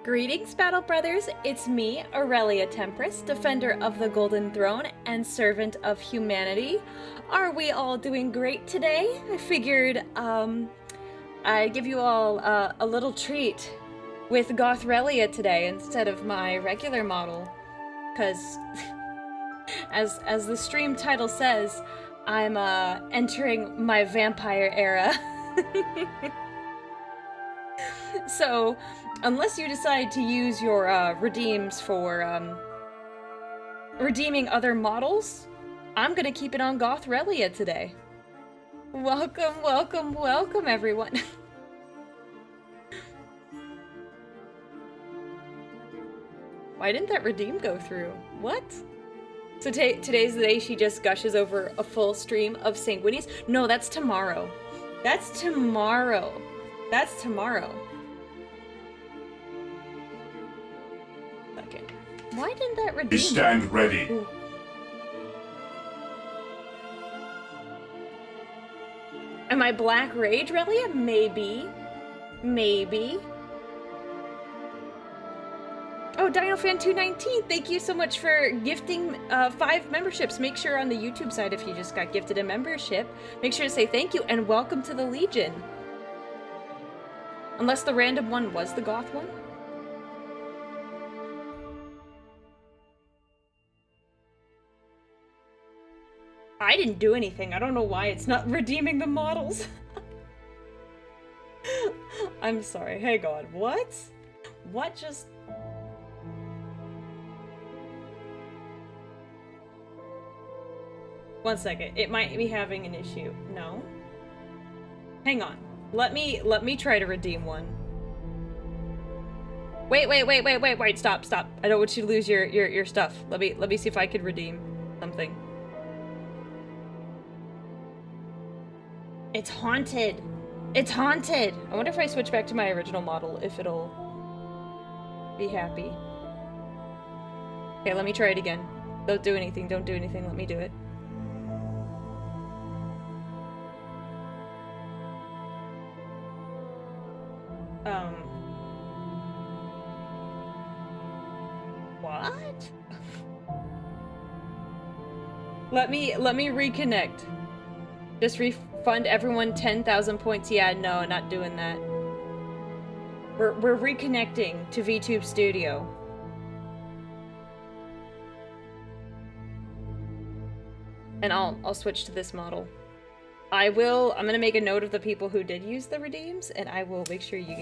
Greetings, Battle Brothers! It's me, Aurelia Tempris, Defender of the Golden Throne and Servant of Humanity. Are we all doing great today? I figured, I'd give you all a little treat with Gothrelia today instead of my regular model. Because, as the stream title says, I'm, entering my vampire era. So, unless you decide to use your, redeems for, redeeming other models, I'm gonna keep it on Gothrelia today. Welcome, welcome, welcome, everyone. Why didn't that redeem go through? What? So today's the day she just gushes over a full stream of sanguinies? No, that's tomorrow. That's tomorrow. That's tomorrow. Okay. Why didn't that redeem? Stand ready. Ooh. Am I Black Rage, Relia? Maybe. Maybe. Oh, DinoFan219, thank you so much for gifting 5 memberships. Make sure on the YouTube side, if you just got gifted a membership, make sure to say thank you and welcome to the Legion. Unless the random one was the Goth one. I didn't do anything. I don't know why it's not redeeming the models. I'm sorry. Hey God, what? What just... One second. It might be having an issue. No? Hang on. Let me try to redeem one. Wait, stop. I don't want you to lose your stuff. Let me see if I could redeem something. It's haunted. It's haunted. I wonder if I switch back to my original model, if it'll be happy. Okay, let me try it again. Don't do anything. Let me do it. What? Let me reconnect. Just refund everyone 10,000 points. Yeah, no, not doing that. We're reconnecting to VTube Studio. And I'll switch to this model. I'm gonna make a note of the people who did use the redeems, and I will make sure you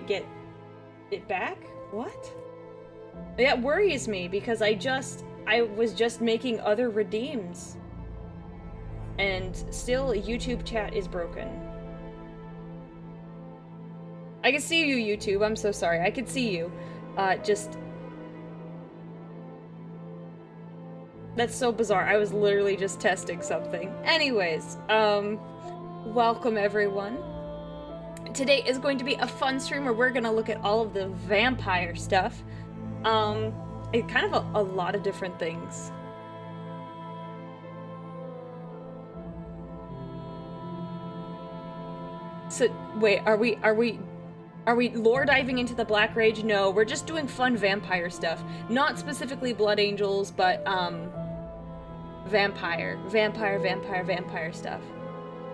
get it back? What? That worries me because I was just making other redeems. And still YouTube chat is broken. I can see you, YouTube. I'm so sorry. I could see you. That's so bizarre. I was literally just testing something. Anyways, welcome everyone. Today is going to be a fun stream where we're gonna look at all of the vampire stuff. Kind of a lot of different things. So, wait, are we lore diving into the Black Rage? No, we're just doing fun vampire stuff. Not specifically Blood Angels, but, vampire stuff.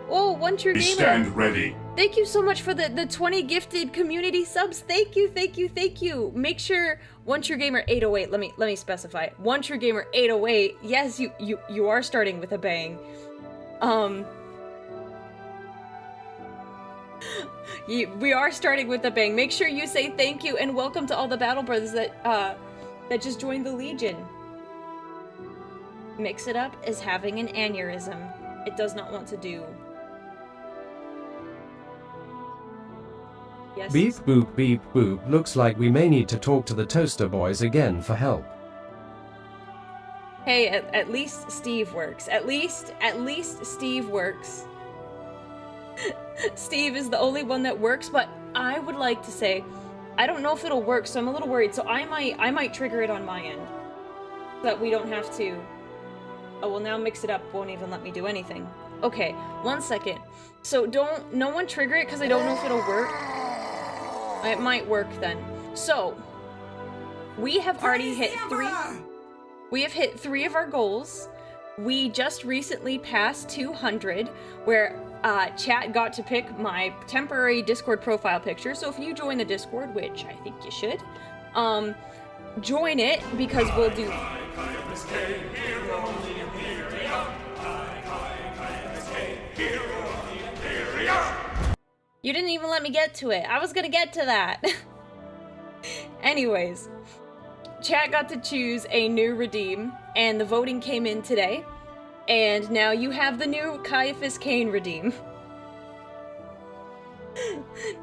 Oh, One True Gamer! Stand ready. Thank you so much for the 20 gifted community subs. Thank you. Make sure One True Gamer 808. Let me specify. One True Gamer 808. Yes, you are starting with a bang. We are starting with a bang. Make sure you say thank you and welcome to all the Battle Brothers that just joined the Legion. Mix It Up is having an aneurysm. It does not want to do. Yes. Beep boop. Looks like we may need to talk to the Toaster Boys again for help. Hey, at least Steve works. At least Steve works. Steve is the only one that works, but I would like to say, I don't know if it'll work, so I'm a little worried. So I might trigger it on my end, so that we don't have to. Oh well, now Mix It Up won't even let me do anything. Okay, 1 second. So no one trigger it because I don't know if it'll work. It might work then. So, we have already hit 3. We have hit 3 of our goals. We just recently passed 200, where chat got to pick my temporary Discord profile picture. So if you join the Discord, which I think you should, join it because we'll do. You didn't even let me get to it. I was gonna get to that. Anyways, chat got to choose a new redeem, and the voting came in today. And now you have the new Caiaphas Cain redeem.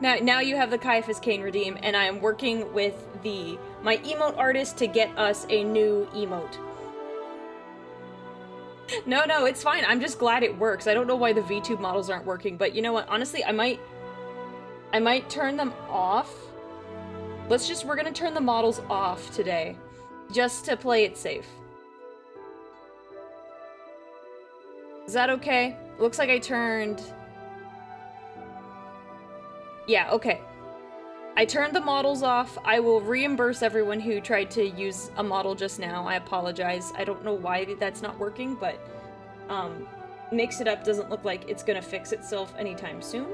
now you have the Caiaphas Cain redeem, and I am working with my emote artist to get us a new emote. No, it's fine. I'm just glad it works. I don't know why the VTube models aren't working, but you know what? Honestly, I might turn them off. We're gonna turn the models off today, just to play it safe. Is that okay? Looks like I turned... Yeah, okay. I turned the models off. I will reimburse everyone who tried to use a model just now. I apologize. I don't know why that's not working, but Mix It Up doesn't look like it's gonna fix itself anytime soon.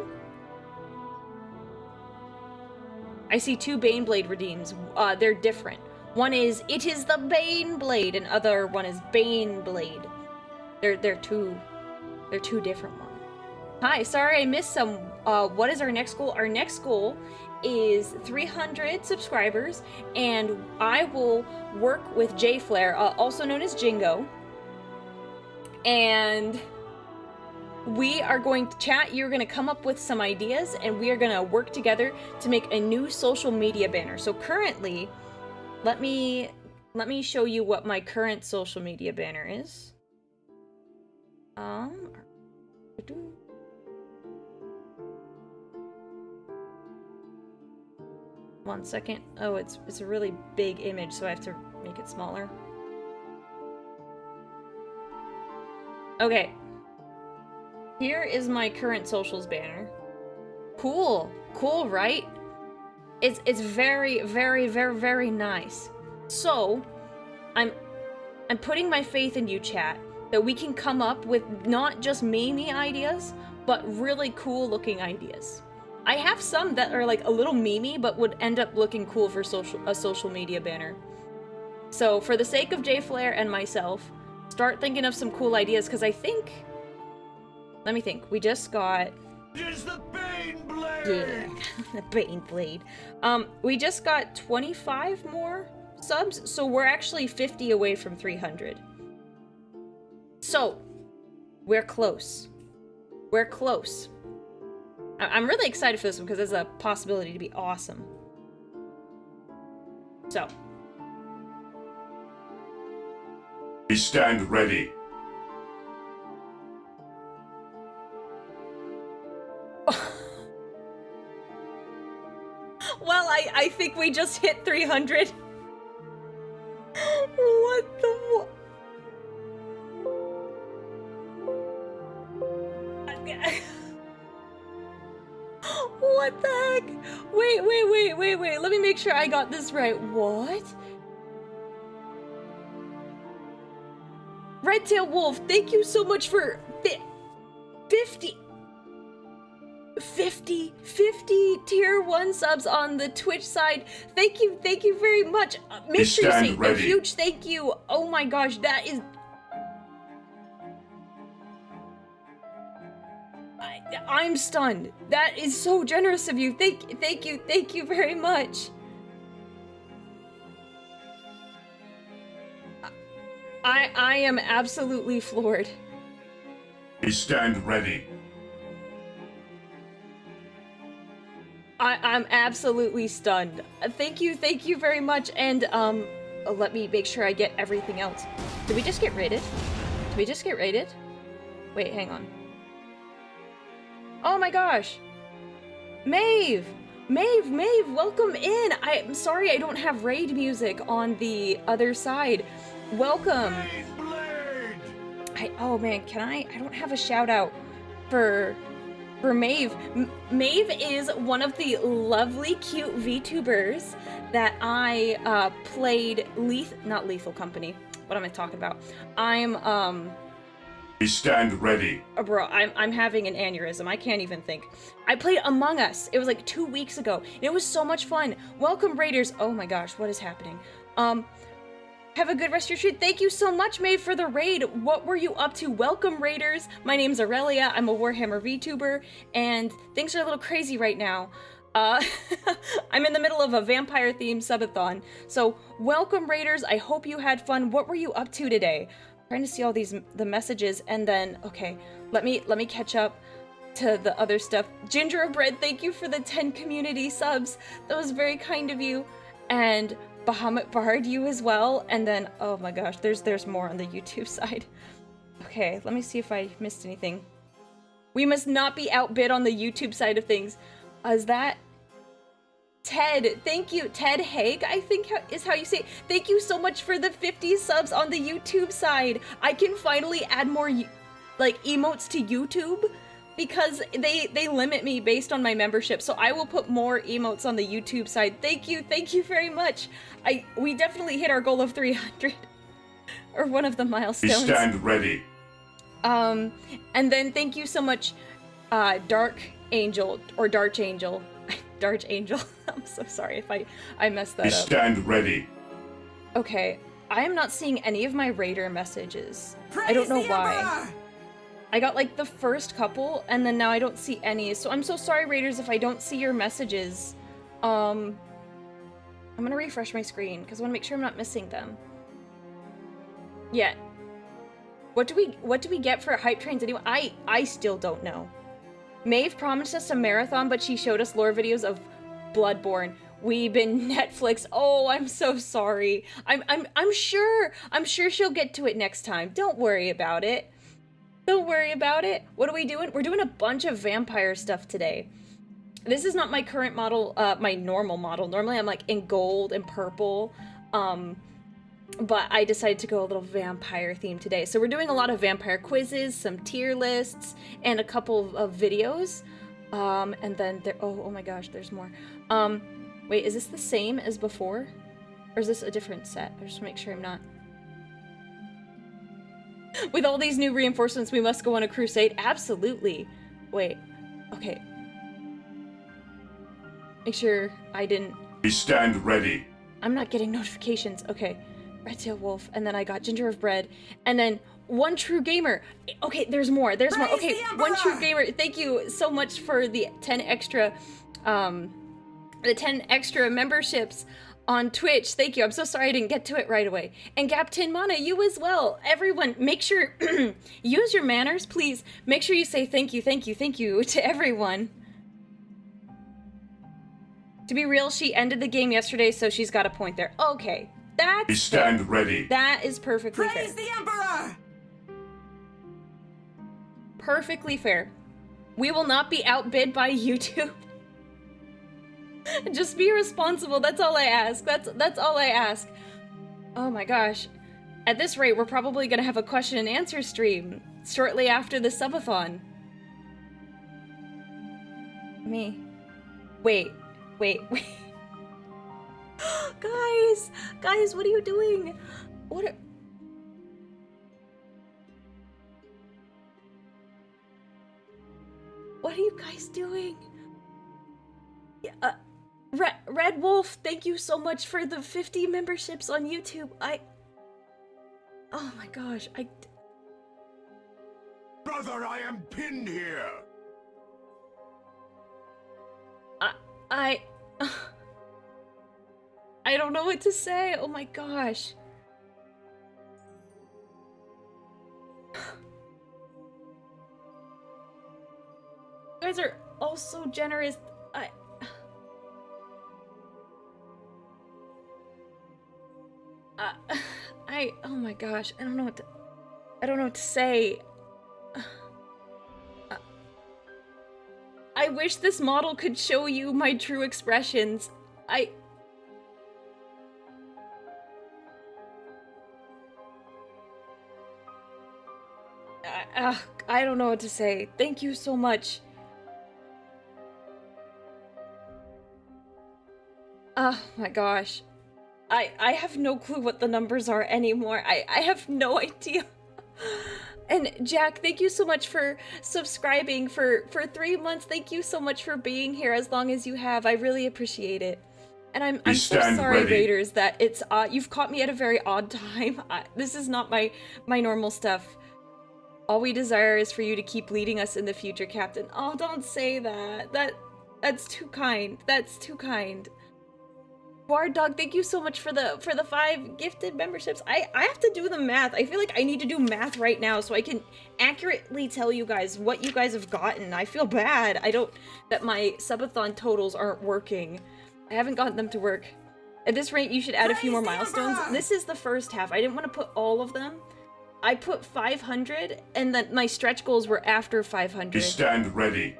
I see 2 Baneblade redeems. They're different. One is, it is the Baneblade, and other one is Baneblade. They're two different ones. Hi, sorry I missed some. What is our next goal? Our next goal is 300 subscribers, and I will work with J-Flare, also known as Jingo, and we are going to chat. You're going to come up with some ideas, and we are going to work together to make a new social media banner. So currently, let me show you what my current social media banner is. 1 second. Oh, it's a really big image, so I have to make it smaller. Okay. Here is my current socials banner. Cool, right? It's very, very, very, very nice. So, I'm putting my faith in you, chat, that we can come up with not just memey ideas, but really cool looking ideas. I have some that are like a little memey, but would end up looking cool for a social media banner. So for the sake of J-Flare and myself, start thinking of some cool ideas, because I think... Let me think. We just got... It's the Baneblade! Yeah, the Baneblade. We just got 25 more subs, so we're actually 50 away from 300. So, we're close. We're close. I'm really excited for this one because there's a possibility to be awesome. So. We stand ready. Well, I think we just hit 300. What the... What the heck? Wait. Let me make sure I got this right. What? Redtail Wolf, thank you so much for 50 tier 1 subs on the Twitch side. Thank you very much. Make sure you say a huge thank you. Oh my gosh, that is... I'm stunned. That is so generous of you. Thank you very much. I am absolutely floored. We stand ready. I'm absolutely stunned. Thank you very much, and let me make sure I get everything else. Did we just get raided? Wait, hang on. Oh my gosh! Maeve, welcome in! I'm sorry I don't have raid music on the other side. Welcome! Oh man, I don't have a shout out for for Maeve. Maeve is one of the lovely, cute VTubers that I played not Lethal Company. What am I talking about? Stand ready. Oh, bro, I'm having an aneurysm. I can't even think. I played Among Us. It was like 2 weeks ago. And it was so much fun. Welcome, Raiders. Oh my gosh, what is happening? Have a good rest of your street. Thank you so much, Maeve, for the raid. What were you up to? Welcome, Raiders. My name's Aurelia. I'm a Warhammer Vtuber, and things are a little crazy right now. I'm in the middle of a vampire-themed subathon. So, welcome, Raiders. I hope you had fun. What were you up to today? I'm trying to see all the messages, and then, okay, let me catch up to the other stuff. Ginger of Bread, thank you for the 10 community subs. That was very kind of you. And Bahamut Bard, you as well. And then, oh my gosh, there's more on the YouTube side. Okay, let me see if I missed anything. We must not be outbid on the YouTube side of things. Is that Ted? Thank you. Ted Haig, I think is how you say it. Thank you so much for the 50 subs on the YouTube side. I can finally add more like emotes to YouTube because they limit me based on my membership. So I will put more emotes on the YouTube side. Thank you very much. We definitely hit our goal of 300 or one of the milestones. Stand ready. And then thank you so much, Dark Angel or Darch Angel. Darch Angel. I'm so sorry if I messed that up. Stand ready. Okay, I am not seeing any of my Raider messages. I don't know why. I got like the first couple, and then now I don't see any. So I'm so sorry, Raiders, if I don't see your messages. I'm gonna refresh my screen because I want to make sure I'm not missing them. Yeah. What do we get for hype trains anyway? I still don't know. Maeve promised us a marathon, but she showed us lore videos of Bloodborne. We've been Netflix. Oh, I'm so sorry. I'm sure she'll get to it next time. Don't worry about it. Don't worry about it. What are we doing? We're doing a bunch of vampire stuff today. This is not my current model, my normal model. Normally I'm like in gold and purple. But I decided to go a little vampire theme today. So we're doing a lot of vampire quizzes, some tier lists, and a couple of videos. And then there, oh my gosh, there's more. Wait, is this the same as before? Or is this a different set? I just want to make sure I'm not. With all these new reinforcements, we must go on a crusade. Absolutely. Wait, okay. Make sure I didn't... Stand ready. I'm not getting notifications. Okay. Red Tail Wolf, and then I got Ginger of Bread, and then One True Gamer. Okay, there's more. There's more. Okay, One True Gamer. Thank you so much for the 10 extra, memberships on Twitch. Thank you. I'm so sorry I didn't get to it right away. And Gaptin Mana, you as well. Everyone, make sure use your manners, please. Make sure you say thank you to everyone. To be real, she ended the game yesterday, so she's got a point there. Okay. That's Stand fair. ready. That is perfectly fair. Praise the Emperor! Perfectly fair. We will not be outbid by YouTube. Just be responsible. That's all I ask. That's all I ask. Oh my gosh. At this rate, we're probably gonna have a question and answer stream shortly after the subathon. Me. Wait. Guys, what are you doing? What are you guys doing? Yeah, Red Wolf, thank you so much for the 50 memberships on YouTube. Oh my gosh, Brother, I am pinned here. I don't know what to say. Oh my gosh. You guys are all so generous. Oh my gosh. I don't know what to say. I wish this model could show you my true expressions. I don't know what to say. Thank you so much. Oh my gosh. I have no clue what the numbers are anymore. I have no idea. And Jack, thank you so much for subscribing for 3 months. Thank you so much for being here as long as you have. I really appreciate it. And I'm so sorry, Raiders, that it's you've caught me at a very odd time. This is not my normal stuff. All we desire is for you to keep leading us in the future, Captain. Oh, don't say that. That's too kind. That's too kind. Ward Dog, thank you so much for the 5 gifted memberships. I have to do the math. I feel like I need to do math right now so I can accurately tell you guys what you guys have gotten. I feel bad. That my subathon totals aren't working. I haven't gotten them to work. At this rate, you should add a few more milestones. This is the first half. I didn't want to put all of them. I put 500, and then my stretch goals were after 500. Stand ready.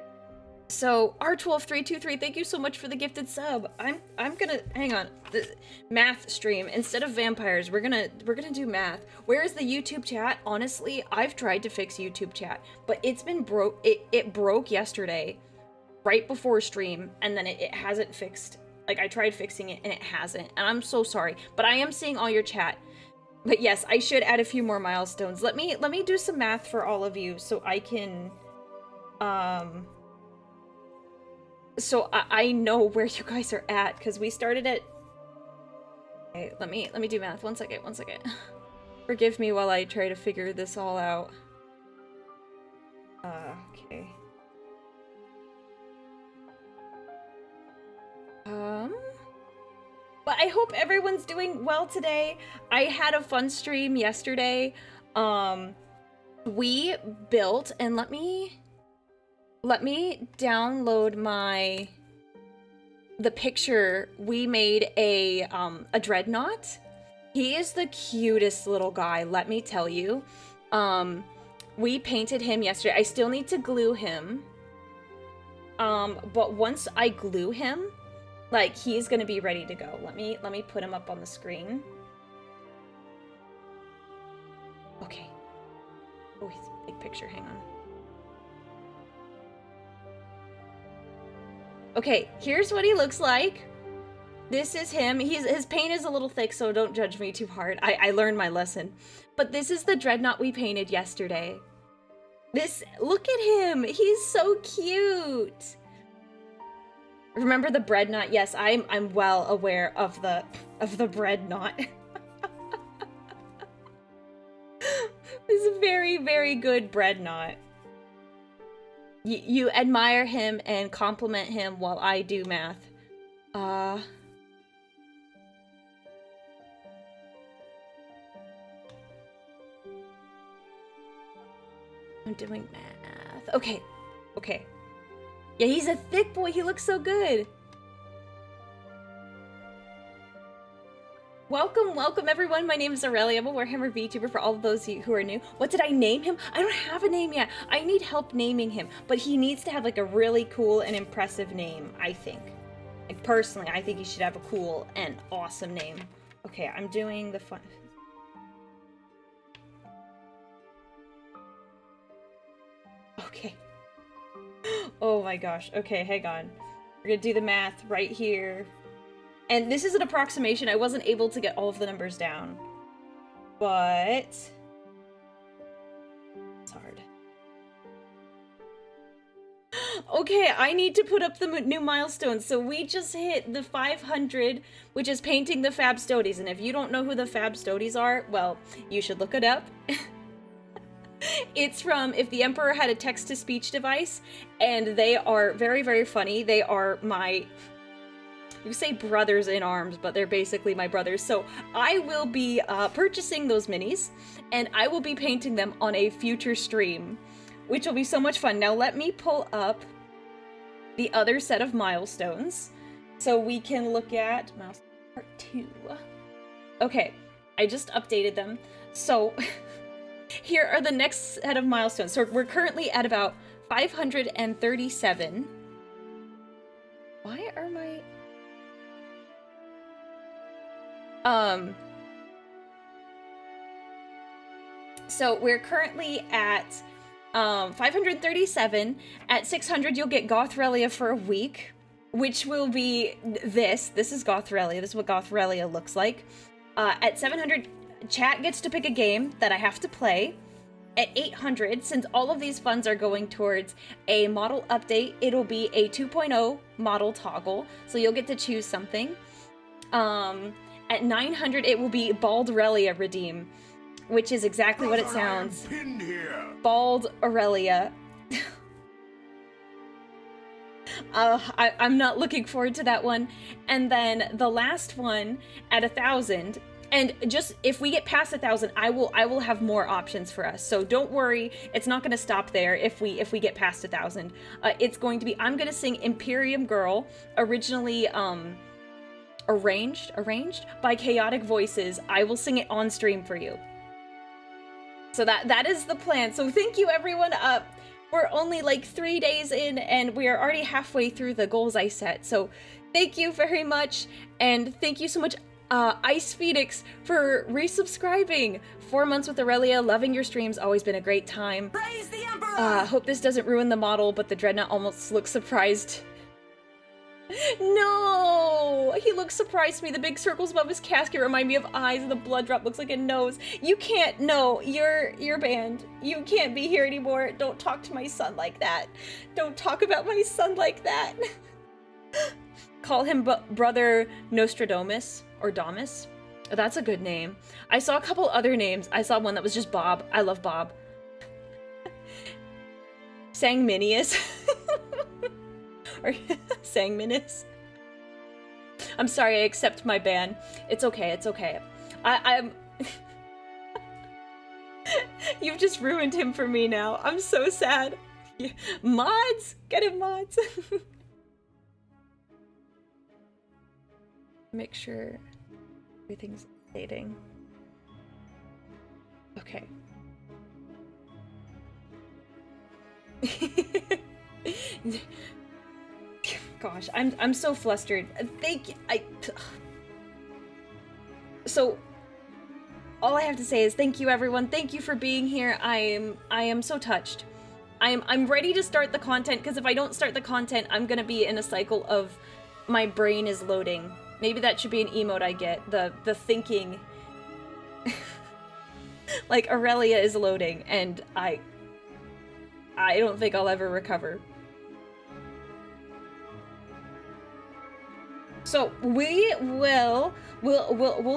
So R12323, thank you so much for the gifted sub. I'm gonna hang on. The math stream instead of vampires. We're gonna do math. Where is the YouTube chat? Honestly, I've tried to fix YouTube chat, but it's been broke. It broke yesterday, right before stream, and then it hasn't fixed. Like I tried fixing it and it hasn't, and I'm so sorry. But I am seeing all your chat. But yes, I should add a few more milestones. Let me do some math for all of you so I can so I know where you guys are at, because we started at... Okay, let me do math. One second. Forgive me while I try to figure this all out. Okay. But I hope everyone's doing well today. I had a fun stream yesterday. We built, and let me download the picture. We made a dreadnought. He is the cutest little guy, let me tell you. We painted him yesterday. I still need to glue him. But once I glue him, like, he's gonna be ready to go. Let me put him up on the screen. Okay. Oh, he's a big picture, hang on. Okay, here's what he looks like. This is him. His paint is a little thick, so don't judge me too hard. I learned my lesson. But this is the dreadnought we painted yesterday. Look at him. He's so cute. Remember the bread knot? Yes, I'm well aware of the bread knot. This is a very, very good bread knot. You admire him and compliment him while I do math. I'm doing math. Okay. Yeah, he's a thick boy. He looks so good. Welcome everyone. My name is Aurelia. I'm a Warhammer Vtuber for all of those who are new. What did I name him? I don't have a name yet. I need help naming him, but he needs to have like a really cool and impressive name, I think. Like personally, I think he should have a cool and awesome name. Okay, I'm doing the fun. Okay. Oh my gosh. Okay, hang on. We're gonna do the math right here. And this is an approximation. I wasn't able to get all of the numbers down. But... it's hard. Okay, I need to put up the new milestones. So we just hit the 500, which is painting the Femstodes. And if you don't know who the Femstodes are, well, you should look it up. It's from If the Emperor Had a Text-to-Speech Device, and they are very, very funny. They are my, you say brothers in arms, but they're basically my brothers. So I will be purchasing those minis, and I will be painting them on a future stream, which will be so much fun. Now let me pull up the other set of milestones, so we can look at milestone part 2. Okay, I just updated them. So... here are the next set of milestones. So we're currently at about 537. Why are my... So we're currently at 537. At 600, you'll get Gothrelia for a week. which will be this. This is Gothrelia. This is what Gothrelia looks like. At 700, chat gets to pick a game that I have to play. At 800, since all of these funds are going towards a model update, it'll be a 2.0 model toggle, so you'll get to choose something. At 900, it will be Bald Aurelia Redeem, which is exactly what it sounds. Bald Aurelia. I'm not looking forward to that one. And then the last one at 1,000. And just if we get past 1,000, I will have more options for us. So don't worry, it's not going to stop there if we get past 1,000. It's going to be, I'm going to sing Imperium Girl, originally arranged by Chaotic Voices. I will sing it on stream for you. So that is the plan. So thank you everyone. We're only like 3 days in and we are already halfway through the goals I set. So thank you very much, and thank you so much Ice Phoenix for resubscribing. 4 months with Aurelia, loving your streams, always been a great time. Praise the Emperor! Hope this doesn't ruin the model, but the Dreadnought almost looks surprised. No! He looks surprised to me. The big circles above his casket remind me of eyes, and the blood drop looks like a nose. You can't, no, you're banned. You can't be here anymore. Don't talk to my son like that. Don't talk about my son like that. Call him Brother Nostradamus. Or Damus. Oh, that's a good name. I saw a couple other names. I saw one that was just Bob. I love Bob. Sangminius. Or Sangminus. I'm sorry, I accept my ban. It's okay, it's okay. I'm... You've just ruined him for me now. I'm so sad. Mods! Get him mods! Make sure everything's updating. Okay. Gosh, I'm so flustered. So all I have to say is thank you everyone. Thank you for being here. I am so touched. I'm ready to start the content, because if I don't start the content, I'm gonna be in a cycle of my brain is loading. Maybe that should be an emote I get. The thinking. Like Aurelia is loading, and I don't think I'll ever recover. So we'll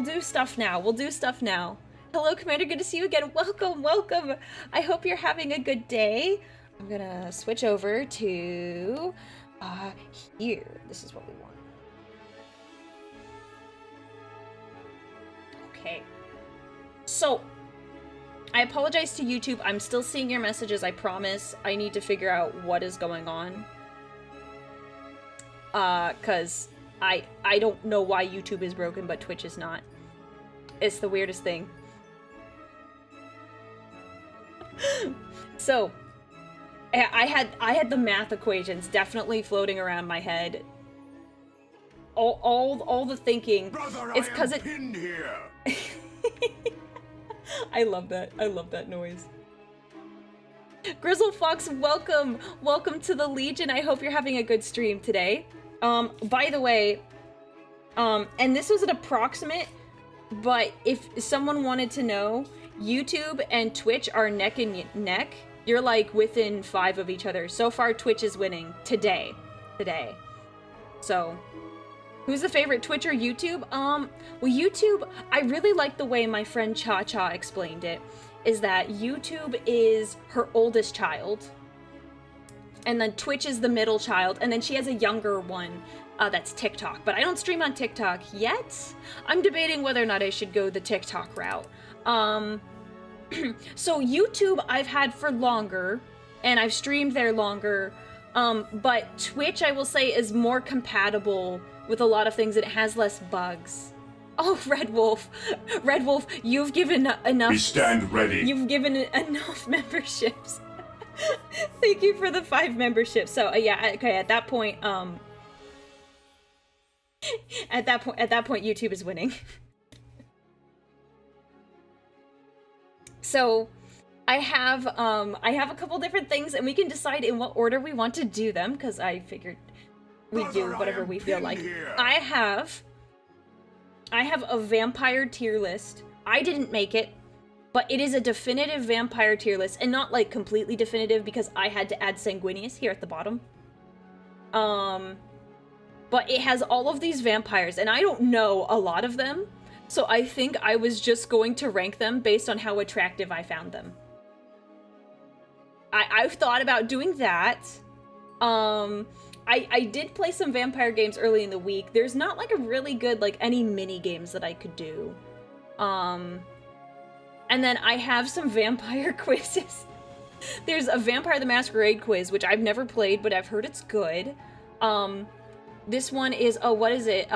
do stuff now. We'll do stuff now. Hello, Commander. Good to see you again. Welcome, welcome. I hope you're having a good day. I'm gonna switch over to here. This is what we want. Okay, so I apologize to YouTube. I'm still seeing your messages, I promise. I need to figure out what is going on. Cause I don't know why YouTube is broken, but Twitch is not. It's the weirdest thing. So, I had the math equations definitely floating around my head. All the thinking. Brother, it's because it. Pinned here. I love that. I love that noise. Grizzle Fox, welcome. Welcome to the Legion. I hope you're having a good stream today. By the way, and this was an approximate, but if someone wanted to know, YouTube and Twitch are neck and neck. You're like within 5 of each other. So far, Twitch is winning today. So, who's the favorite, Twitch or YouTube? Well, YouTube, I really like the way my friend Cha Cha explained it, is that YouTube is her oldest child, and then Twitch is the middle child, and then she has a younger one, that's TikTok. But I don't stream on TikTok yet. I'm debating whether or not I should go the TikTok route. So YouTube I've had for longer, and I've streamed there longer, but Twitch, I will say, is more compatible with a lot of things. It has less bugs. Oh, Red Wolf. Red Wolf, you've given enough... We stand ready. You've given enough memberships. Thank you for the 5 memberships. So, yeah, okay, at that point, at that point, YouTube is winning. So, I have a couple different things, and we can decide in what order we want to do them, because I figured we do whatever we feel like. Here. I have a vampire tier list. I didn't make it, but it is a definitive vampire tier list, and not like completely definitive because I had to add Sanguinius here at the bottom. But it has all of these vampires, and I don't know a lot of them, so I think I was just going to rank them based on how attractive I found them. I've thought about doing that. I did play some vampire games early in the week. There's not like a really good, like, any mini games that I could do. And then I have some vampire quizzes. There's a Vampire the Masquerade quiz, which I've never played, but I've heard it's good. This one is, oh, what is it?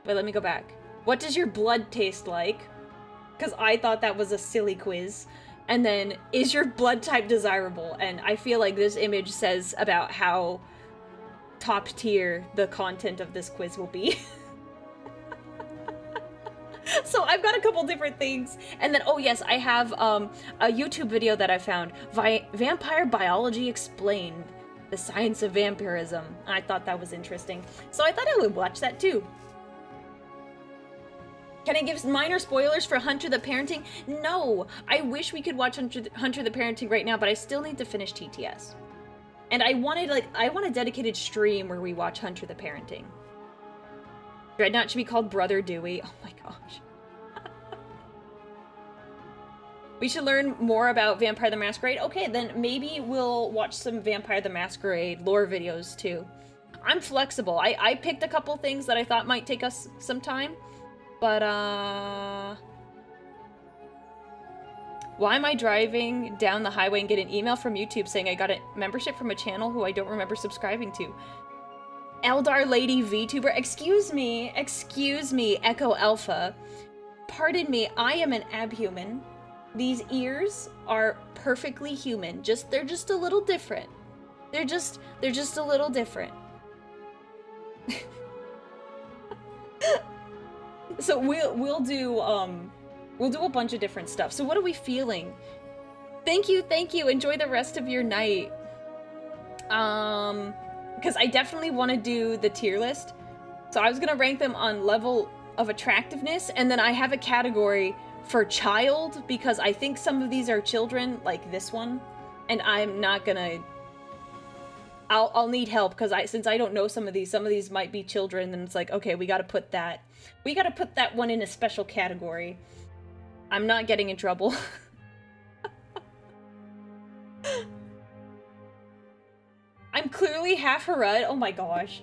Wait, let me go back. What does your blood taste like? Because I thought that was a silly quiz. And then, is your blood type desirable? And I feel like this image says about how top tier the content of this quiz will be. So I've got a couple different things. And then, oh yes, I have a YouTube video that I found. Vampire Biology Explained. The Science of Vampirism. I thought that was interesting. So I thought I would watch that too. Can I give minor spoilers for Hunter the Parenting? No! I wish we could watch Hunter the Parenting right now, but I still need to finish TTS. And I want a dedicated stream where we watch Hunter the Parenting. Dreadnought should be called Brother Dewey. Oh my gosh. We should learn more about Vampire the Masquerade. Okay, then maybe we'll watch some Vampire the Masquerade lore videos too. I'm flexible. I picked a couple things that I thought might take us some time. But, why am I driving down the highway and get an email from YouTube saying I got a membership from a channel who I don't remember subscribing to? Eldar Lady Vtuber. Excuse me, Echo Alpha. Pardon me, I am an abhuman. These ears are perfectly human. They're just a little different. They're just a little different. So we'll do a bunch of different stuff. So what are we feeling? Thank you. Enjoy the rest of your night. Because I definitely want to do the tier list. So I was gonna rank them on level of attractiveness, and then I have a category for child, because I think some of these are children, like this one, and I'm not gonna... I'll need help, because since I don't know some of these might be children, and it's like, okay, we gotta put that one in a special category. I'm not getting in trouble. I'm clearly half Harud. Oh my gosh.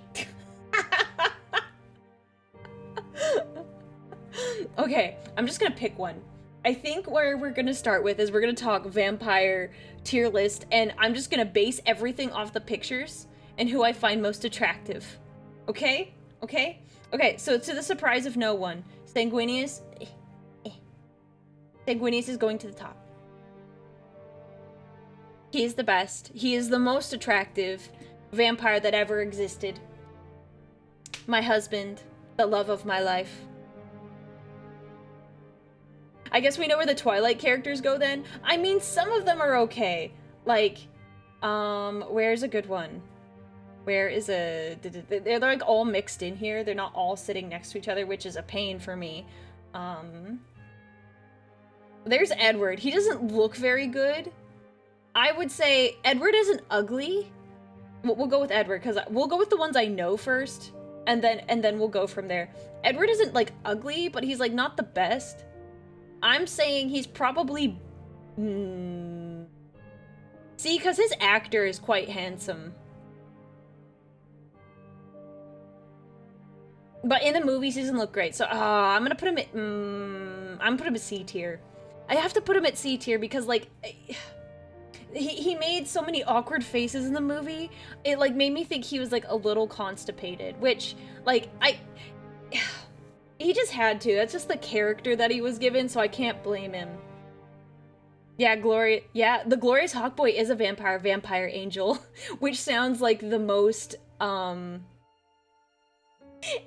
Okay, I'm just gonna pick one. I think where we're gonna start with is we're gonna talk vampire tier list, and I'm just gonna base everything off the pictures and who I find most attractive. Okay? Okay? Okay, so to the surprise of no one, Sanguinius... Sanguinius is going to the top. He is the best. He is the most attractive vampire that ever existed. My husband, the love of my life. I guess we know where the Twilight characters go then. I mean, some of them are okay. Like, where's a good one? Where is a... They're like all mixed in here. They're not all sitting next to each other, which is a pain for me. There's Edward. He doesn't look very good. I would say Edward isn't ugly. We'll go with Edward, because we'll go with the ones I know first, and then we'll go from there. Edward isn't, like, ugly, but he's, like, not the best. I'm saying he's probably... See, because his actor is quite handsome. But in the movies, he doesn't look great. So, I'm gonna put him at... I'm gonna put him at C tier. I have to put him at C tier because, like... He made so many awkward faces in the movie. It, like, made me think he was, like, a little constipated. Which, like, he just had to. That's just the character that he was given, so I can't blame him. Yeah, the Glorious Hawkboy is a vampire angel, which sounds like the most,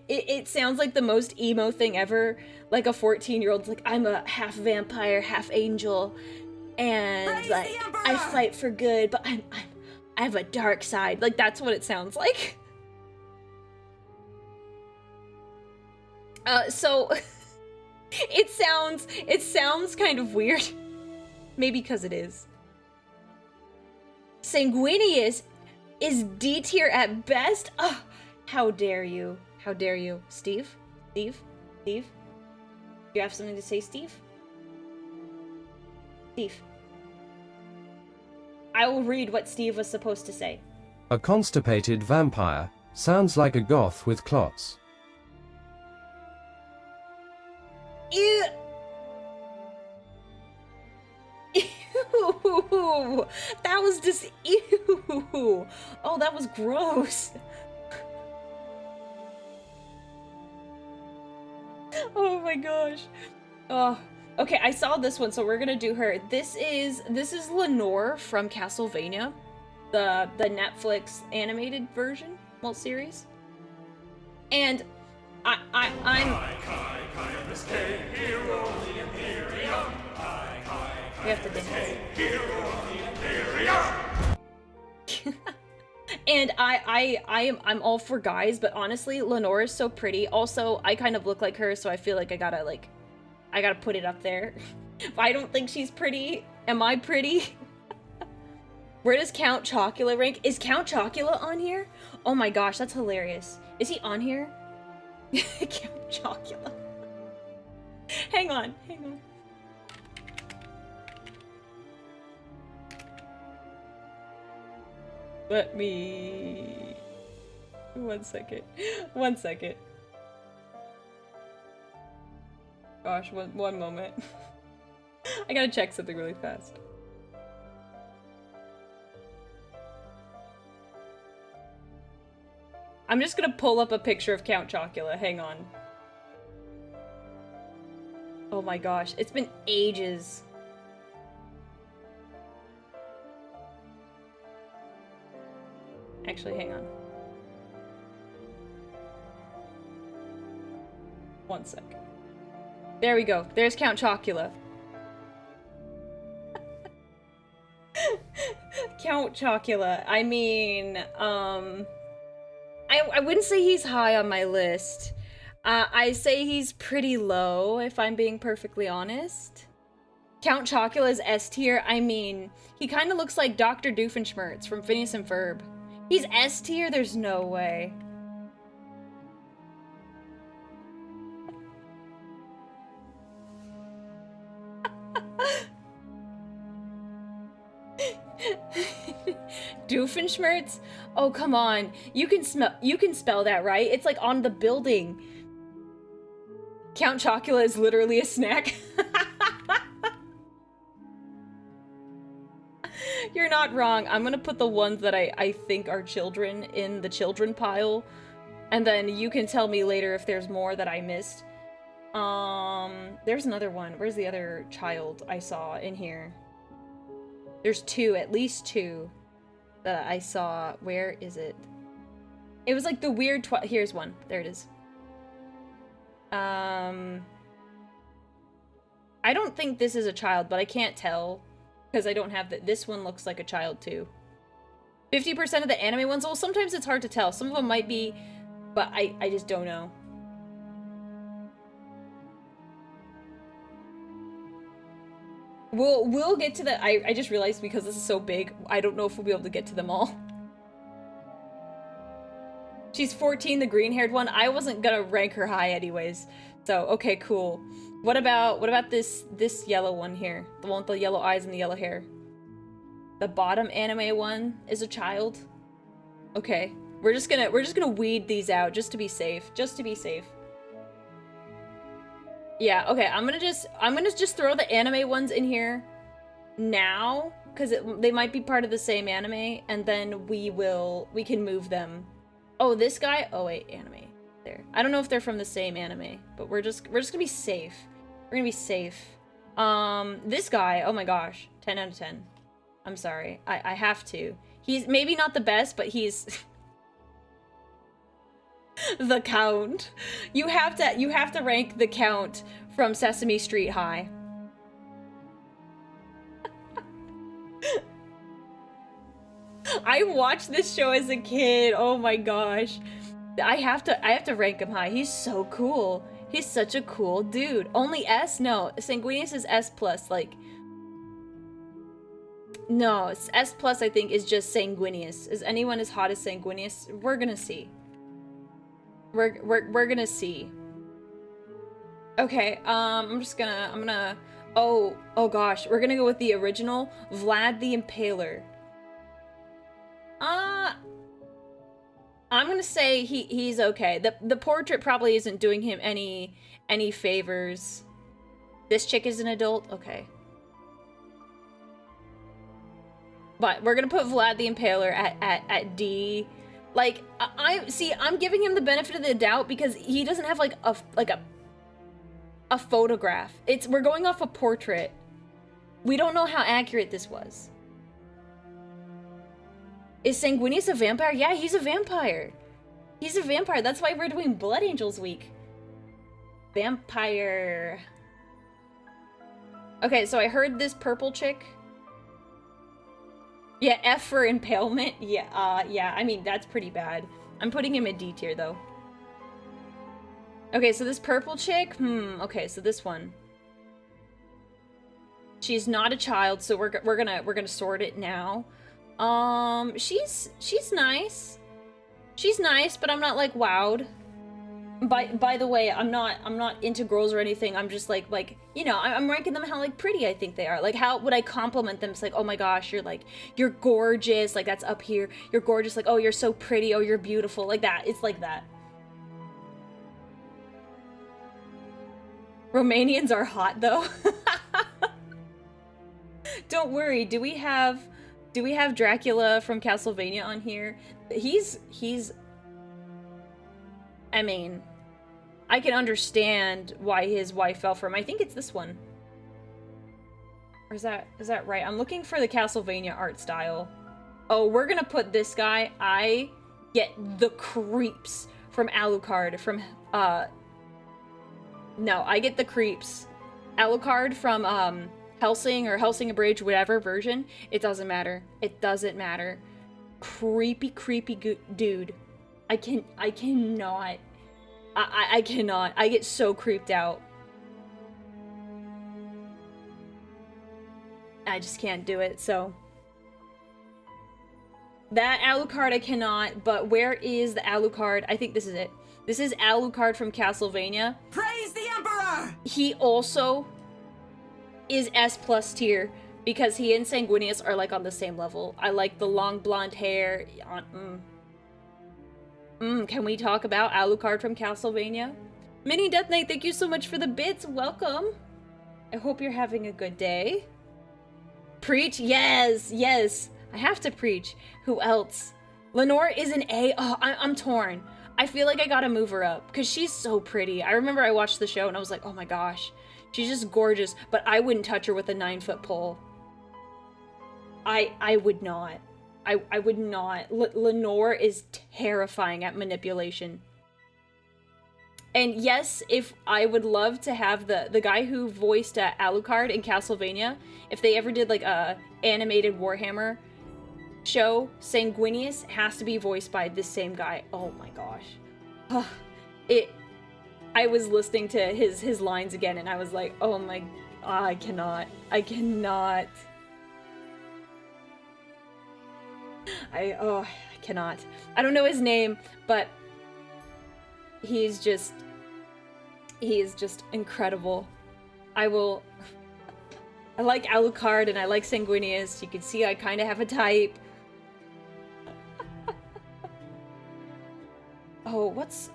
it sounds like the most emo thing ever. Like a 14-year-old's like, I'm a half vampire, half angel, and like, I fight for good, but I have a dark side. Like, that's what it sounds like. So it sounds kind of weird. Maybe because it is. Sanguinius is D tier at best? Oh, how dare you? How dare you? Steve? Steve? Steve? You have something to say, Steve? Steve. I will read what Steve was supposed to say. A constipated vampire. Sounds like a goth with clots. Ew. Ew. That was just ew. Oh, that was gross. Oh my gosh. Oh, okay, I saw this one, so we're gonna do her. This is Lenore from Castlevania, the Netflix animated version, well, series. And I'm we have to dance. And I'm all for guys, but honestly, Lenore is so pretty. Also, I kind of look like her, so I feel like I gotta put it up there. If I don't think she's pretty, am I pretty? Where does Count Chocula rank? Is Count Chocula on here? Oh my gosh, that's hilarious. Is he on here? Count Chocula. Hang on. Let me... One second. Gosh, one moment. I gotta check something really fast. I'm just gonna pull up a picture of Count Chocula. Hang on. Oh my gosh, it's been ages. Actually, hang on. One sec. There we go. There's Count Chocula. Count Chocula. I mean, I wouldn't say he's high on my list. I say he's pretty low, if I'm being perfectly honest. Count Chocula is S tier. I mean, he kind of looks like Dr. Doofenshmirtz from Phineas and Ferb. He's S tier? There's no way. Doofenshmirtz? Oh, come on. You can spell that, right? It's like on the building. Count Chocula is literally a snack. You're not wrong. I'm gonna put the ones that I think are children in the children pile. And then you can tell me later if there's more that I missed. There's another one. Where's the other child I saw in here? There's two, at least two, that I saw. Where is it? It was like the weird here's one. There it is. I don't think this is a child, but I can't tell. Because I don't have that. This one looks like a child too. 50% of the anime ones, well, sometimes it's hard to tell. Some of them might be, but I just don't know. We'll get to the, I just realized because this is so big, I don't know if we'll be able to get to them all. She's 14, the green-haired one. I wasn't gonna rank her high anyways. So, okay, cool. What about this yellow one here? The one with the yellow eyes and the yellow hair. The bottom anime one is a child. Okay. We're just gonna weed these out just to be safe. Yeah, okay. I'm gonna just throw the anime ones in here now cuz they might be part of the same anime, and then we can move them. Oh, this guy? Oh wait, anime. There. I don't know if they're from the same anime, but we're just gonna be safe. We're gonna be safe. This guy, oh my gosh, 10 out of 10. I'm sorry, I have to. He's maybe not the best, but he's the Count. You have to rank the Count from Sesame Street high. I watched this show as a kid. Oh my gosh. I have to rank him high. He's so cool. He's such a cool dude. Only S? No. Sanguinius is S plus, like. No, it's S plus I think is just Sanguinius. Is anyone as hot as Sanguinius? We're gonna see. We're gonna see. Okay, I'm gonna oh gosh, we're gonna go with the original Vlad the Impaler. I'm gonna say he's okay. The portrait probably isn't doing him any favors. This chick is an adult? Okay. But we're gonna put Vlad the Impaler at D. Like, I'm giving him the benefit of the doubt because he doesn't have like a photograph. We're going off a portrait. We don't know how accurate this was. Is Sanguinius a vampire? Yeah, he's a vampire. He's a vampire. That's why we're doing Blood Angels Week. Vampire. Okay, so I heard this purple chick. Yeah, F for impalement. Yeah, yeah, I mean, that's pretty bad. I'm putting him in D tier, though. Okay, so this purple chick, okay, so this one. She's not a child, so we're gonna sort it now. She's nice. She's nice, but I'm not like wowed. By the way, I'm not into girls or anything. I'm just like, you know, I'm ranking them how like pretty I think they are. Like, how would I compliment them? It's like, oh my gosh, you're gorgeous. Like, that's up here. You're gorgeous. Like, oh, you're so pretty. Oh, you're beautiful. Like that. It's like that. Romanians are hot though. Don't worry. Do we have Dracula from Castlevania on here? He's I mean, I can understand why his wife fell for him. I think it's this one. Or is that right? I'm looking for the Castlevania art style. Oh, we're gonna put this guy. I get the creeps from Alucard from no, I get the creeps. Alucard from Helsing or Helsing Abridged, whatever version. It doesn't matter. It doesn't matter. Creepy dude. I cannot. I cannot. I get so creeped out. I just can't do it, so. That Alucard I cannot, but where is the Alucard? I think this is it. This is Alucard from Castlevania. Praise the Emperor! He also is S plus tier because he and Sanguinius are like on the same level. I like the long blonde hair. Can we talk about Alucard from Castlevania? Mini Death Knight, thank you so much for the bits. Welcome. I hope you're having a good day. Preach? Yes, yes. I have to preach. Who else? Lenore is an A. Oh, I'm torn. I feel like I gotta move her up because she's so pretty. I remember I watched the show and I was like, oh my gosh, she's just gorgeous, but I wouldn't touch her with a 9-foot pole. I would not. I would not. Lenore is terrifying at manipulation. And yes, if I would love to have the guy who voiced Alucard in Castlevania, if they ever did like a animated Warhammer show, Sanguinius has to be voiced by this same guy. Oh my gosh. I was listening to his lines again and I was like, oh my, I cannot. I cannot. I don't know his name, but he is just incredible. I like Alucard and I like Sanguinius. You can see I kind of have a type. What's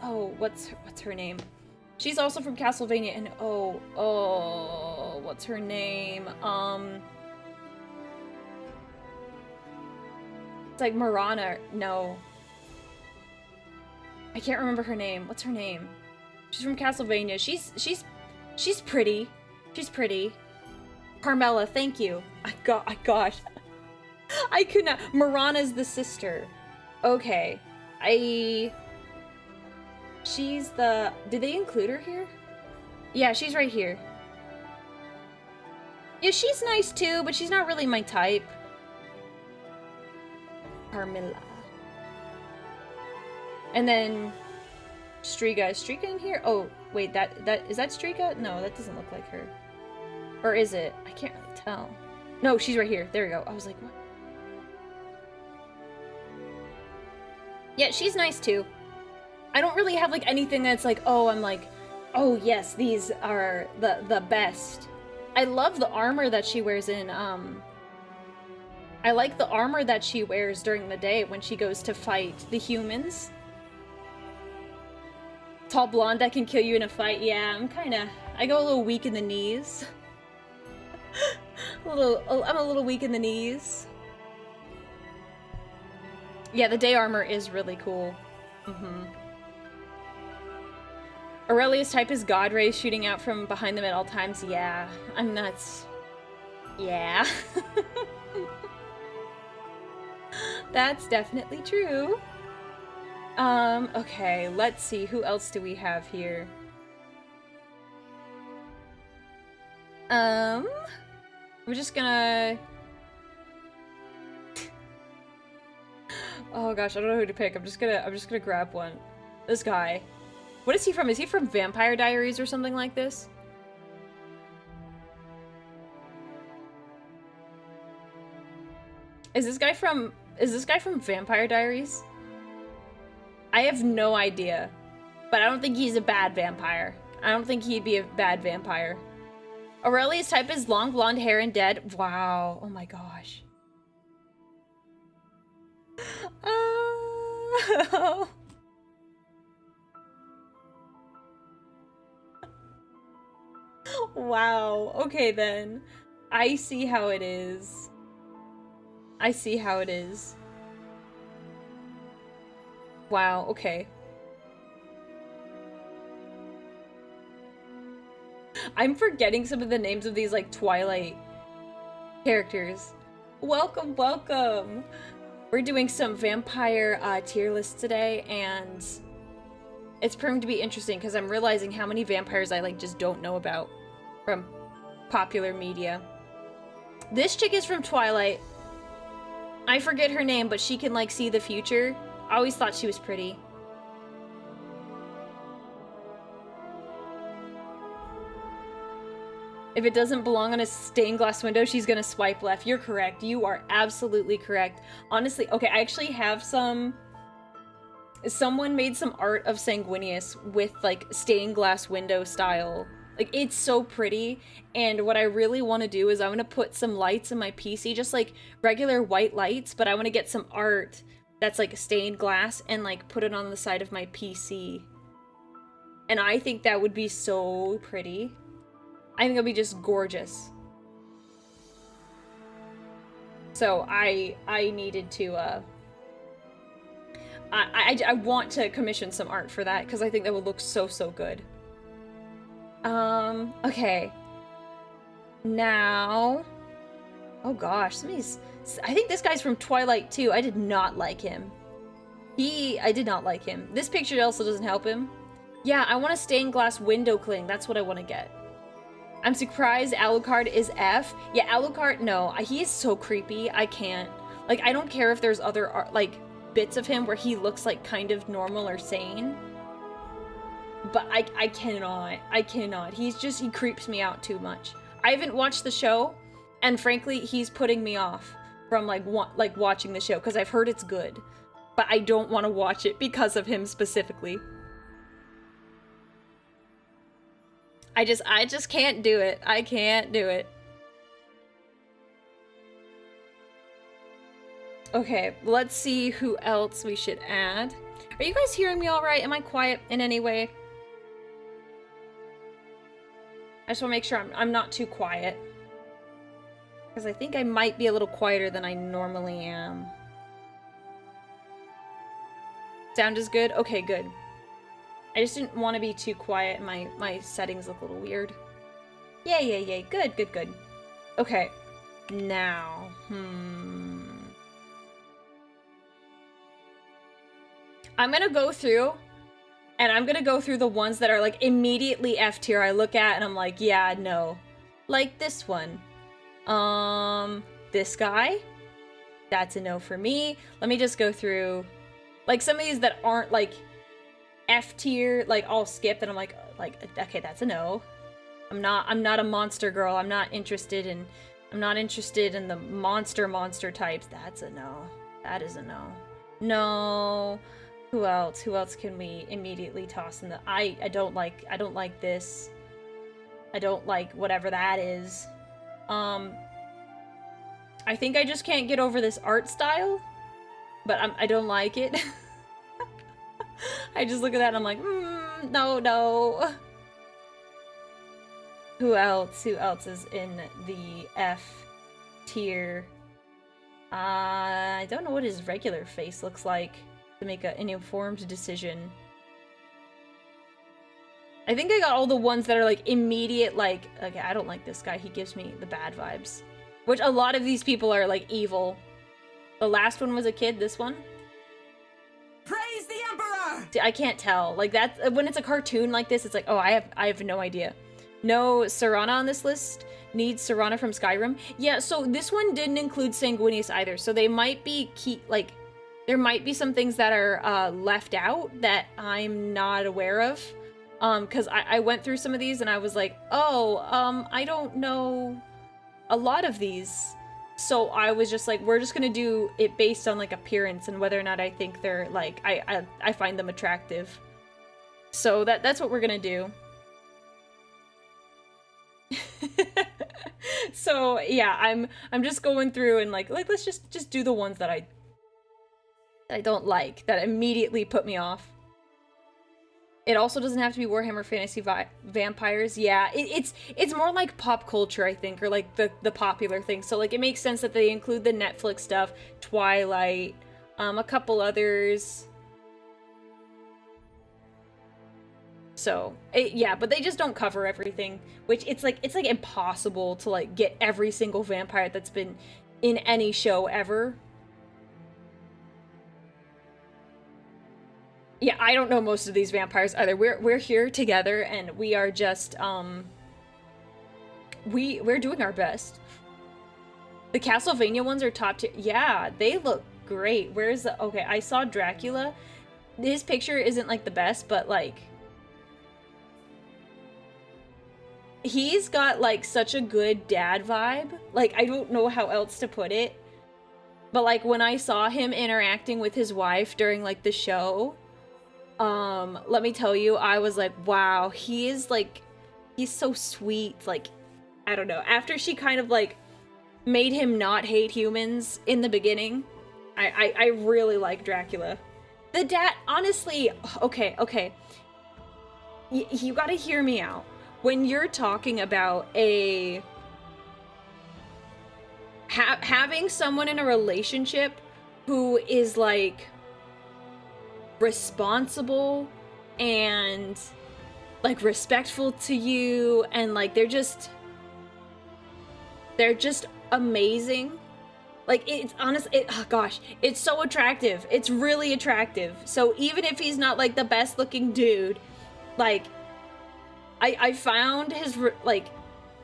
her name? She's also from Castlevania and what's her name? It's like Marana. No. I can't remember her name. What's her name? She's from Castlevania. She's pretty. She's pretty. Carmela, thank you. Gosh. I could not. Marana's the sister. Okay. She's the... Did they include her here? Yeah, she's right here. Yeah, she's nice too, but she's not really my type. Carmilla. And then Striga. Is Striga in here? Oh, wait, is that Striga? No, that doesn't look like her. Or is it? I can't really tell. No, she's right here. There we go. I was like, what? Yeah, she's nice too. I don't really have like anything that's like, oh, I'm like, oh yes, these are the best. I love the armor that she wears in, I like the armor that she wears during the day when she goes to fight the humans. Tall blonde that can kill you in a fight. Yeah, I go a little weak in the knees. I'm a little weak in the knees. Yeah, the day armor is really cool. Aurelia's type is God rays shooting out from behind them at all times. Yeah, I'm nuts. Yeah. That's definitely true. Okay, let's see. Who else do we have here? We're just gonna... Oh gosh, I don't know who to pick. I'm just gonna grab one. This guy. What is he from? Is he from Vampire Diaries or something like this? Is this guy from Vampire Diaries? I have no idea. But I don't think he's a bad vampire. I don't think he'd be a bad vampire. Aurelia's type is long blonde hair and dead. Wow. Oh my gosh. Oh. Wow. Okay then. I see how it is. I see how it is. Wow, okay. I'm forgetting some of the names of these, like, Twilight characters. Welcome, welcome! We're doing some vampire tier lists today, and it's proving to be interesting because I'm realizing how many vampires I, like, just don't know about from popular media. This chick is from Twilight. I forget her name, but she can, like, see the future. I always thought she was pretty. If it doesn't belong on a stained glass window, she's gonna swipe left. You're correct. You are absolutely correct. Honestly, okay, I actually have some... Someone made some art of Sanguinius with, like, stained glass window style. Like, it's so pretty, and what I really want to do is I want to put some lights in my PC, just, like, regular white lights, but I want to get some art that's, like, stained glass and, like, put it on the side of my PC. And I think that would be so pretty. I think it'll be just gorgeous. So I needed to, I want to commission some art for that, because I think that would look so, so good. Okay. Now... Oh gosh, I think this guy's from Twilight too. I did not like him. I did not like him. This picture also doesn't help him. Yeah, I want a stained glass window cling. That's what I want to get. I'm surprised Alucard is F. Yeah, Alucard, no. He is so creepy. I can't. Like, I don't care if there's other, like, bits of him where he looks, like, kind of normal or sane. But I cannot. I cannot. He creeps me out too much. I haven't watched the show, and frankly, he's putting me off from, like, watching the show, because I've heard it's good. But I don't want to watch it because of him specifically. I just can't do it. I can't do it. Okay, let's see who else we should add. Are you guys hearing me all right? Am I quiet in any way? I just want to make sure I'm not too quiet. Because I think I might be a little quieter than I normally am. Sound is good? Okay, good. I just didn't want to be too quiet, and my settings look a little weird. Yay, yay, yay. Good, good, good. Okay. Now, I'm gonna go through, and I'm gonna go through the ones that are, like, immediately F tier I look at, and I'm like, yeah, no. Like this one. This guy? That's a no for me. Let me just go through, like, some of these that aren't, like, F tier, like, I'll skip, and I'm like, okay, that's a no. I'm not a monster girl. I'm not interested in the monster types. That's a no. That is a no. No. Who else? Who else can we immediately toss in the... I don't like this. I don't like whatever that is. I think I just can't get over this art style, but I don't like it. I just look at that and I'm like, no. Who else? Who else is in the F tier? I don't know what his regular face looks like to make an informed decision. I think I got all the ones that are like immediate, like, okay, I don't like this guy. He gives me the bad vibes. Which a lot of these people are like evil. The last one was a kid, this one? Praise the Emperor! See, I can't tell. Like that, when it's a cartoon like this, it's like, oh, I have no idea. No Serana on this list. Needs Serana from Skyrim. Yeah, so this one didn't include Sanguinius either. So they might be there might be some things that are left out that I'm not aware of. Because I went through some of these and I was like, oh, I don't know a lot of these. So I was just like, we're just gonna do it based on like appearance and whether or not I think they're like, I find them attractive. So that's what we're gonna do. So yeah, I'm just going through and like let's just do the ones that I don't like, that immediately put me off. It also doesn't have to be Warhammer Fantasy Vampires. Yeah, it's more like pop culture, I think, or like the popular thing. So like it makes sense that they include the Netflix stuff, Twilight, a couple others. So yeah, but they just don't cover everything, which it's like impossible to like get every single vampire that's been in any show ever. Yeah, I don't know most of these vampires either. We're here together and we are just we're doing our best. The Castlevania ones are top tier. Yeah, they look great. Where's the... Okay, I saw Dracula. His picture isn't like the best, but like he's got like such a good dad vibe. Like I don't know how else to put it. But like when I saw him interacting with his wife during like the show, let me tell you, I was like, wow, he's so sweet. Like, I don't know. After she kind of like made him not hate humans in the beginning, I really like Dracula. The dad, honestly, okay. You gotta hear me out. When you're talking about having someone in a relationship who is like responsible and like respectful to you and like they're just amazing. Like it's honestly, oh gosh, it's so attractive. It's really attractive. So even if he's not like the best looking dude, like I found his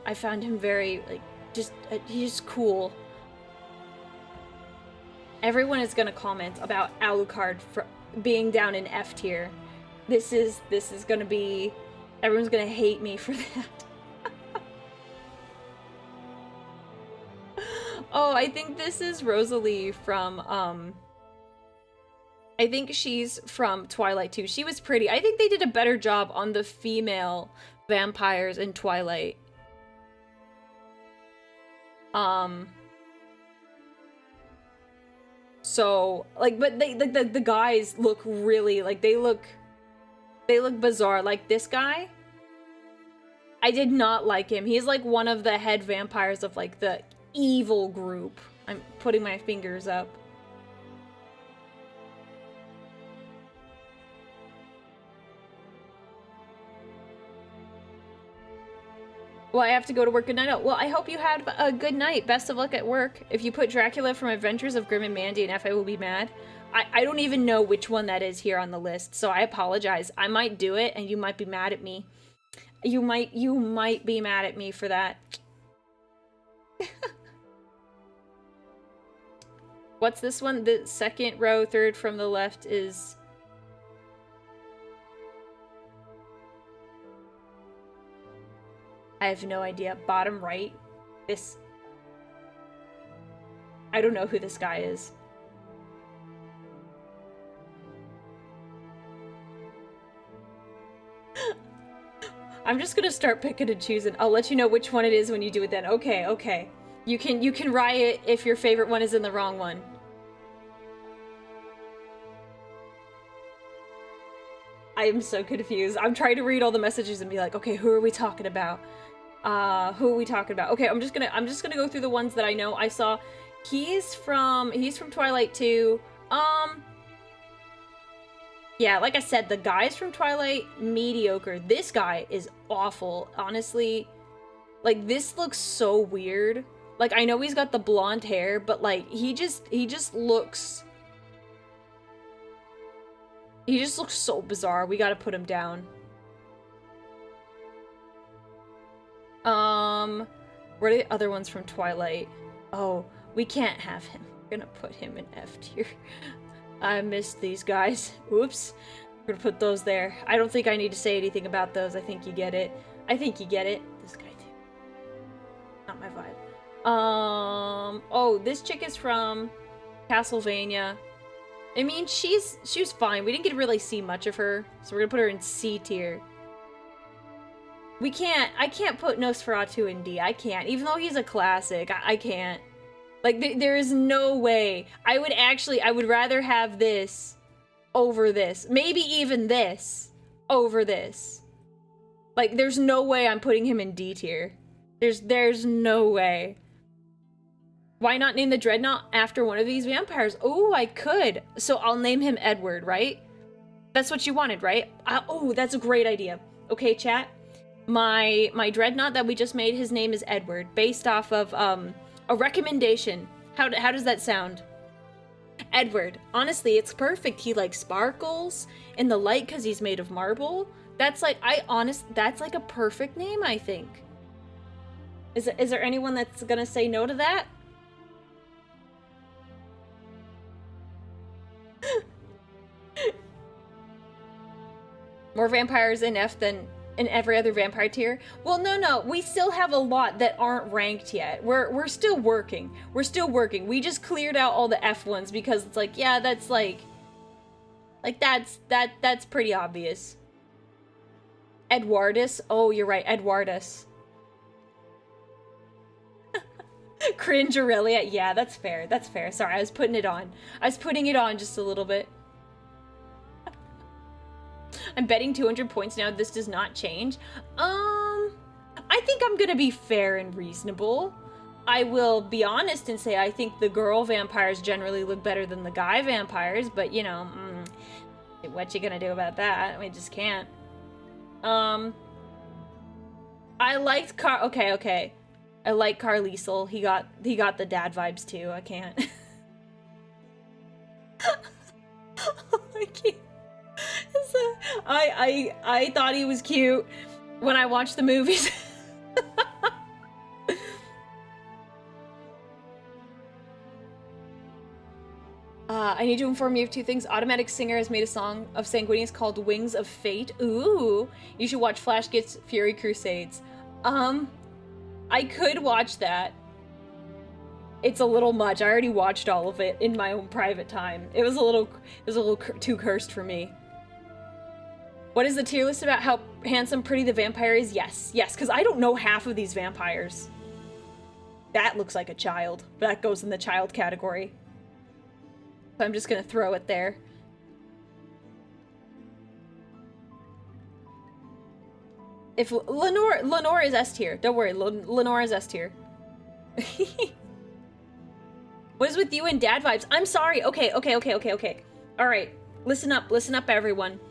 I found him very like he's cool. Everyone is gonna comment about Alucard for being down in F tier. This is gonna be, everyone's gonna hate me for that. Oh, I think this is Rosalie from I think she's from Twilight too. She was pretty. I think they did a better job on the female vampires in Twilight. So, like, but the guys look really, like, they look bizarre. Like, this guy, I did not like him. He's, like, one of the head vampires of, like, the evil group. I'm putting my fingers up. Well, I have to go to work. Good night. Well, I hope you had a good night. Best of luck at work. If you put Dracula from Adventures of Grim and Mandy in F, I will be mad. I don't even know which one that is here on the list, so I apologize. I might do it, and you might be mad at me. You might be mad at me for that. What's this one? The second row, third from the left is... I have no idea. Bottom right? This... I don't know who this guy is. I'm just gonna start picking and choosing. I'll let you know which one it is when you do it then. Okay, okay. You can riot if your favorite one is in the wrong one. I am so confused. I'm trying to read all the messages and be like, okay, who are we talking about? Who are we talking about? Okay, I'm just gonna go through the ones that I know. I saw he's from Twilight 2. Yeah, like I said, the guys from Twilight, mediocre. This guy is awful, honestly. Like, this looks so weird. Like, I know he's got the blonde hair, but like, he just looks so bizarre. We gotta put him down. Where are the other ones from Twilight? Oh, we can't have him. We're gonna put him in F tier. I missed these guys. Oops. We're gonna put those there. I don't think I need to say anything about those. I think you get it. I think you get it. This guy too. Not my vibe. Oh, this chick is from Castlevania. I mean, she was fine. We didn't get to really see much of her, so we're gonna put her in C tier. I can't put Nosferatu in D. I can't. Even though he's a classic, I can't. Like, there is no way. I would rather have this over this. Maybe even this over this. Like, there's no way I'm putting him in D tier. There's no way. Why not name the Dreadnought after one of these vampires? Oh, I could. So I'll name him Edward, right? That's what you wanted, right? Oh, that's a great idea. Okay, chat. My Dreadnought that we just made, his name is Edward, based off of, a recommendation. How does that sound? Edward. Honestly, it's perfect. He, like, sparkles in the light because he's made of marble. That's like, that's like a perfect name, I think. Is there anyone that's gonna say no to that? More vampires in F than in every other vampire tier? Well, no, we still have a lot that aren't ranked yet. We're still working. We're still working. We just cleared out all the F ones because it's like, yeah, that's like that's pretty obvious. Edwardus. Oh, you're right, Edwardus. Cringe Aurelia. Yeah, that's fair. That's fair. Sorry, I was putting it on. I was putting it on just a little bit. I'm betting 200 points now. This does not change. I think I'm gonna be fair and reasonable. I will be honest and say I think the girl vampires generally look better than the guy vampires, but you know, what you gonna do about that? We just can't. I liked okay. I like Carlisle. He got the dad vibes too. I can't. I can't. I thought he was cute when I watched the movies. I need to inform you of two things. Automatic Singer has made a song of Sanguinius called Wings of Fate. Ooh, you should watch Flash Gets Fury Crusades. I could watch that. It's a little much. I already watched all of it in my own private time. It was a little too cursed for me. What is the tier list about how handsome Pretty the Vampire is? Yes, because I don't know half of these vampires. That looks like a child. That goes in the child category. So I'm just gonna throw it there. If Lenore is S tier. Don't worry, Lenore is S tier. What is with you and dad vibes? I'm sorry. Okay. All right, listen up, everyone.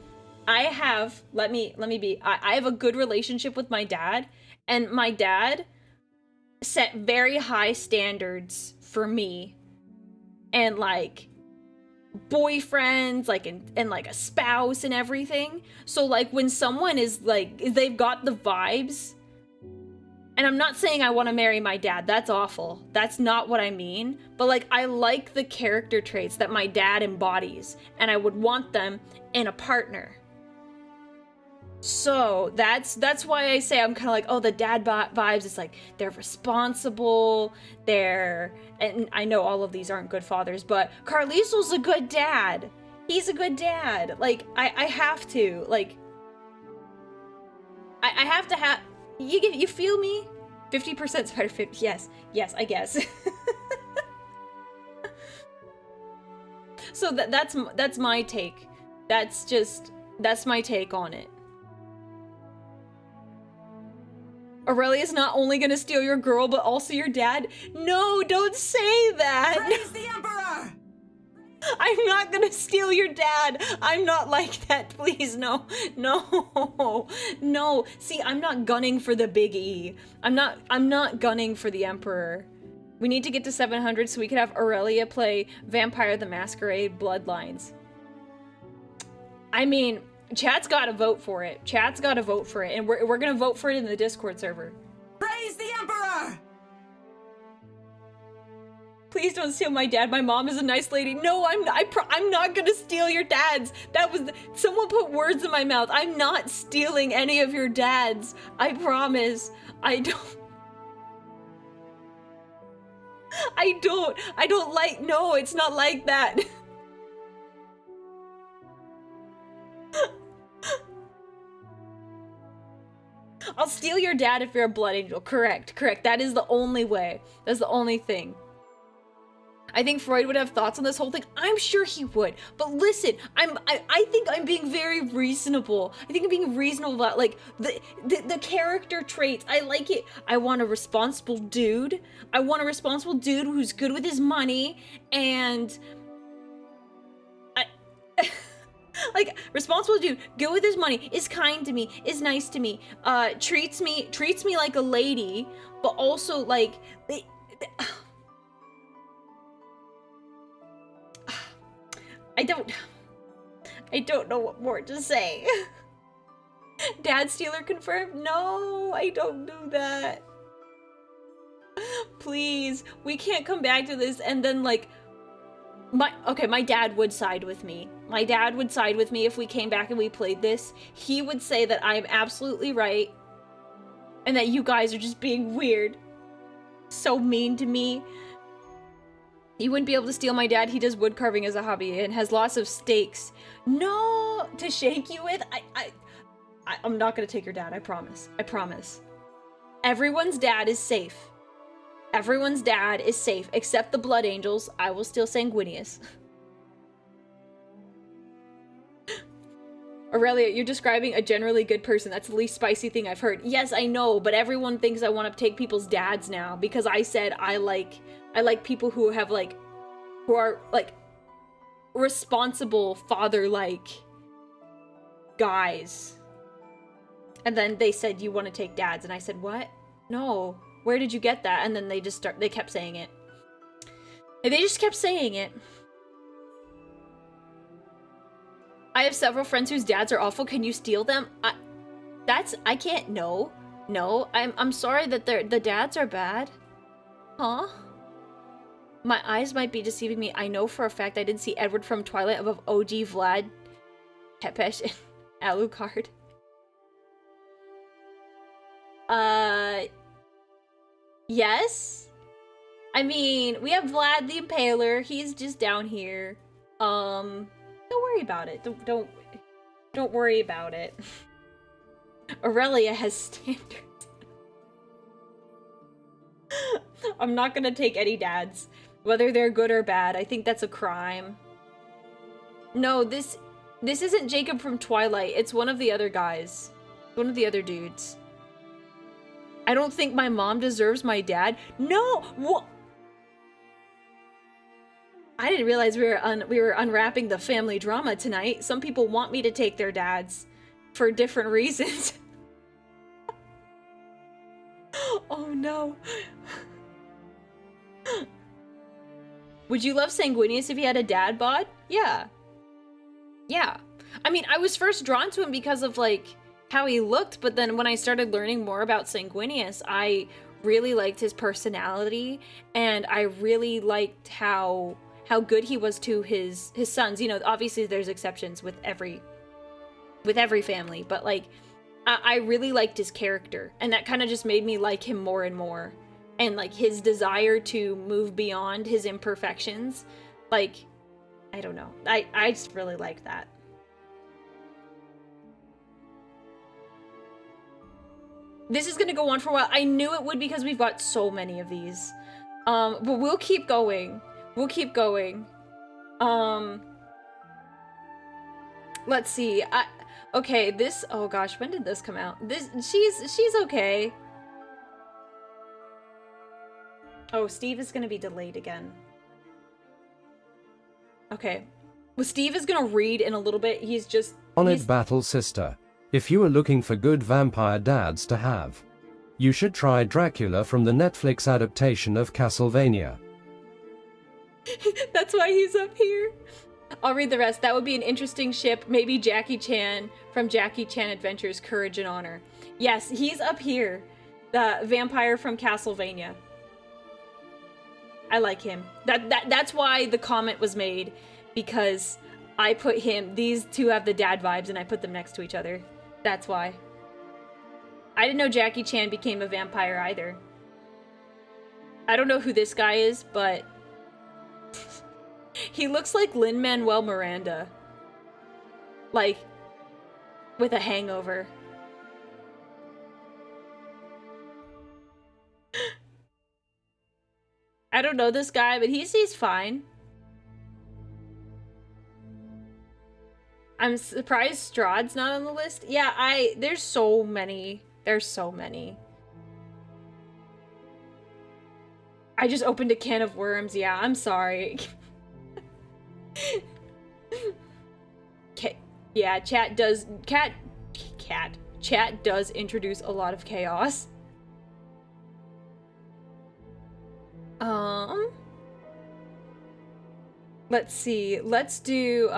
I have I have a good relationship with my dad, and my dad set very high standards for me, and like boyfriends, like and like a spouse and everything. So like when someone is like they've got the vibes And I'm not saying I want to marry my dad. That's awful. That's not what I mean. But like, I like the character traits that my dad embodies, and I would want them in a partner. So that's why I say I'm kind of like, oh, the dad vibes. It's like they're responsible. And I know all of these aren't good fathers, but Carliso's a good dad. He's a good dad. Like I have to like. I have to have. You feel me? 50% spider 50. Yes, I guess. So that's my take. That's my take on it. Aurelia's not only gonna steal your girl, but also your dad. No, don't say that. Praise the Emperor! I'm not gonna steal your dad. I'm not like that. Please, no. See, I'm not gunning for the big E. I'm not gunning for the Emperor. We need to get to 700 so we could have Aurelia play Vampire the Masquerade Bloodlines. I mean, chat's gotta vote for it. And we're gonna vote for it in the Discord server. Praise the Emperor! Please don't steal my dad. My mom is a nice lady. No, I'm not gonna steal your dads. Someone put words in my mouth. I'm not stealing any of your dads. I promise. I don't like, no, it's not like that. I'll steal your dad if you're a blood angel. Correct. That is the only way. That's the only thing. I think Freud would have thoughts on this whole thing. I'm sure he would. But listen, I think I'm being very reasonable. I think I'm being reasonable about like the character traits. I like it. I want a responsible dude. I want a responsible dude who's good with his money and like, responsible dude, good with his money, is kind to me, is nice to me, treats me like a lady, but also like I don't know what more to say. Dad stealer confirmed? No, I don't do that. Please, we can't come back to this and then like my dad would side with me. My dad would side with me if we came back and we played this. He would say that I'm absolutely right and that you guys are just being weird. So mean to me. You wouldn't be able to steal my dad. He does wood carving as a hobby and has lots of stakes. No, to shake you with? I'm not gonna take your dad, I promise. I promise. Everyone's dad is safe. Everyone's dad is safe, except the Blood Angels. I will steal Sanguinius. Aurelia, you're describing a generally good person. That's the least spicy thing I've heard. Yes, I know, but everyone thinks I want to take people's dads now because I said I like people who have like, who are like responsible father-like guys. And then they said, you want to take dads? And I said, what? No. Where did you get that? And then they kept saying it. And they just kept saying it. I have several friends whose dads are awful. Can you steal them? I can't, no. No, I'm sorry that the dads are bad. Huh? My eyes might be deceiving me. I know for a fact I didn't see Edward from Twilight above OG Vlad, Tepesh, and Alucard. Yes? I mean, we have Vlad the Impaler. He's just down here. Don't worry about it. Don't worry about it. Aurelia has standards. I'm not gonna take any dads, whether they're good or bad. I think that's a crime. No, this isn't Jacob from Twilight. It's one of the other guys. One of the other dudes. I don't think my mom deserves my dad. No! What? I didn't realize we were unwrapping the family drama tonight. Some people want me to take their dads for different reasons. Oh no. Would you love Sanguinius if he had a dad bod? Yeah. Yeah. I mean, I was first drawn to him because of like how he looked, but then when I started learning more about Sanguinius, I really liked his personality, and I really liked how good he was to his sons. You know, obviously there's exceptions with every family, but like I really liked his character, and that kind of just made me like him more and more. And like his desire to move beyond his imperfections, like, I don't know. I just really like that. This is gonna go on for a while. I knew it would because we've got so many of these. But we'll keep going. We'll keep going. Let's see. Okay, this, oh gosh, when did this come out? She's okay. Oh, Steve is gonna be delayed again. Okay. Well, Steve is gonna read in a little bit. He's just... Honored Battle Sister. If you are looking for good vampire dads to have, you should try Dracula from the Netflix adaptation of Castlevania. That's why he's up here. I'll read the rest. That would be an interesting ship. Maybe Jackie Chan from Jackie Chan Adventures, Courage and Honor. Yes, he's up here. The vampire from Castlevania. I like him. That's why the comment was made, because I put him, these two have the dad vibes, and I put them next to each other. That's why. I didn't know Jackie Chan became a vampire either. I don't know who this guy is, but he looks like Lin-Manuel Miranda. Like, with a hangover. I don't know this guy, but he's fine. I'm surprised Strahd's not on the list. Yeah, there's so many. There's so many. I just opened a can of worms. Yeah, I'm sorry. Yeah, chat does introduce a lot of chaos. Let's see. Let's do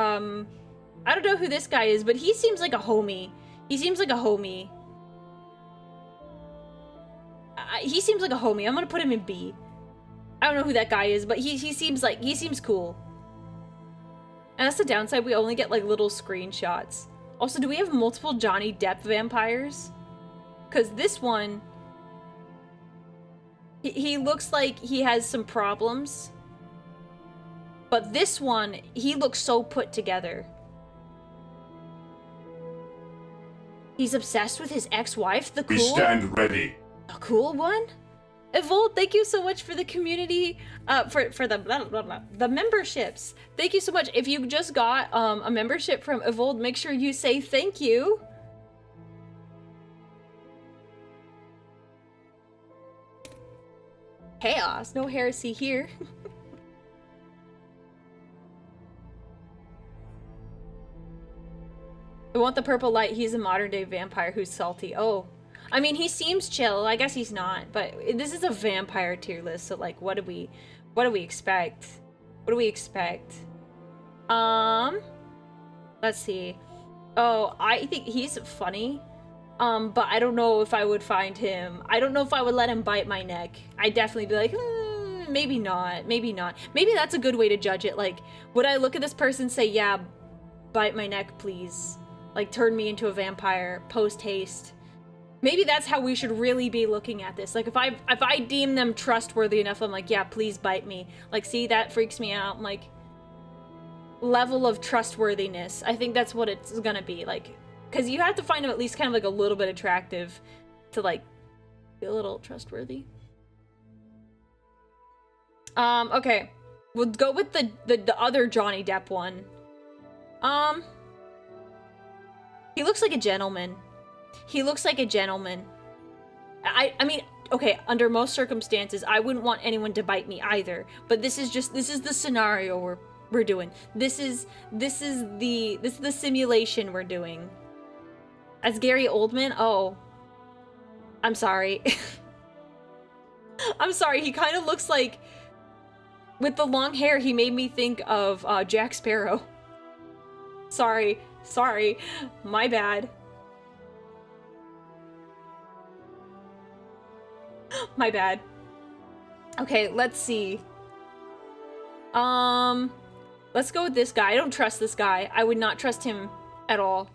I don't know who this guy is, but he seems like a homie. He seems like a homie. He seems like a homie. I'm gonna put him in B. I don't know who that guy is, but he seems cool. And that's the downside, we only get like little screenshots. Also, do we have multiple Johnny Depp vampires? Because this one, he looks like he has some problems. But this one, he looks so put together. He's obsessed with his ex-wife, the cool... Stand ready. The cool one? Evolt, thank you so much for the community, for the blah, blah, blah, the memberships. Thank you so much. If you just got a membership from Evolt, make sure you say thank you. Chaos, no heresy here. I want the purple light. He's a modern day vampire who's salty. Oh, I mean, he seems chill. I guess he's not, but this is a vampire tier list, so like, what do we expect? What do we expect? Let's see. Oh, I think he's funny. But I don't know if I would find him. I don't know if I would let him bite my neck. I'd definitely be like, maybe not, maybe not. Maybe that's a good way to judge it. Like, would I look at this person and say, yeah, bite my neck, please? Like, turn me into a vampire, post haste. Maybe that's how we should really be looking at this. Like, if I deem them trustworthy enough, I'm like, yeah, please bite me. Like, see, that freaks me out. I'm like, level of trustworthiness. I think that's what it's gonna be. Like, because you have to find them at least kind of like a little bit attractive to like be a little trustworthy. Okay. We'll go with the other Johnny Depp one. He looks like a gentleman. He looks like a gentleman. I mean, okay, under most circumstances, I wouldn't want anyone to bite me either. But this is the scenario we're doing. This is the simulation we're doing. As Gary Oldman? Oh. I'm sorry. I'm sorry, he kind of looks like... With the long hair, he made me think of Jack Sparrow. Sorry. My bad. My bad. Okay, let's see. Let's go with this guy. I don't trust this guy. I would not trust him at all.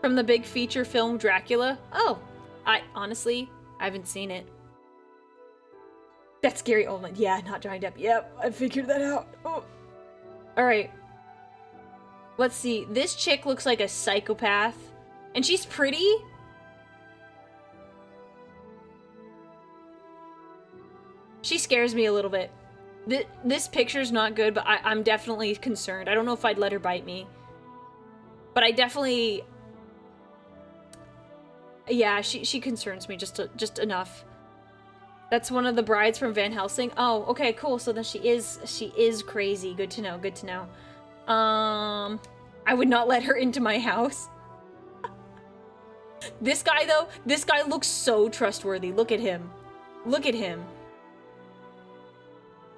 From the big feature film Dracula? Oh, honestly, I haven't seen it. That's Gary Oldman. Yeah, not Johnny Depp. Yep, I figured that out. Oh. Alright. Let's see. This chick looks like a psychopath. And she's pretty. She scares me a little bit. This picture's not good, but I'm definitely concerned. I don't know if I'd let her bite me. But I definitely... Yeah, she concerns me just enough. That's one of the brides from Van Helsing. Oh, okay, cool. So then she is crazy. Good to know, good to know. I would not let her into my house. This guy, though, this guy looks so trustworthy. Look at him. Look at him.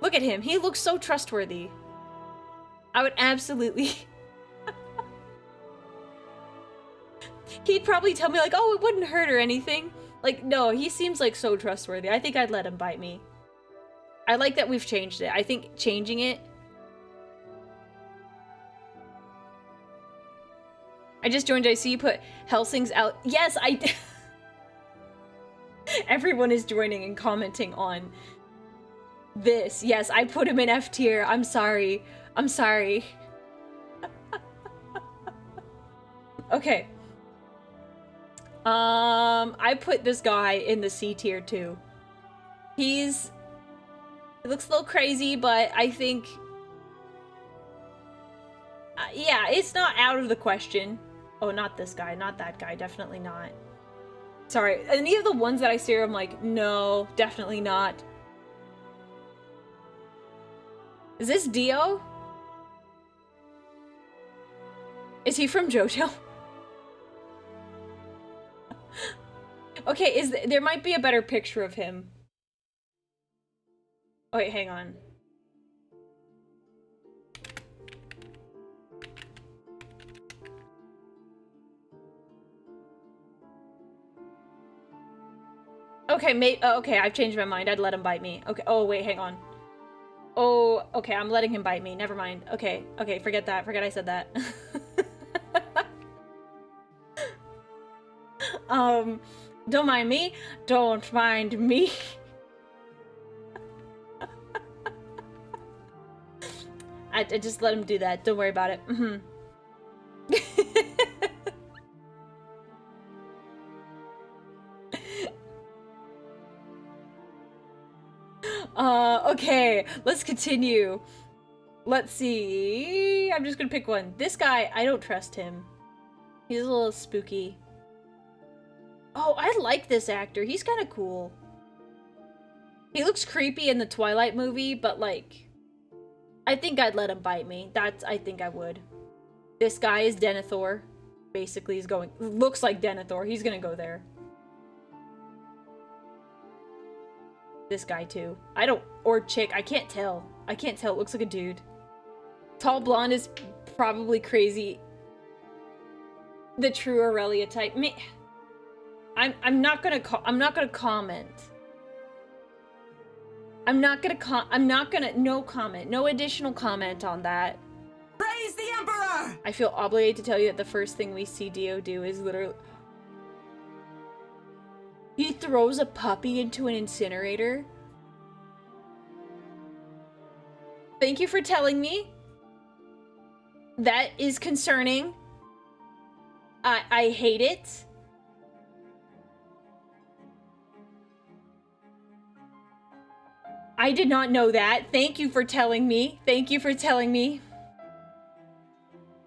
Look at him. He looks so trustworthy. I would absolutely... He'd probably tell me, like, oh, it wouldn't hurt or anything. Like, no, he seems like so trustworthy. I think I'd let him bite me. I like that we've changed it. I think changing it... I just joined. I see you put Helsing's out. Yes, I did. Everyone is joining and commenting on this. Yes, I put him in F tier. I'm sorry. I'm sorry. Okay. I put this guy in the C tier too. He looks a little crazy, but I think... yeah, it's not out of the question. Oh, not this guy, not that guy, definitely not. Sorry, any of the ones that I see, I'm like, no, definitely not. Is this Dio? Is he from JoJo? Okay, there might be a better picture of him. Oh, wait, hang on. Okay, okay, I've changed my mind. I'd let him bite me. Okay, oh, wait, hang on. Oh, okay, I'm letting him bite me. Never mind. Okay, okay, forget that. Forget I said that. Don't mind me. Don't mind me. I just let him do that. Don't worry about it. Okay, let's continue. Let's see. I'm just gonna pick one. This guy, I don't trust him. He's a little spooky. Oh, I like this actor. He's kind of cool. He looks creepy in the Twilight movie, but like, I think I'd let him bite me. I think I would. This guy is Denethor. Basically, he's going, looks like Denethor. He's gonna go there. This guy too. Or chick, I can't tell. I can't tell. It looks like a dude. Tall blonde is probably crazy. The true Aurelia type. I'm not gonna comment. I'm not gonna, no comment. No additional comment on that. Praise the Emperor! I feel obligated to tell you that the first thing we see Dio do is literally... He throws a puppy into an incinerator. Thank you for telling me. That is concerning. I hate it. I did not know that. Thank you for telling me. Thank you for telling me.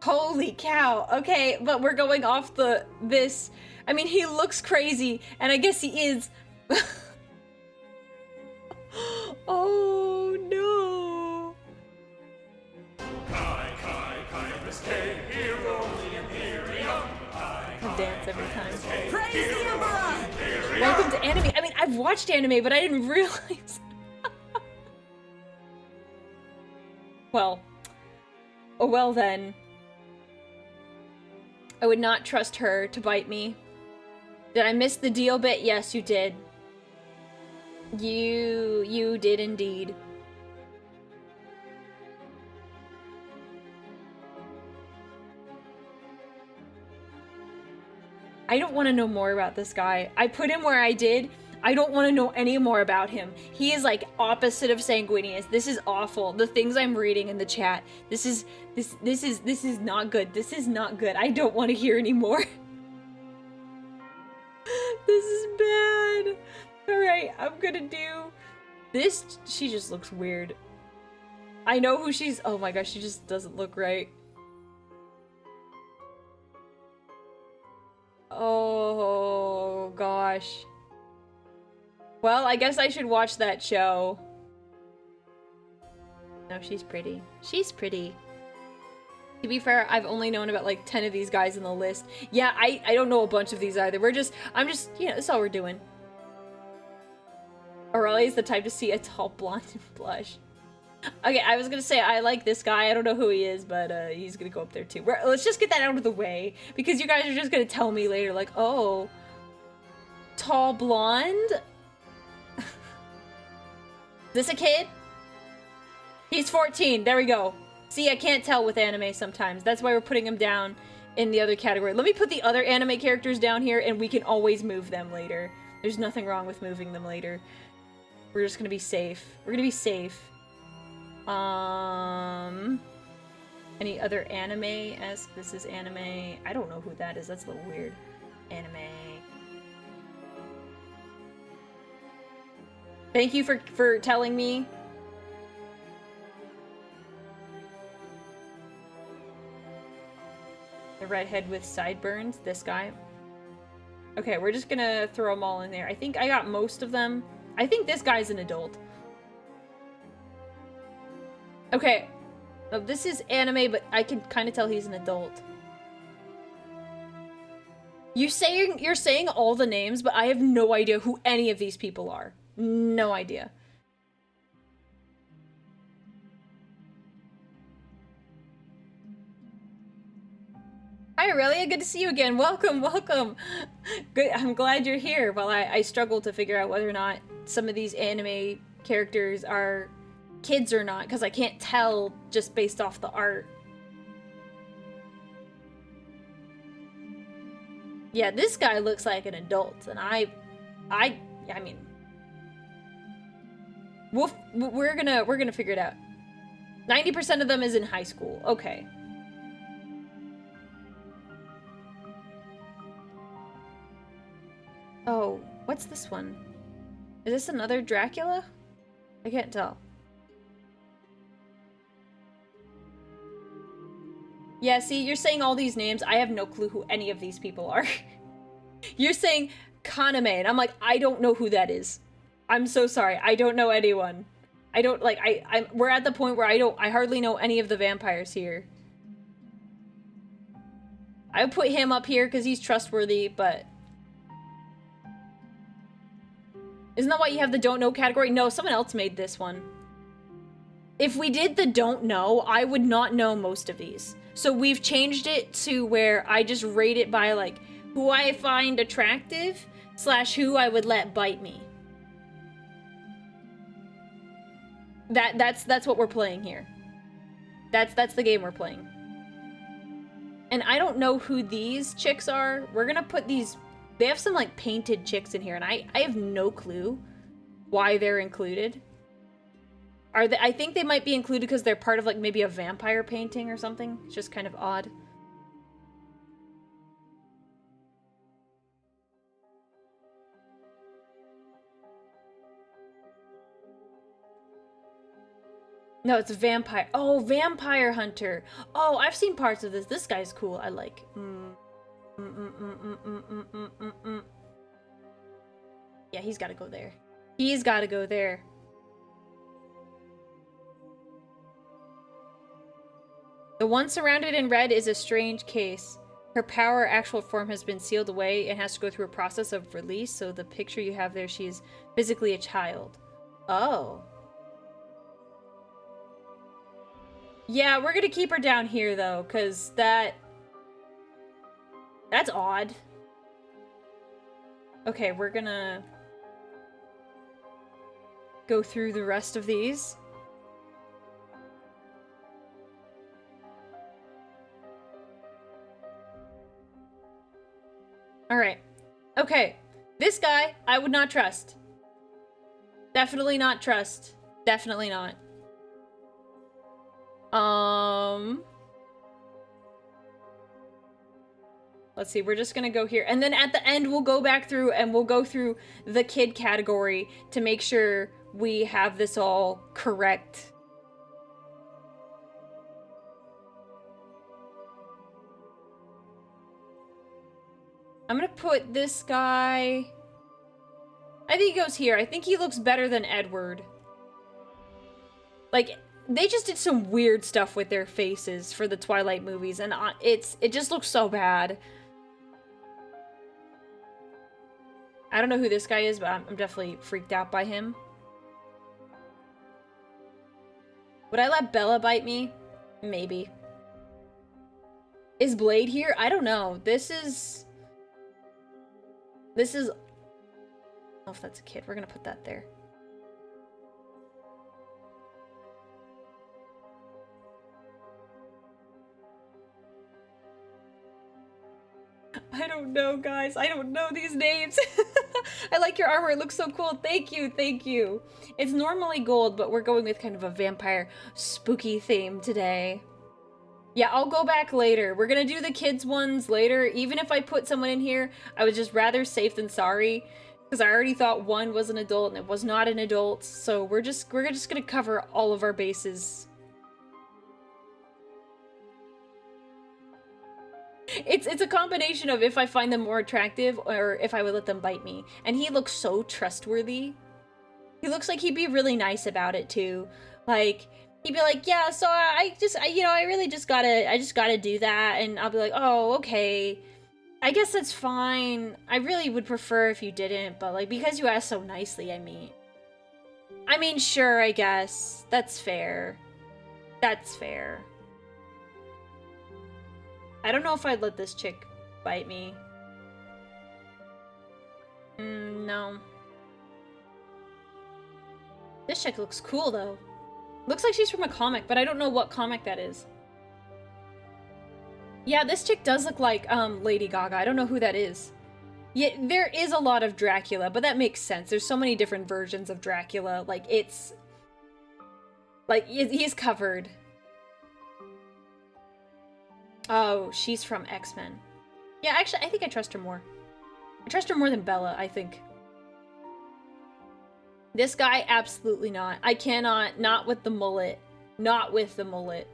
Holy cow. Okay, but we're going off this. I mean, he looks crazy, and I guess he is. Oh, no. I dance every time. Praise the Emperor! Welcome to anime. I mean, I've watched anime, but I didn't realize. Well. Oh, well then. I would not trust her to bite me. Did I miss the deal bit? Yes, you did. You did indeed. I don't want to know more about this guy. I put him where I did. I don't want to know any more about him. He is like opposite of sanguineous. This is awful. The things I'm reading in the chat. This is not good. This is not good. I don't want to hear anymore. This is bad. All right, I'm gonna do this. She just looks weird. I know who she's. Oh my gosh, she just doesn't look right. Oh gosh. Well, I guess I should watch that show. No, she's pretty. She's pretty. To be fair, I've only known about like 10 of these guys in the list. Yeah, I don't know a bunch of these either. I'm just, you know, that's all we're doing. Aurelia is the type to see a tall blonde and blush. Okay, I was gonna say I like this guy. I don't know who he is, but he's gonna go up there too. Let's just get that out of the way, because you guys are just gonna tell me later, like, oh, tall blonde? This a kid? He's 14. There we go. See, I can't tell with anime sometimes. That's why we're putting him down in the other category. Let me put the other anime characters down here, and we can always move them later. There's nothing wrong with moving them later. We're just gonna be safe. We're gonna be safe. Any other anime-esque? This is anime. I don't know who that is. That's a little weird. Anime. Thank you for telling me. The redhead with sideburns. This guy. Okay, we're just gonna throw them all in there. I think I got most of them. I think this guy's an adult. Okay. Now, this is anime, but I can kind of tell he's an adult. You're saying all the names, but I have no idea who any of these people are. No idea. Hi Aurelia, good to see you again. Welcome, welcome. Good, I'm glad you're here. While I struggle to figure out whether or not some of these anime characters are kids or not, because I can't tell just based off the art. Yeah, this guy looks like an adult, and I mean, we're gonna figure it out. 90% of them is in high school. Okay. Oh, what's this one? Is this another Dracula? I can't tell. Yeah, see, you're saying all these names. I have no clue who any of these people are. You're saying Kaname, and I'm like, I don't know who that is. I'm so sorry. I don't know anyone. I don't, like, we're at the point where I hardly know any of the vampires here. I would put him up here because he's trustworthy, but... Isn't that why you have the don't know category? No, someone else made this one. If we did the don't know, I would not know most of these. So we've changed it to where I just rate it by, like, who I find attractive / who I would let bite me. That's what we're playing here. That's the game we're playing. And I don't know who these chicks are. We're gonna put these... They have some, like, painted chicks in here, and I have no clue why they're included. Are they? I think they might be included because they're part of, like, maybe a vampire painting or something. It's just kind of odd. No, it's a vampire. Oh, Vampire Hunter. Oh, I've seen parts of this. This guy's cool. I like. Yeah, he's got to go there. He's got to go there. The one surrounded in red is a strange case. Her power actual form has been sealed away and has to go through a process of release, so the picture you have there, she's physically a child. Oh. Yeah, we're gonna keep her down here, though, because that's odd. Okay, we're gonna go through the rest of these. Alright. Okay. This guy, I would not trust. Definitely not trust. Definitely not. Let's see, we're just gonna go here. And then at the end, we'll go back through and we'll go through the kid category to make sure we have this all correct. I'm gonna put this guy... I think he goes here. I think he looks better than Edward. Like, they just did some weird stuff with their faces for the Twilight movies, and it just looks so bad. I don't know who this guy is, but I'm definitely freaked out by him. Would I let Bella bite me? Maybe. Is Blade here? I don't know. This is... I don't know if that's a kid. We're gonna put that there. I don't know, guys. I don't know these names. I like your armor. It looks so cool. Thank you. Thank you. It's normally gold, but we're going with kind of a vampire spooky theme today. Yeah, I'll go back later. We're gonna do the kids ones later. Even if I put someone in here, I was just rather safe than sorry. Because I already thought one was an adult and it was not an adult. So we're just gonna cover all of our bases. It's a combination of if I find them more attractive or if I would let them bite me. And he looks so trustworthy. He looks like he'd be really nice about it too. Like, he'd be like, yeah, so I really just gotta do that. And I'll be like, oh, okay. I guess that's fine. I really would prefer if you didn't, but like, because you asked so nicely, I mean, sure, I guess. That's fair. That's fair. I don't know if I'd let this chick bite me. No. This chick looks cool, though. Looks like she's from a comic, but I don't know what comic that is. Yeah, this chick does look like, Lady Gaga. I don't know who that is. Yeah, there is a lot of Dracula, but that makes sense. There's so many different versions of Dracula. Like, it's... like, he's covered. Oh, she's from X-Men. Yeah, actually, I think I trust her more. I trust her more than Bella, I think. This guy, absolutely not. I cannot, not with the mullet. Not with the mullet.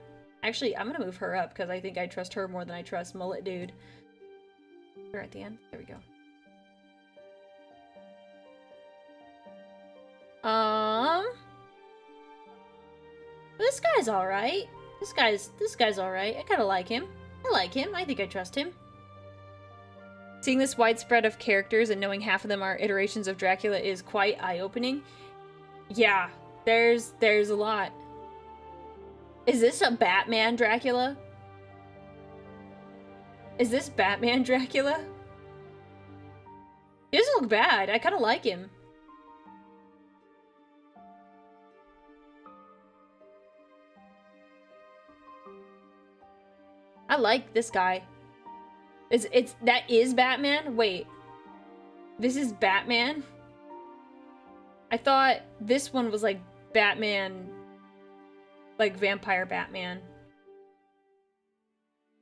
Actually, I'm gonna move her up, because I think I trust her more than I trust Mullet Dude. We're at the end. There we go. This guy's alright. This guy's alright. I kinda like him. I like him. I think I trust him. Seeing this widespread of characters and knowing half of them are iterations of Dracula is quite eye-opening. Yeah, there's a lot. Is this a Batman Dracula? Is this Batman Dracula? He doesn't look bad. I kind of like him. I like this guy. That is Batman? Wait. This is Batman? I thought this one was like Batman, like Vampire Batman.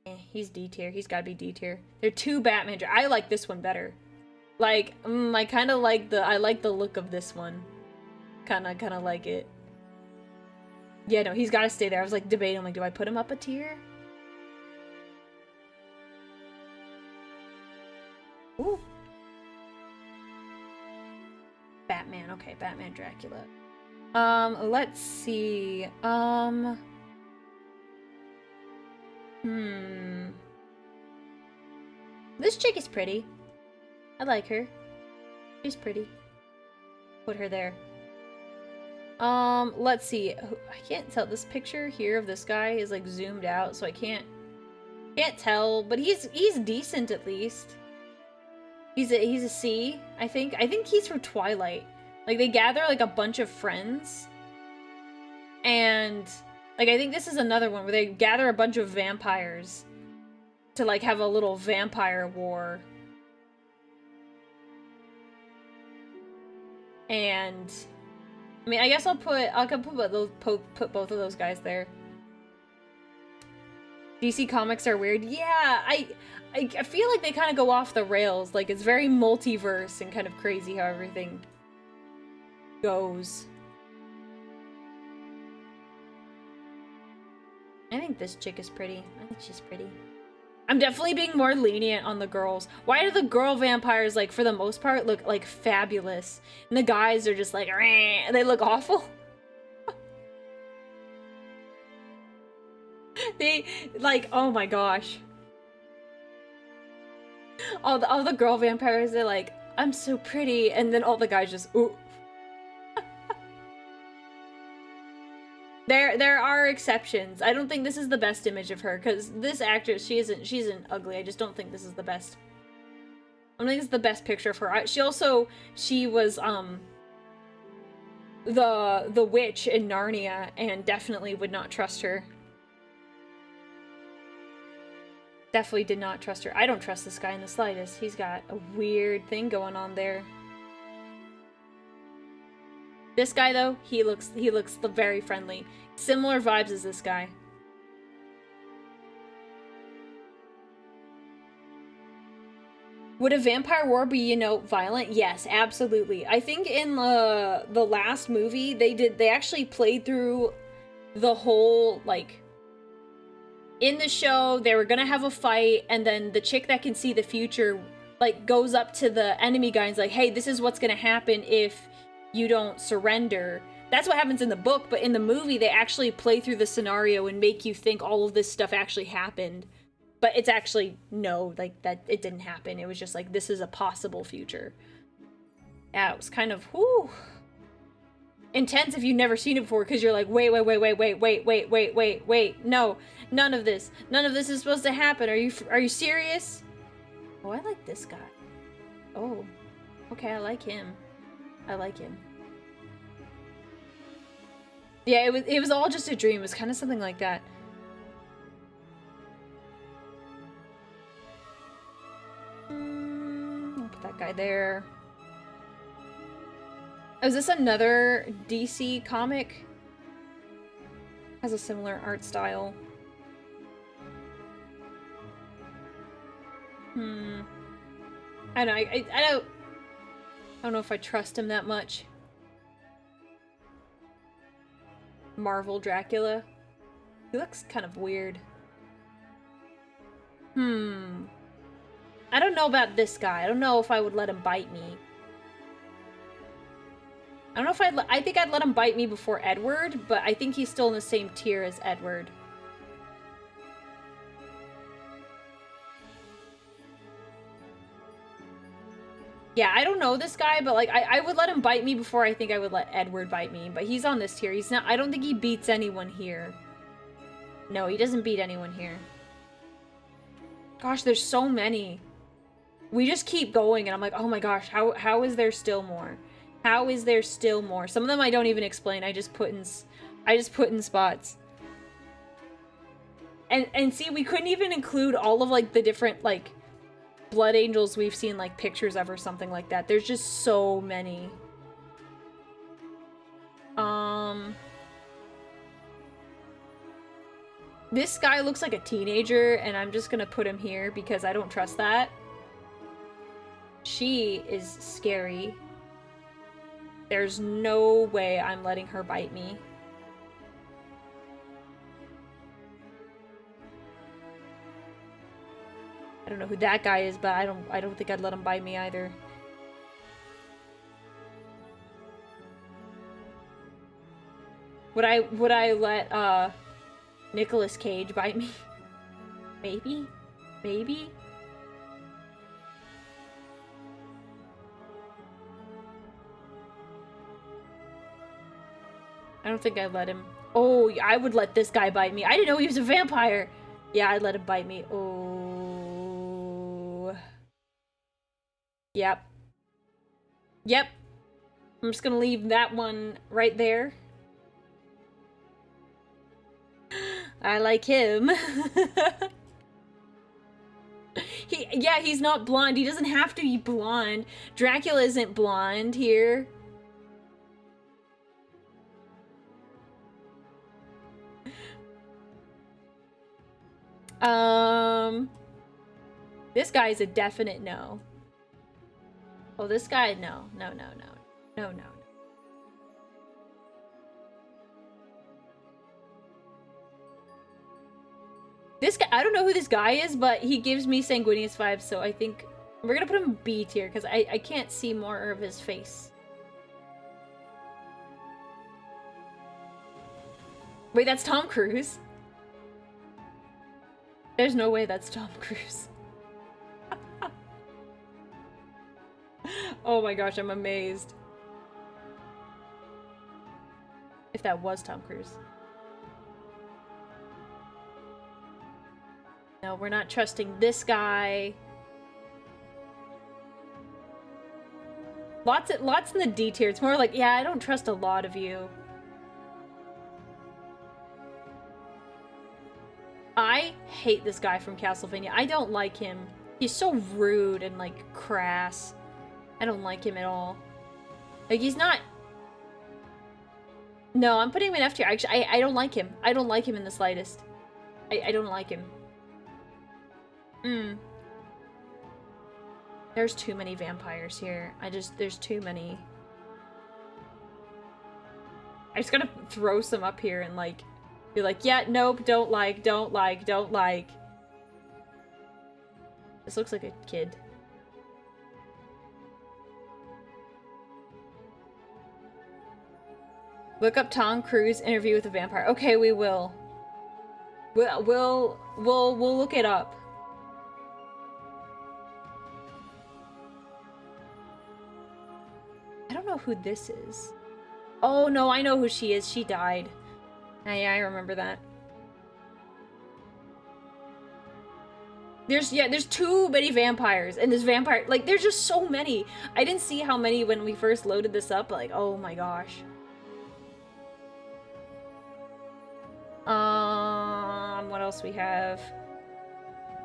He's D tier. He's gotta be D tier. There are two Batman. I like this one better. Like, I kind of like I like the look of this one. Kind of like it. Yeah, no, he's gotta stay there. I was like debating, like, do I put him up a tier? Ooh. Batman, okay, Batman Dracula. Let's see. This chick is pretty. I like her. She's pretty. Put her there. Let's see. I can't tell. This picture here of this guy is like zoomed out, so I can't tell, but he's decent at least. He's a C, I think. I think he's from Twilight. Like, they gather, like, a bunch of friends. And, like, I think this is another one where they gather a bunch of vampires to, like, have a little vampire war. And, I mean, I guess I'll put both of those guys there. DC Comics are weird. Yeah, I feel like they kind of go off the rails. Like, it's very multiverse and kind of crazy how everything goes. I think this chick is pretty. I think she's pretty. I'm definitely being more lenient on the girls. Why do the girl vampires, like, for the most part, look, like, fabulous? And the guys are just like, and they look awful. They, like, oh my gosh. All the girl vampires, they're like, I'm so pretty, and then all the guys just, ooh. There are exceptions. I don't think this is the best image of her, because this actress, she isn't ugly. I just don't think this is the best. I don't think it's the best picture of her. She was, the witch in Narnia, and definitely would not trust her. Definitely did not trust her. I don't trust this guy in the slightest. He's got a weird thing going on there. This guy, though, he looks very friendly. Similar vibes as this guy. Would a vampire war be, you know, violent? Yes, absolutely. I think in the last movie, they actually played through the whole, like, in the show, they were gonna have a fight, and then the chick that can see the future, like, goes up to the enemy guy and's like, hey, this is what's gonna happen if you don't surrender. That's what happens in the book, but in the movie, they actually play through the scenario and make you think all of this stuff actually happened. But it's actually, no, like, that it didn't happen. It was just like, this is a possible future. Yeah, it was kind of, whew, intense if you've never seen it before, because you're like, wait, no, none of this is supposed to happen. Are you serious? Oh, I like this guy. Oh, okay, I like him. Yeah, it was all just a dream. It was kind of something like that. I'll put that guy there. Oh, is this another DC comic? Has a similar art style. I don't know if I trust him that much. Marvel Dracula. He looks kind of weird. I don't know about this guy. I don't know if I would let him bite me. I don't know if I think I'd let him bite me before Edward, but I think he's still in the same tier as Edward. Yeah, I don't know this guy, but, like, I would let him bite me before I think I would let Edward bite me. But he's on this tier. He's not. I don't think he beats anyone here. No, he doesn't beat anyone here. Gosh, there's so many. We just keep going, and I'm like, oh my gosh, how is there still more? How is there still more? Some of them I don't even explain. I just put in spots. And see, we couldn't even include all of, like, the different, like, Blood Angels we've seen, like, pictures of or something like that. There's just so many. This guy looks like a teenager, and I'm just gonna put him here because I don't trust that. She is scary. There's no way I'm letting her bite me. I don't know who that guy is, but I don't think I'd let him bite me either. Would I let Nicolas Cage bite me? Maybe? Maybe? I don't think I'd let him. Oh, I would let this guy bite me. I didn't know he was a vampire. Yeah, I'd let him bite me. Oh. Yep. Yep. I'm just gonna leave that one right there. I like him. Yeah, he's not blonde. He doesn't have to be blonde. Dracula isn't blonde here. This guy's a definite no. Oh, this guy, no. No, no, no. No, no. This guy, I don't know who this guy is, but he gives me sanguineous vibes, so I think we're gonna put him B tier, because I can't see more of his face. Wait, that's Tom Cruise? There's no way that's Tom Cruise. Oh my gosh, I'm amazed. If that was Tom Cruise. No, we're not trusting this guy. Lots in the D tier. It's more like, yeah, I don't trust a lot of you. I hate this guy from Castlevania. I don't like him. He's so rude and, like, crass. I don't like him at all. Like, he's not... No, I'm putting him in F tier. Actually, I don't like him. I don't like him in the slightest. I don't like him. There's too many vampires here. There's too many. I just gotta throw some up here and, like, be like, yeah, nope, don't like, don't like, don't like. This looks like a kid. Look up Tom Cruise interview with a vampire. Okay, we will. We'll look it up. I don't know who this is. Oh no, I know who she is. She died. Yeah, I remember that. There's too many vampires, and this vampire, like, there's just so many. I didn't see how many when we first loaded this up, like, oh my gosh. What else we have?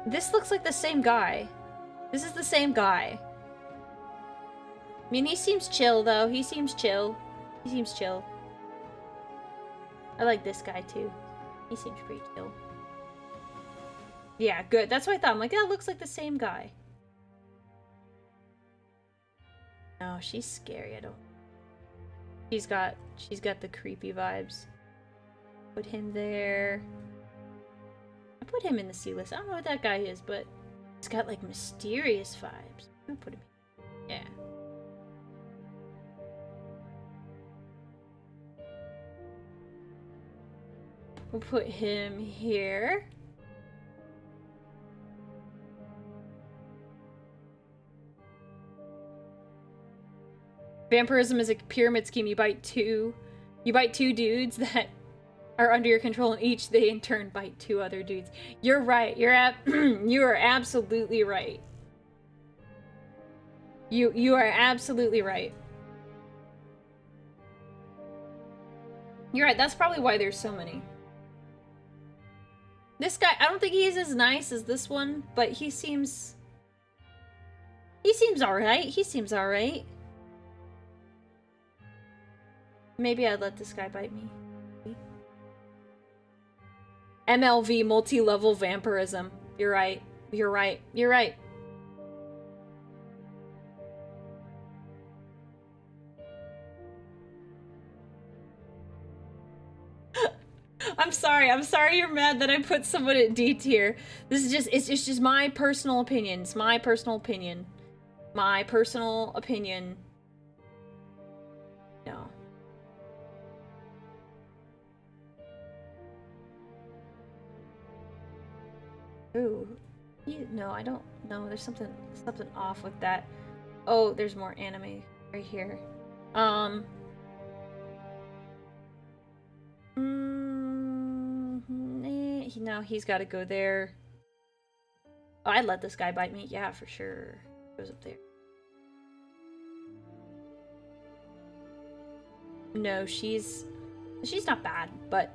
This looks like the same guy. This is the same guy. I mean, he seems chill, though. He seems chill. He seems chill. I like this guy, too. He seems pretty chill. Yeah, good. That's what I thought. I'm like, that looks like the same guy. No, she's scary. I don't... She's got the creepy vibes. Put him there. I put him in the C list. I don't know what that guy is, but he's got, like, mysterious vibes. I'm gonna put him here. Yeah. We'll put him here. Vampirism is a pyramid scheme. You bite two dudes that are under your control, and each they in turn bite two other dudes. You're right. You are absolutely right. You are absolutely right. You're right. That's probably why there's so many. This guy, I don't think he's as nice as this one, but he seems alright. He seems alright. Maybe I'd let this guy bite me. MLV, multi-level vampirism. You're right. You're right. You're right. I'm sorry. I'm sorry you're mad that I put someone at D tier. This is just, it's just my personal opinion. It's my personal opinion. My personal opinion. No. Ooh. No, I don't know. There's something off with that. Oh, there's more anime right here. Now he's got to go there. Oh, I'd let this guy bite me. Yeah, for sure. Goes up there. No, she's not bad, but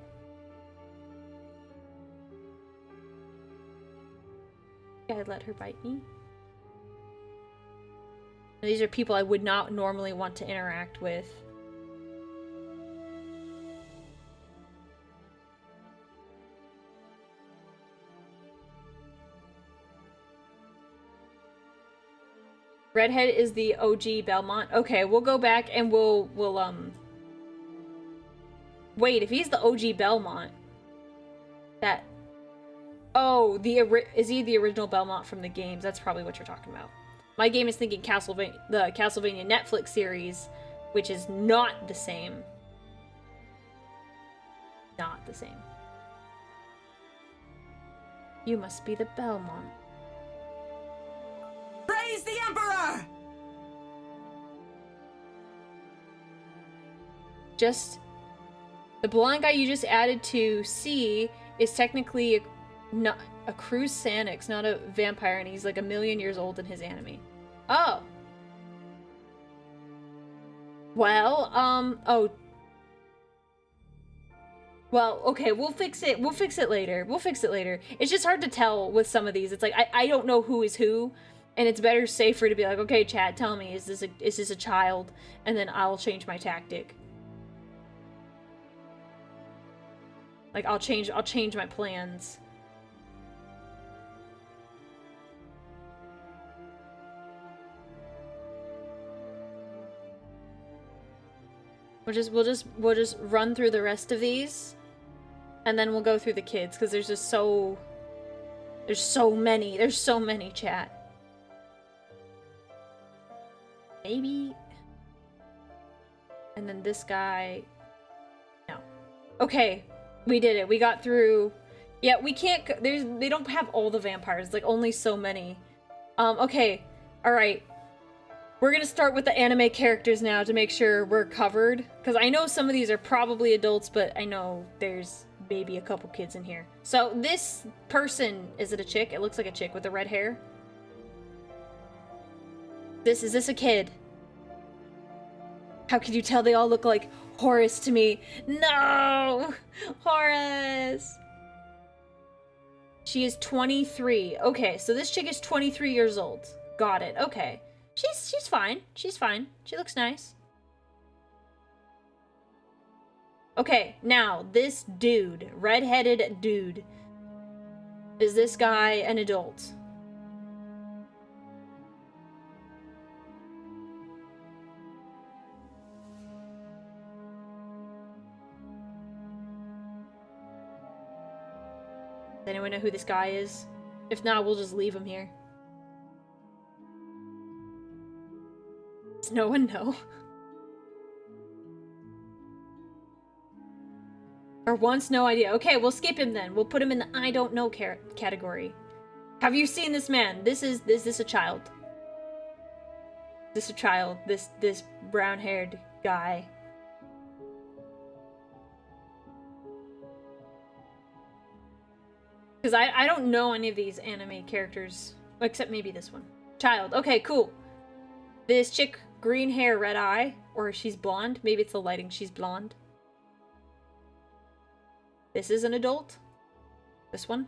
I'd let her bite me. These are people I would not normally want to interact with. Redhead is the OG Belmont. Okay, we'll go back and we'll wait, if he's the OG Belmont, that... Oh, is he the original Belmont from the games? That's probably what you're talking about. My game is thinking the Castlevania Netflix series, which is not the same. Not the same. You must be the Belmont. Praise the Emperor! Just... The blonde guy you just added to C is technically not a Cruz Sanix, not a vampire, and he's like 1,000,000 years old in his anime. Oh. Well, oh. Well, okay, we'll fix it. We'll fix it later. We'll fix it later. It's just hard to tell with some of these. It's like, I don't know who is who, and it's better, safer to be like, okay, chat, tell me, is this a child? And then I'll change my tactic. Like, I'll change my plans. We'll just run through the rest of these, and then we'll go through the kids, because there's so many, chat. Maybe. And then this guy. No. Okay, we did it. We got through. Yeah, we can't. They don't have all the vampires. Like, only so many. Okay. All right. We're gonna start with the anime characters now to make sure we're covered. Because I know some of these are probably adults, but I know there's maybe a couple kids in here. So this person, is it a chick? It looks like a chick with the red hair. Is this a kid? How could you tell they all look like Horace to me? No! Horace! She is 23. Okay, so this chick is 23 years old. Got it. Okay. She's fine. She's fine. She looks nice. Okay, now, this dude, red-headed dude. Is this guy an adult? Does anyone know who this guy is? If not, we'll just leave him here. Does no one know? Or wants no idea. Okay, we'll skip him then. We'll put him in the I don't know category. Have you seen this man? Is this a child? This a child? This brown-haired guy. Because I don't know any of these anime characters, except maybe this one. Child. Okay, cool. This chick, green hair, red eye, or she's blonde. Maybe it's the lighting. She's blonde. This is an adult. This one.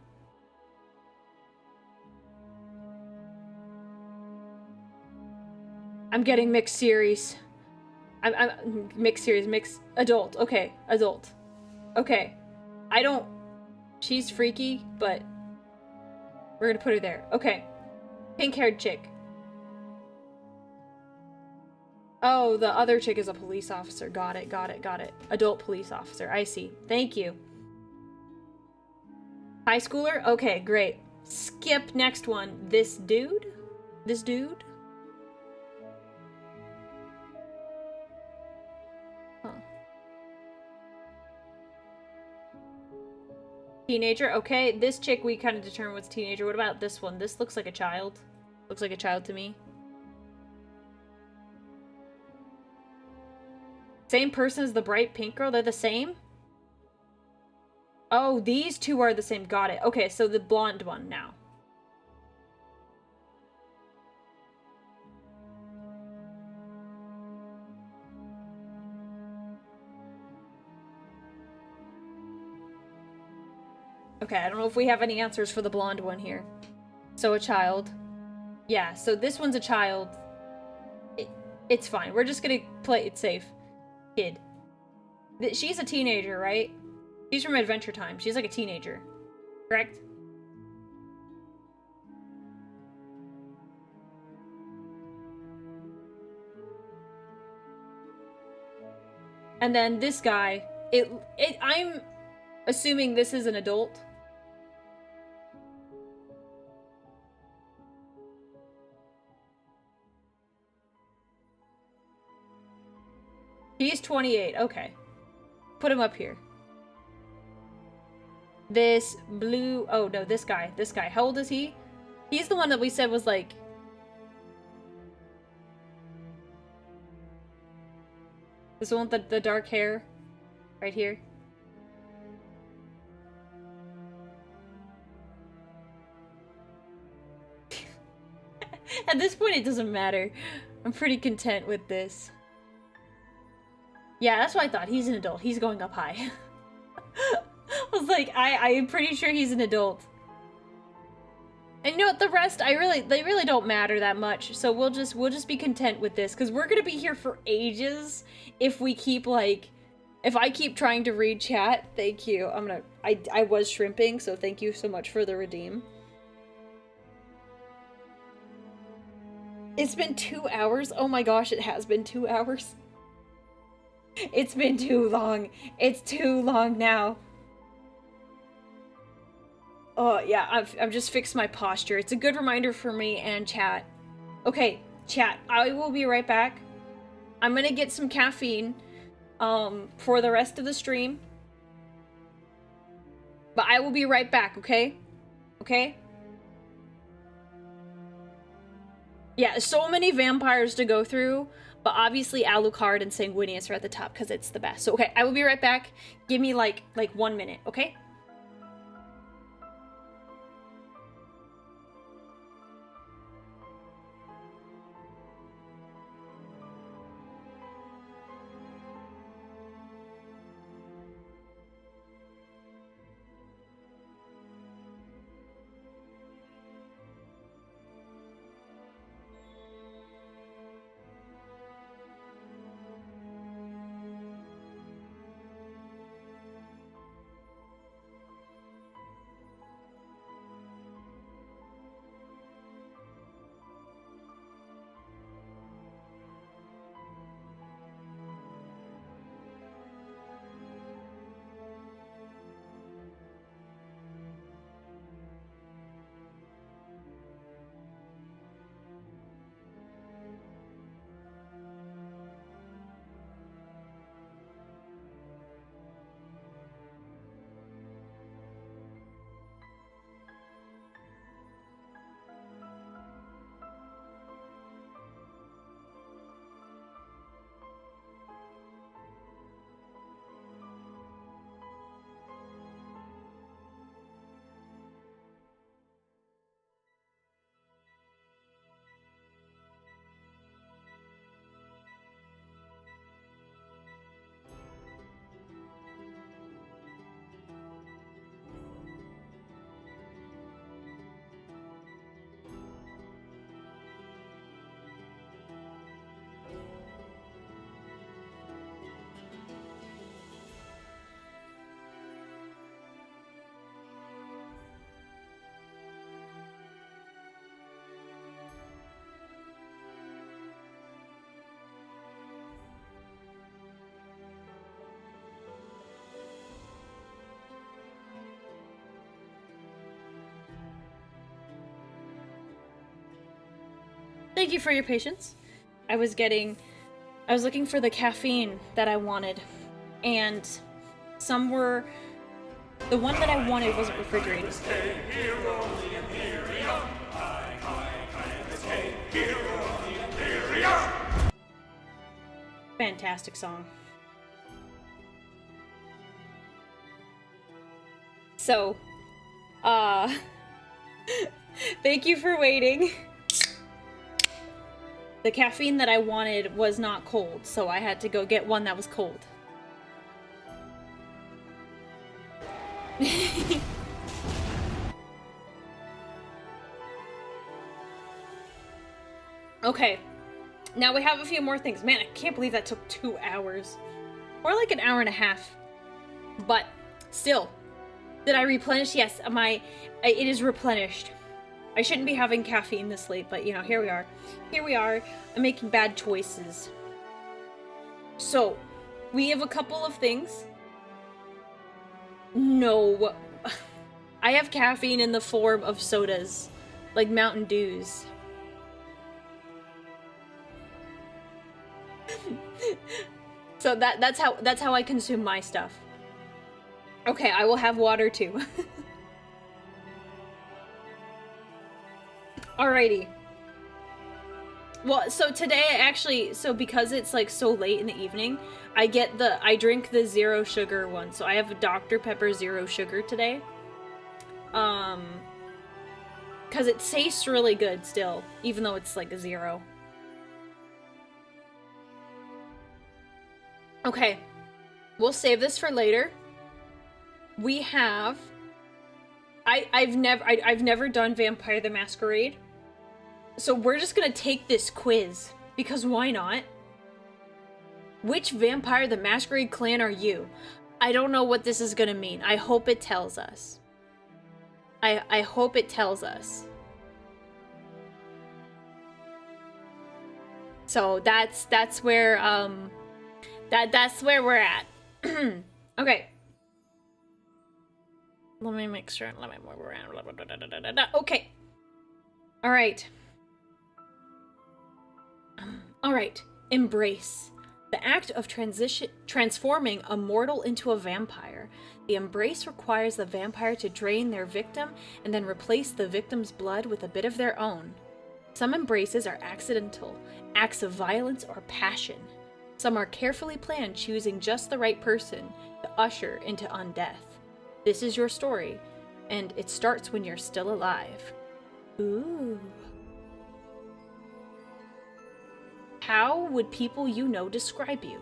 I'm getting mixed series. I'm mixed series, mixed adult. Okay, adult. Okay. I don't... She's freaky, but we're gonna put her there. Okay. Pink-haired chick. Oh, the other chick is a police officer. Got it, got it, got it. Adult police officer. I see. Thank you. High schooler? Okay, great. Skip next one. This dude? This dude? Huh. Teenager? Okay, this chick we kind of determined was teenager. What about this one? This looks like a child. Looks like a child to me. Same person as the bright pink girl? They're the same? Oh, these two are the same. Got it. Okay, so the blonde one now. Okay, I don't know if we have any answers for the blonde one here. So a child. Yeah, so this one's a child. It's fine. We're just gonna play it safe. Kid. She's a teenager, right? She's from Adventure Time. She's like a teenager. Correct? And then this guy, I'm assuming this is an adult. He's 28, okay. Put him up here. This blue, oh no, this guy. How old is he? He's the one that we said was like... This one with the dark hair, right here. At this point, it doesn't matter. I'm pretty content with this. Yeah, that's what I thought. He's an adult. He's going up high. I was like, I'm pretty sure he's an adult. And you know what, the rest, they really don't matter that much. So we'll just be content with this, because we're gonna be here for ages if we keep if I keep trying to read chat. Thank you. I was shrimping, so thank you so much for the redeem. It's been 2 hours. Oh my gosh, it has been 2 hours. It's been too long. It's too long now. Oh, yeah, I've just fixed my posture. It's a good reminder for me and chat. Okay, chat, I will be right back. I'm gonna get some caffeine, for the rest of the stream. But I will be right back, okay? Okay? Yeah, so many vampires to go through, but obviously Alucard and Sanguinius are at the top because it's the best. So, okay, I will be right back. Give me, like 1 minute, okay? Thank you for your patience. I was looking for the caffeine that I wanted, and the one that I wanted wasn't refrigerated. Fantastic song. So, thank you for waiting. The caffeine that I wanted was not cold, so I had to go get one that was cold. Okay, now we have a few more things. Man, I can't believe that took 2 hours. Or like an hour and a half. But still, did I replenish? Yes, it is replenished. I shouldn't be having caffeine this late, but you know, here we are. Here we are. I'm making bad choices. So, we have a couple of things. No. I have caffeine in the form of sodas. Like Mountain Dews. So that's how I consume my stuff. Okay, I will have water too. Alrighty. Well, so today actually, so because it's like so late in the evening, I drink the zero sugar one. So I have a Dr. Pepper zero sugar today. Cause it tastes really good still, even though it's like a zero. Okay, we'll save this for later. We have... I've never done Vampire the Masquerade. So we're just gonna take this quiz, because why not? Which Vampire the Masquerade clan are you? I don't know what this is gonna mean. I hope it tells us. I hope it tells us. So that's where that's where we're at. Okay. Let me make sure. Let me move around. Okay. All right. All right. Embrace. The act of transforming a mortal into a vampire. The embrace requires the vampire to drain their victim and then replace the victim's blood with a bit of their own. Some embraces are accidental, acts of violence or passion. Some are carefully planned, choosing just the right person to usher into undeath. This is your story, and it starts when you're still alive. Ooh. How would people you know describe you?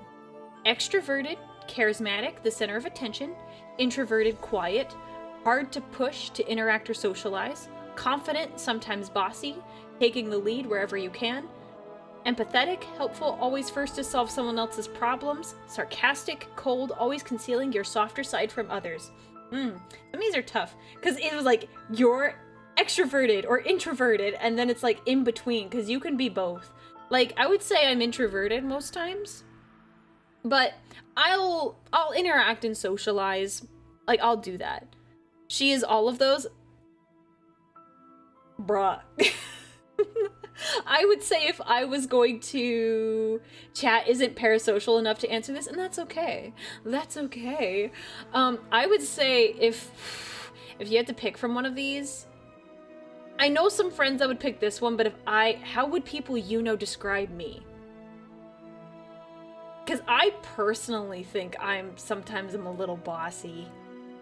Extroverted, charismatic, the center of attention. Introverted, quiet, hard to push to interact or socialize. Confident, sometimes bossy, taking the lead wherever you can. Empathetic, helpful, always first to solve someone else's problems. Sarcastic, cold, always concealing your softer side from others. Some of these are tough, because it was like, you're extroverted or introverted, and then it's like in between, because you can be both. Like, I would say I'm introverted most times, but I'll interact and socialize. Like, I'll do that. She is all of those. Bruh. I would say if I was going to chat isn't parasocial enough to answer this, and that's okay. That's okay. I would say if you had to pick from one of these, I know some friends that would pick this one, but how would people you know describe me? Because I personally think sometimes I'm a little bossy.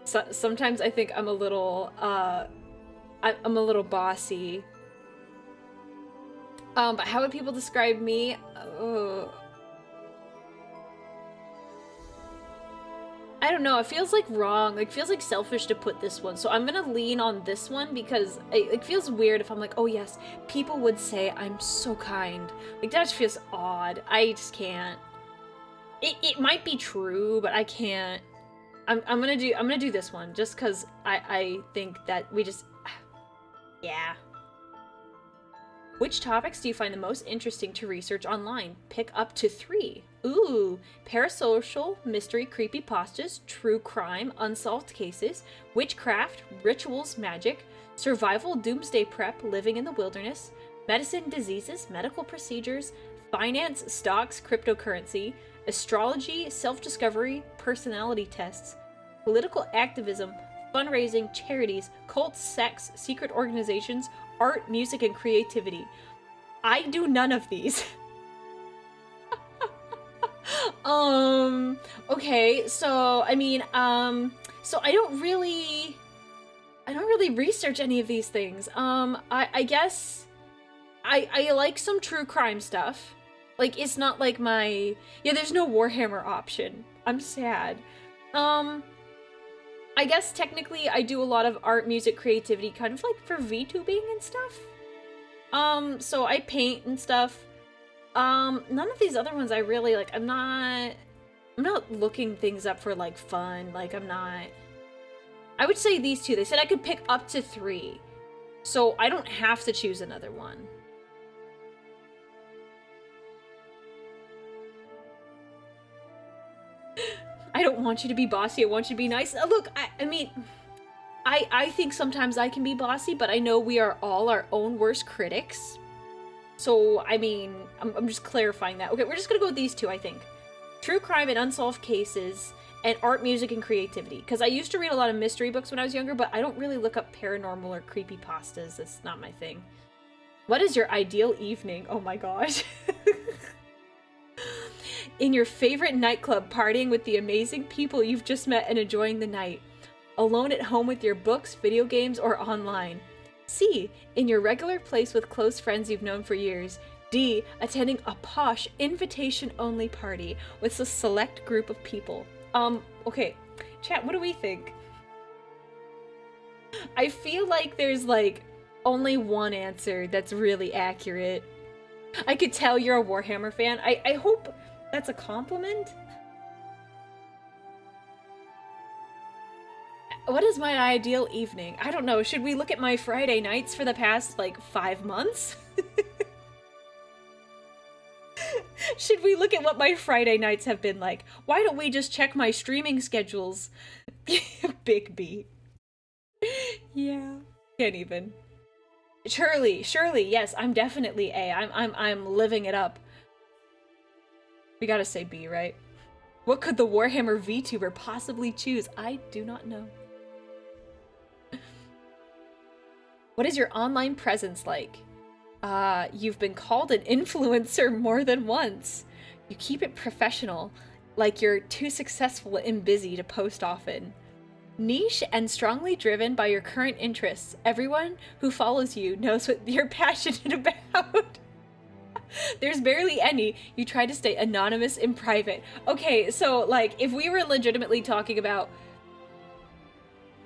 Sometimes I think I'm a little, I'm a little bossy. But how would people describe me? I don't know, it feels like wrong. Like, feels like selfish to put this one. So I'm gonna lean on this one because it feels weird if I'm like, oh yes, people would say I'm so kind. Like, that just feels odd. I just can't. It might be true, but I can't. I'm gonna do this one just because I think that we just, yeah. Which topics do you find the most interesting to research online? Pick up to 3. Ooh, parasocial, mystery, creepypastas, true crime, unsolved cases, witchcraft, rituals, magic, survival, doomsday prep, living in the wilderness, medicine, diseases, medical procedures, finance, stocks, cryptocurrency, astrology, self-discovery, personality tests, political activism, fundraising, charities, cults, sects, secret organizations, art, music, and creativity. I do none of these. Okay, so, I mean, so I don't really research any of these things. I guess I like some true crime stuff. Like, it's not like yeah, there's no Warhammer option. I'm sad. I guess technically I do a lot of art, music, creativity, kind of like for VTubing and stuff. So I paint and stuff. None of these other ones I really, like, I'm not looking things up for, like, fun. Like, I would say these two. They said I could pick up to 3. So I don't have to choose another one. I don't want you to be bossy. I want you to be nice. Look, I mean, I think sometimes I can be bossy, but I know we are all our own worst critics. So, I mean, I'm just clarifying that. Okay, we're just gonna go with these two, I think. True crime and unsolved cases, and art, music, and creativity. Because I used to read a lot of mystery books when I was younger, but I don't really look up paranormal or creepypastas. That's not my thing. What is your ideal evening? Oh my gosh. In your favorite nightclub, partying with the amazing people you've just met and enjoying the night. Alone at home with your books, video games, or online. C. In your regular place with close friends you've known for years. D. Attending a posh, invitation-only party with a select group of people. Okay. Chat, what do we think? I feel like there's, like, only one answer that's really accurate. I could tell you're a Warhammer fan. I hope that's a compliment? What is my ideal evening? I don't know. Should we look at my Friday nights for the past, like, 5 months? Should we look at what my Friday nights have been like? Why don't we just check my streaming schedules? Big B. Yeah. Can't even. Shirley, yes, I'm definitely A. I'm living it up. We gotta say B, right? What could the Warhammer Vtuber possibly choose? I do not know. What is your online presence like? You've been called an influencer more than once. You keep it professional, like you're too successful and busy to post often. Niche and strongly driven by your current interests. Everyone who follows you knows what you're passionate about. There's barely any. You try to stay anonymous in private. Okay, so, like, if we were legitimately talking about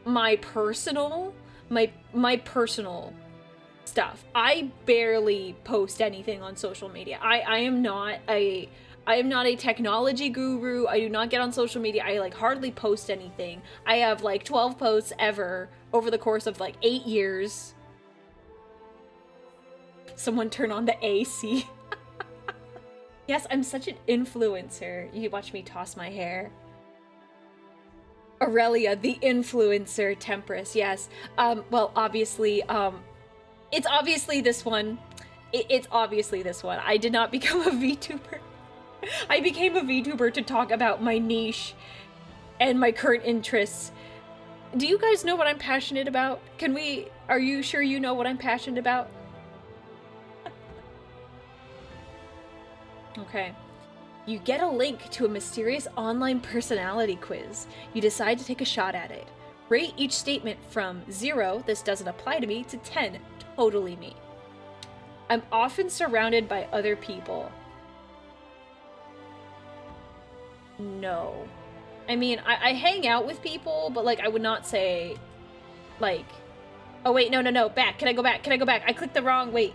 my personal stuff, I barely post anything on social media. I am not a technology guru. I do not get on social media. I, like, hardly post anything. I have, like, 12 posts ever over the course of, like, 8 years. Someone turn on the AC. Yes, I'm such an influencer. You watch me toss my hair. Aurelia, the influencer. Tempris, yes. Well, obviously, it's obviously this one. It's obviously this one. I did not become a VTuber. I became a VTuber to talk about my niche and my current interests. Do you guys know what I'm passionate about? Are you sure you know what I'm passionate about? Okay. You get a link to a mysterious online personality quiz. You decide to take a shot at it. Rate each statement from 0, this doesn't apply to me, to 10, totally me. I'm often surrounded by other people. No. I mean, I hang out with people, but, like, I would not say, like... Oh, wait, no, back. Can I go back? I clicked the wrong... Wait.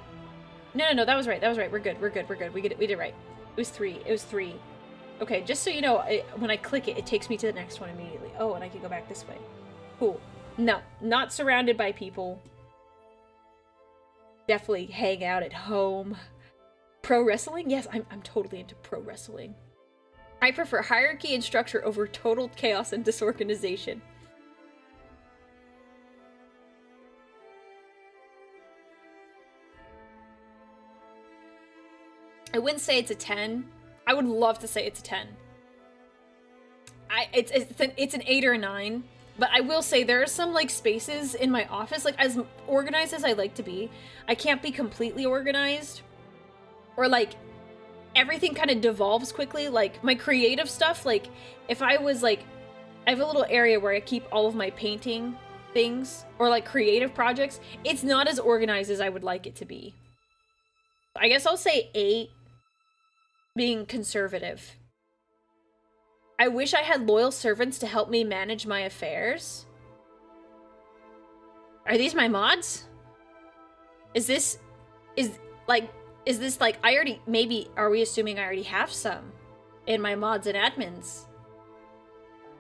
No, that was right. We're good. We did it right. It was 3. Okay, just so you know, when I click it, it takes me to the next one immediately. Oh, and I can go back this way. Cool. No, not surrounded by people. Definitely hang out at home. Pro wrestling? Yes, I'm totally into pro wrestling. I prefer hierarchy and structure over total chaos and disorganization. I wouldn't say it's a 10. I would love to say it's a 10. It's an 8 or a 9. But I will say there are some, like, spaces in my office, like, as organized as I like to be, I can't be completely organized. Or, like, everything kind of devolves quickly. Like, my creative stuff, like, if I was, like, I have a little area where I keep all of my painting things, or, like, creative projects. It's not as organized as I would like it to be. I guess I'll say 8, being conservative. I wish I had loyal servants to help me manage my affairs. Are these my mods? Is this is this like, maybe, are we assuming I already have some in my mods and admins?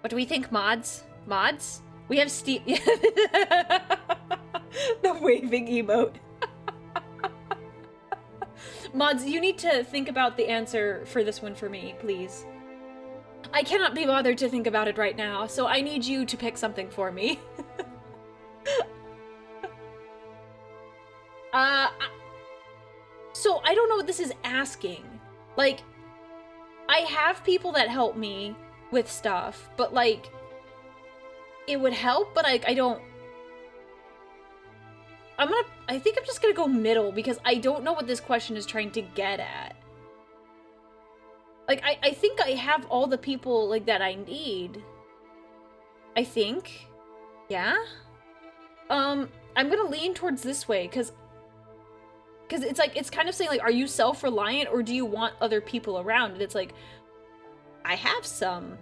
What do we think, mods? Mods? We have Steve. The waving emote. Mods, you need to think about the answer for this one for me, please. I cannot be bothered to think about it right now, so I need you to pick something for me. So I don't know what this is asking. Like, I have people that help me with stuff, but like, it would help, but I don't... I think I'm just gonna go middle, because I don't know what this question is trying to get at. Like, I think I have all the people, like, that I need. I think. Yeah? I'm gonna lean towards this way, because it's like, it's kind of saying, like, are you self-reliant, or do you want other people around? And it's like, I have some.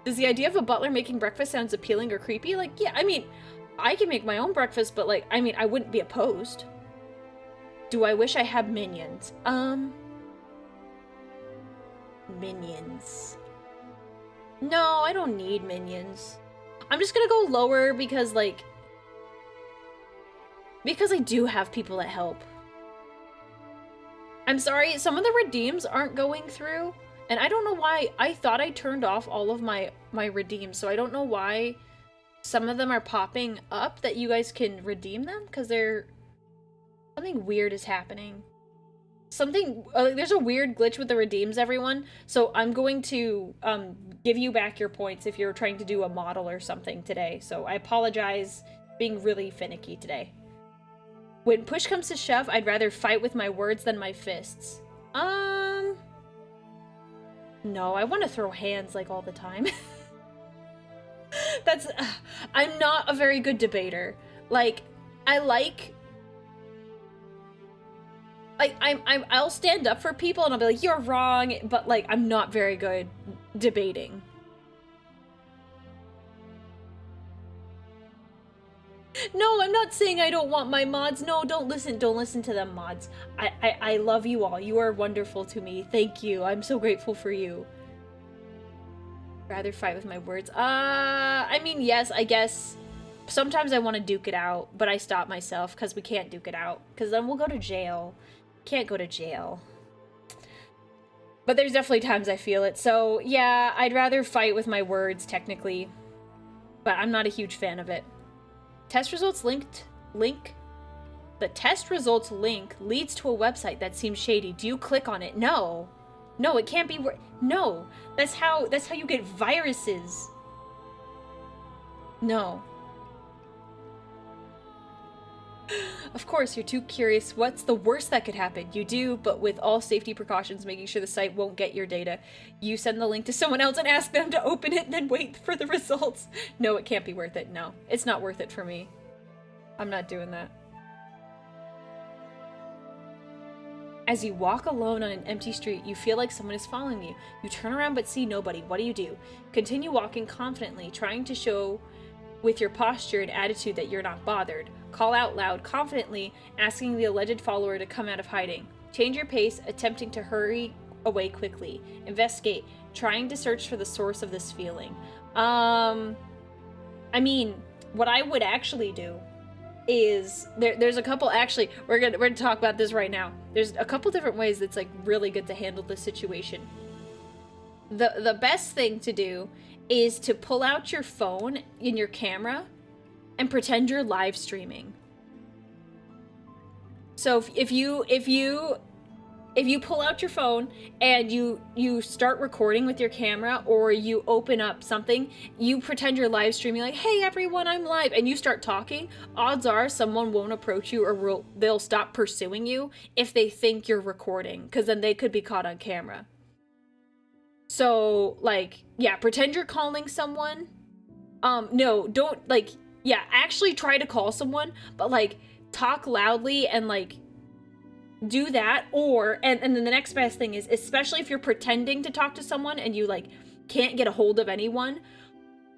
Does the idea of a butler making breakfast sounds appealing or creepy? Like, yeah, I mean, I can make my own breakfast, but, like, I mean, I wouldn't be opposed. Do I wish I had minions? Minions. No, I don't need minions. I'm just gonna go lower because, like, because I do have people that help. I'm sorry, some of the redeems aren't going through, and I don't know why. I thought I turned off all of my redeems, so I don't know why some of them are popping up that you guys can redeem them, because something weird is happening. There's a weird glitch with the redeems, everyone, so I'm going to give you back your points if you're trying to do a model or something today, so I apologize being really finicky today. When push comes to shove, I'd rather fight with my words than my fists. No, I want to throw hands, like, all the time. I'm not a very good debater. Like, I'll stand up for people and I'll be like, you're wrong, but, like, I'm not very good debating. No, I'm not saying I don't want my mods. No, don't listen to them, mods. I love you all. You are wonderful to me. Thank you. I'm so grateful for you. Rather fight with my words. I mean, yes, I guess. Sometimes I want to duke it out, but I stop myself because we can't duke it out. Because then we'll go to jail. Can't go to jail. But there's definitely times I feel it. So, yeah, I'd rather fight with my words, technically. But I'm not a huge fan of it. Test results link. The test results link leads to a website that seems shady. Do you click on it? No. No, it can't be no. That's how you get viruses. No. Of course, you're too curious. What's the worst that could happen? You do, but with all safety precautions, making sure the site won't get your data. You send the link to someone else and ask them to open it and then wait for the results. No, it can't be worth it. No, it's not worth it for me. I'm not doing that. As you walk alone on an empty street, you feel like someone is following you. You turn around but see nobody. What do? Continue walking confidently, trying to show with your posture and attitude that you're not bothered. Call out loud, confidently, asking the alleged follower to come out of hiding. Change your pace, attempting to hurry away quickly. Investigate, trying to search for the source of this feeling. I mean, what I would actually do is there's a couple, actually, we're gonna talk about this right now. There's a couple different ways that's, like, really good to handle this situation. The best thing to do is to pull out your phone in your camera and pretend you're live streaming. So if you pull out your phone and you start recording with your camera, or you open up something, you pretend you're live streaming, like, hey everyone, I'm live, and you start talking, odds are someone won't approach you, or they'll stop pursuing you if they think you're recording, because then they could be caught on camera. So, like, yeah, pretend you're calling someone. No, don't, like, yeah, actually try to call someone, but, like, talk loudly and, like, do that. Or, and then the next best thing is, especially if you're pretending to talk to someone and you, like, can't get a hold of anyone,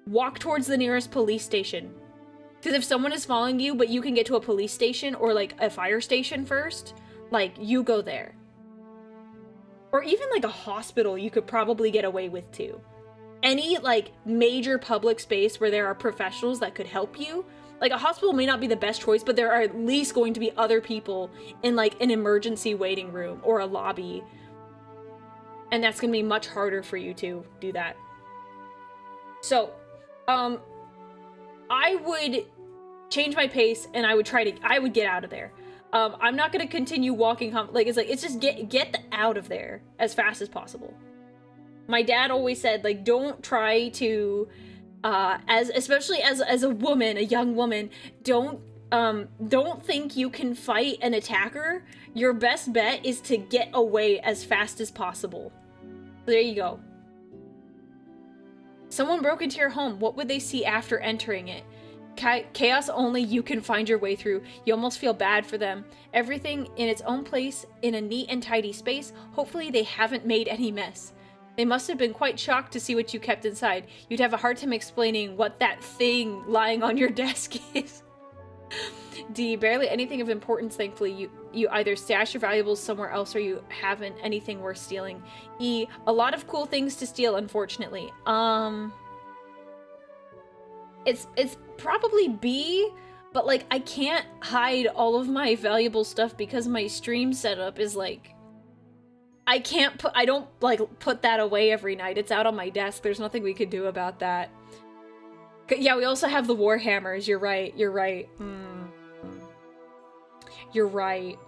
walk towards the nearest police station. Because if someone is following you, but you can get to a police station or like a fire station first, like you go there. Or even like a hospital you could probably get away with too. Any like major public space where there are professionals that could help you. Like a hospital may not be the best choice, but there are at least going to be other people in like an emergency waiting room or a lobby. And that's going to be much harder for you to do that. So, I would change my pace and I would get out of there. I'm not going to continue walking, it's just get out of there as fast as possible. My dad always said, like, don't try to, especially as a woman, a young woman, don't think you can fight an attacker. Your best bet is to get away as fast as possible. There you go. Someone broke into your home. What would they see after entering it? Chaos only you can find your way through. You almost feel bad for them. Everything in its own place, in a neat and tidy space. Hopefully they haven't made any mess. They must have been quite shocked to see what you kept inside. You'd have a hard time explaining what that thing lying on your desk is. D, barely anything of importance, thankfully. You either stash your valuables somewhere else or you haven't anything worth stealing. E, a lot of cool things to steal, unfortunately. It's probably B, but like I can't hide all of my valuable stuff because my stream setup is like I don't like put that away every night. It's out on my desk. There's nothing we could do about that. Yeah, we also have the Warhammers. You're right. You're right. You're right.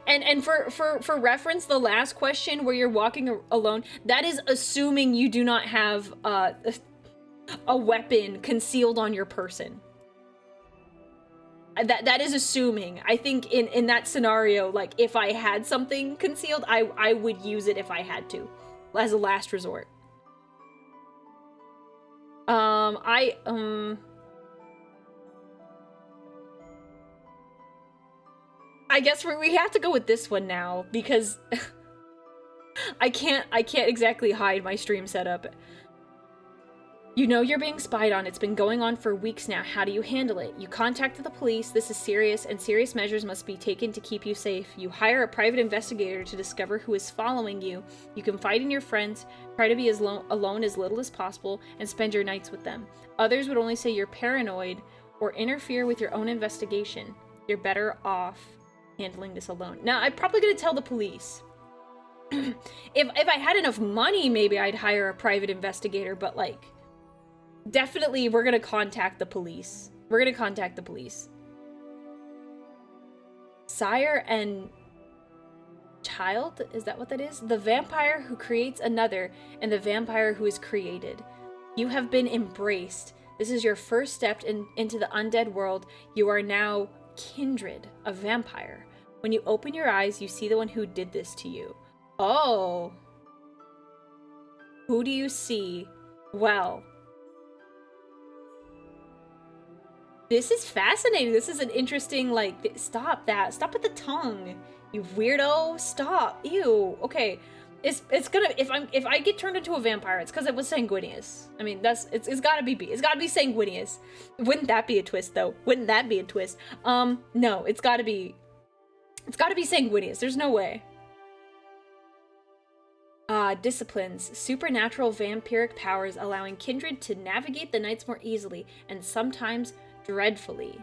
And for reference, the last question where you're walking alone, that is assuming you do not have a weapon concealed on your person. That is assuming. I think in that scenario, like if I had something concealed, I would use it if I had to, as a last resort. I guess we have to go with this one now because I can't exactly hide my stream setup. You know you're being spied on. It's been going on for weeks now. How do you handle it? You contacted the police. This is serious, and serious measures must be taken to keep you safe. You hire a private investigator to discover who is following you. You confide in your friends, try to be as alone as little as possible, and spend your nights with them. Others would only say you're paranoid or interfere with your own investigation. You're better off handling this alone. Now, I'm probably going to tell the police. If I had enough money, maybe I'd hire a private investigator, but like... Definitely, we're gonna contact the police. We're gonna contact the police. Sire and child? Is that what that is? The vampire who creates another, and the vampire who is created. You have been embraced. This is your first step into the undead world. You are now kindred, a vampire. When you open your eyes, you see the one who did this to you. Oh. Who do you see? Well... This is fascinating. This is an interesting, like, stop that. Stop with the tongue. You weirdo. Stop. Ew. Okay. It's gonna, if I get turned into a vampire, it's because it was sanguineous. I mean, it's gotta be B. It's gotta be sanguineous. Wouldn't that be a twist, though? Wouldn't that be a twist? No, it's gotta be sanguineous. There's no way. Disciplines. Supernatural vampiric powers allowing kindred to navigate the nights more easily, and sometimes dreadfully.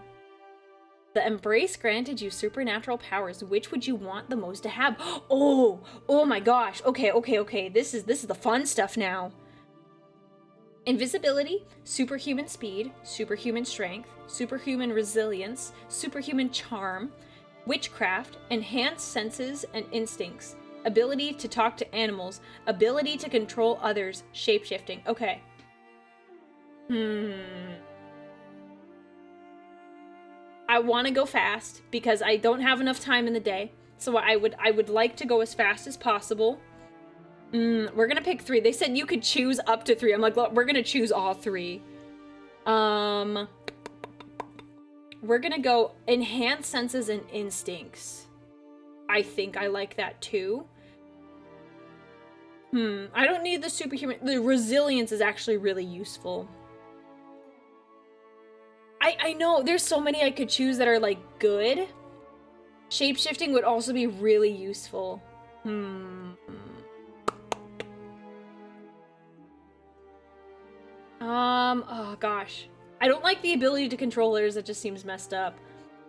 The embrace granted you supernatural powers. Which would you want the most to have? Oh my gosh. Okay. This is the fun stuff now. Invisibility, superhuman speed, superhuman strength, superhuman resilience, superhuman charm, witchcraft, enhanced senses and instincts, ability to talk to animals, ability to control others, shapeshifting. Okay. I want to go fast because I don't have enough time in the day. So I would like to go as fast as possible. We're gonna pick 3. They said you could choose up to 3. I'm like, look, we're gonna choose all 3. We're gonna go enhance senses and instincts. I think I like that too. I don't need the superhuman. The resilience is actually really useful. I know, there's so many I could choose that are, like, good. Shapeshifting would also be really useful. Oh gosh. I don't like the ability to control others, that just seems messed up.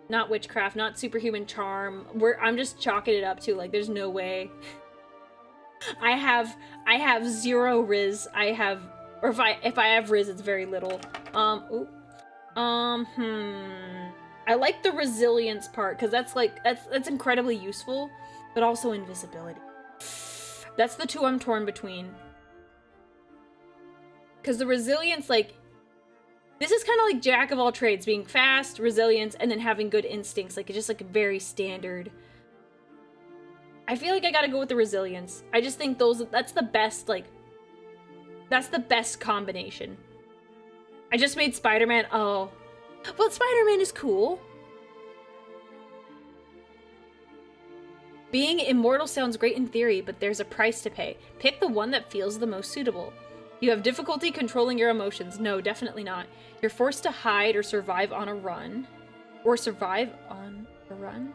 Not witchcraft, not superhuman charm. I'm just chalking it up to, like, there's no way. I have 0 Riz. Or if I have Riz, it's very little. I like the resilience part, because that's incredibly useful, but also invisibility. That's the two I'm torn between. Because the resilience, like, this is kind of like jack of all trades, being fast, resilience, and then having good instincts. Like, it's just, like, very standard. I feel like I gotta go with the resilience. I just think that's the best, like, that's the best combination. I just made Spider-Man, oh. Well, Spider-Man is cool. Being immortal sounds great in theory, but there's a price to pay. Pick the one that feels the most suitable. You have difficulty controlling your emotions. No, definitely not. You're forced to hide or survive on a run. Or survive on a run?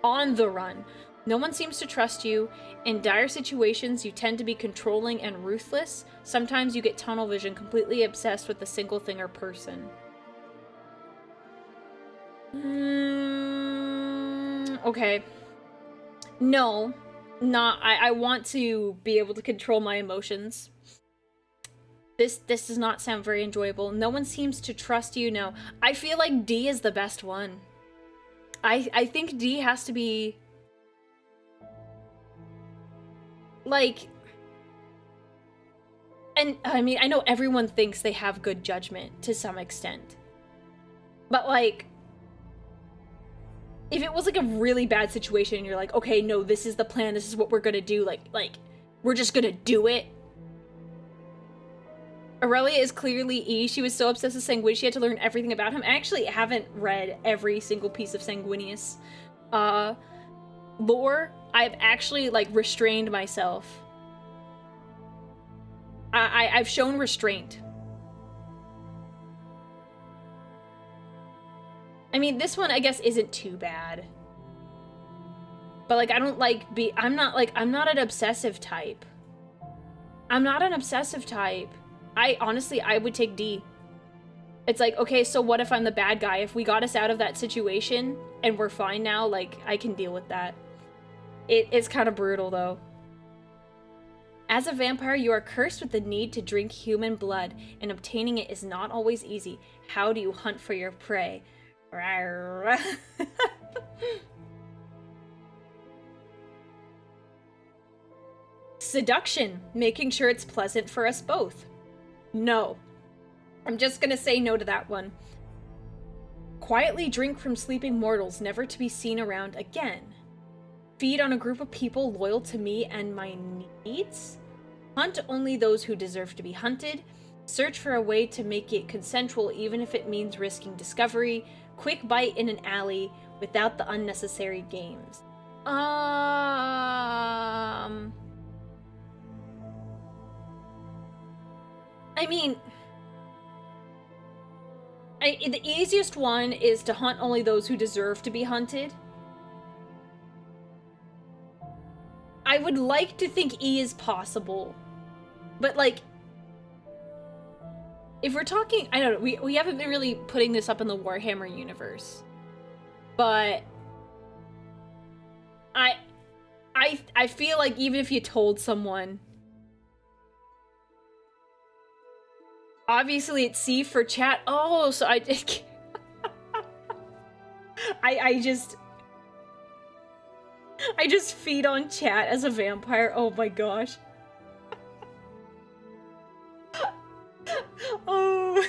On the run. No one seems to trust you. In dire situations, you tend to be controlling and ruthless. Sometimes you get tunnel vision, completely obsessed with a single thing or person. Okay. No. I want to be able to control my emotions. This does not sound very enjoyable. No one seems to trust you. No. I feel like D is the best one. I think D has to be... like... And, I mean, I know everyone thinks they have good judgment to some extent. But, like... if it was, like, a really bad situation and you're like, okay, no, this is the plan, this is what we're gonna do, like, we're just gonna do it. Aurelia is clearly E. She was so obsessed with Sanguinius, she had to learn everything about him. I actually haven't read every single piece of Sanguinius lore. I've actually, like, restrained myself. I've shown restraint. I mean, this one, I guess, isn't too bad. But, like, I don't like I'm not an obsessive type. I'm not an obsessive type. Honestly, I would take D. It's like, okay, so what if I'm the bad guy? If we got us out of that situation and we're fine now, like, I can deal with that. It's kind of brutal, though. As a vampire, you are cursed with the need to drink human blood, and obtaining it is not always easy. How do you hunt for your prey? Seduction, making sure it's pleasant for us both. No. I'm just gonna say no to that one. Quietly drink from sleeping mortals, never to be seen around again. Feed on a group of people loyal to me and my needs. Hunt only those who deserve to be hunted. Search for a way to make it consensual even if it means risking discovery. Quick bite in an alley without the unnecessary games. I mean, the easiest one is to hunt only those who deserve to be hunted. I would like to think E is possible, but, like, if we're talking, I don't know, we haven't been really putting this up in the Warhammer universe, but I feel like even if you told someone, obviously it's C for chat. Oh, so I just feed on chat as a vampire. Oh my gosh. Oh.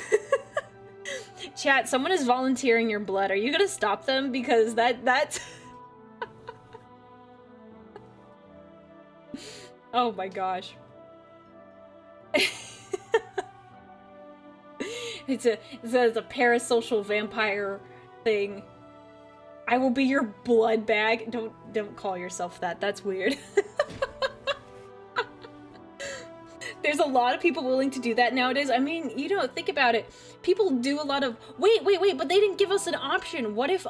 Chat, someone is volunteering your blood. Are you gonna stop them? Because that's... Oh my gosh. It's a parasocial vampire thing. I will be your blood bag. Don't call yourself that. That's weird. There's a lot of people willing to do that nowadays. I mean, you know, think about it. People do a lot of, wait, but they didn't give us an option. What if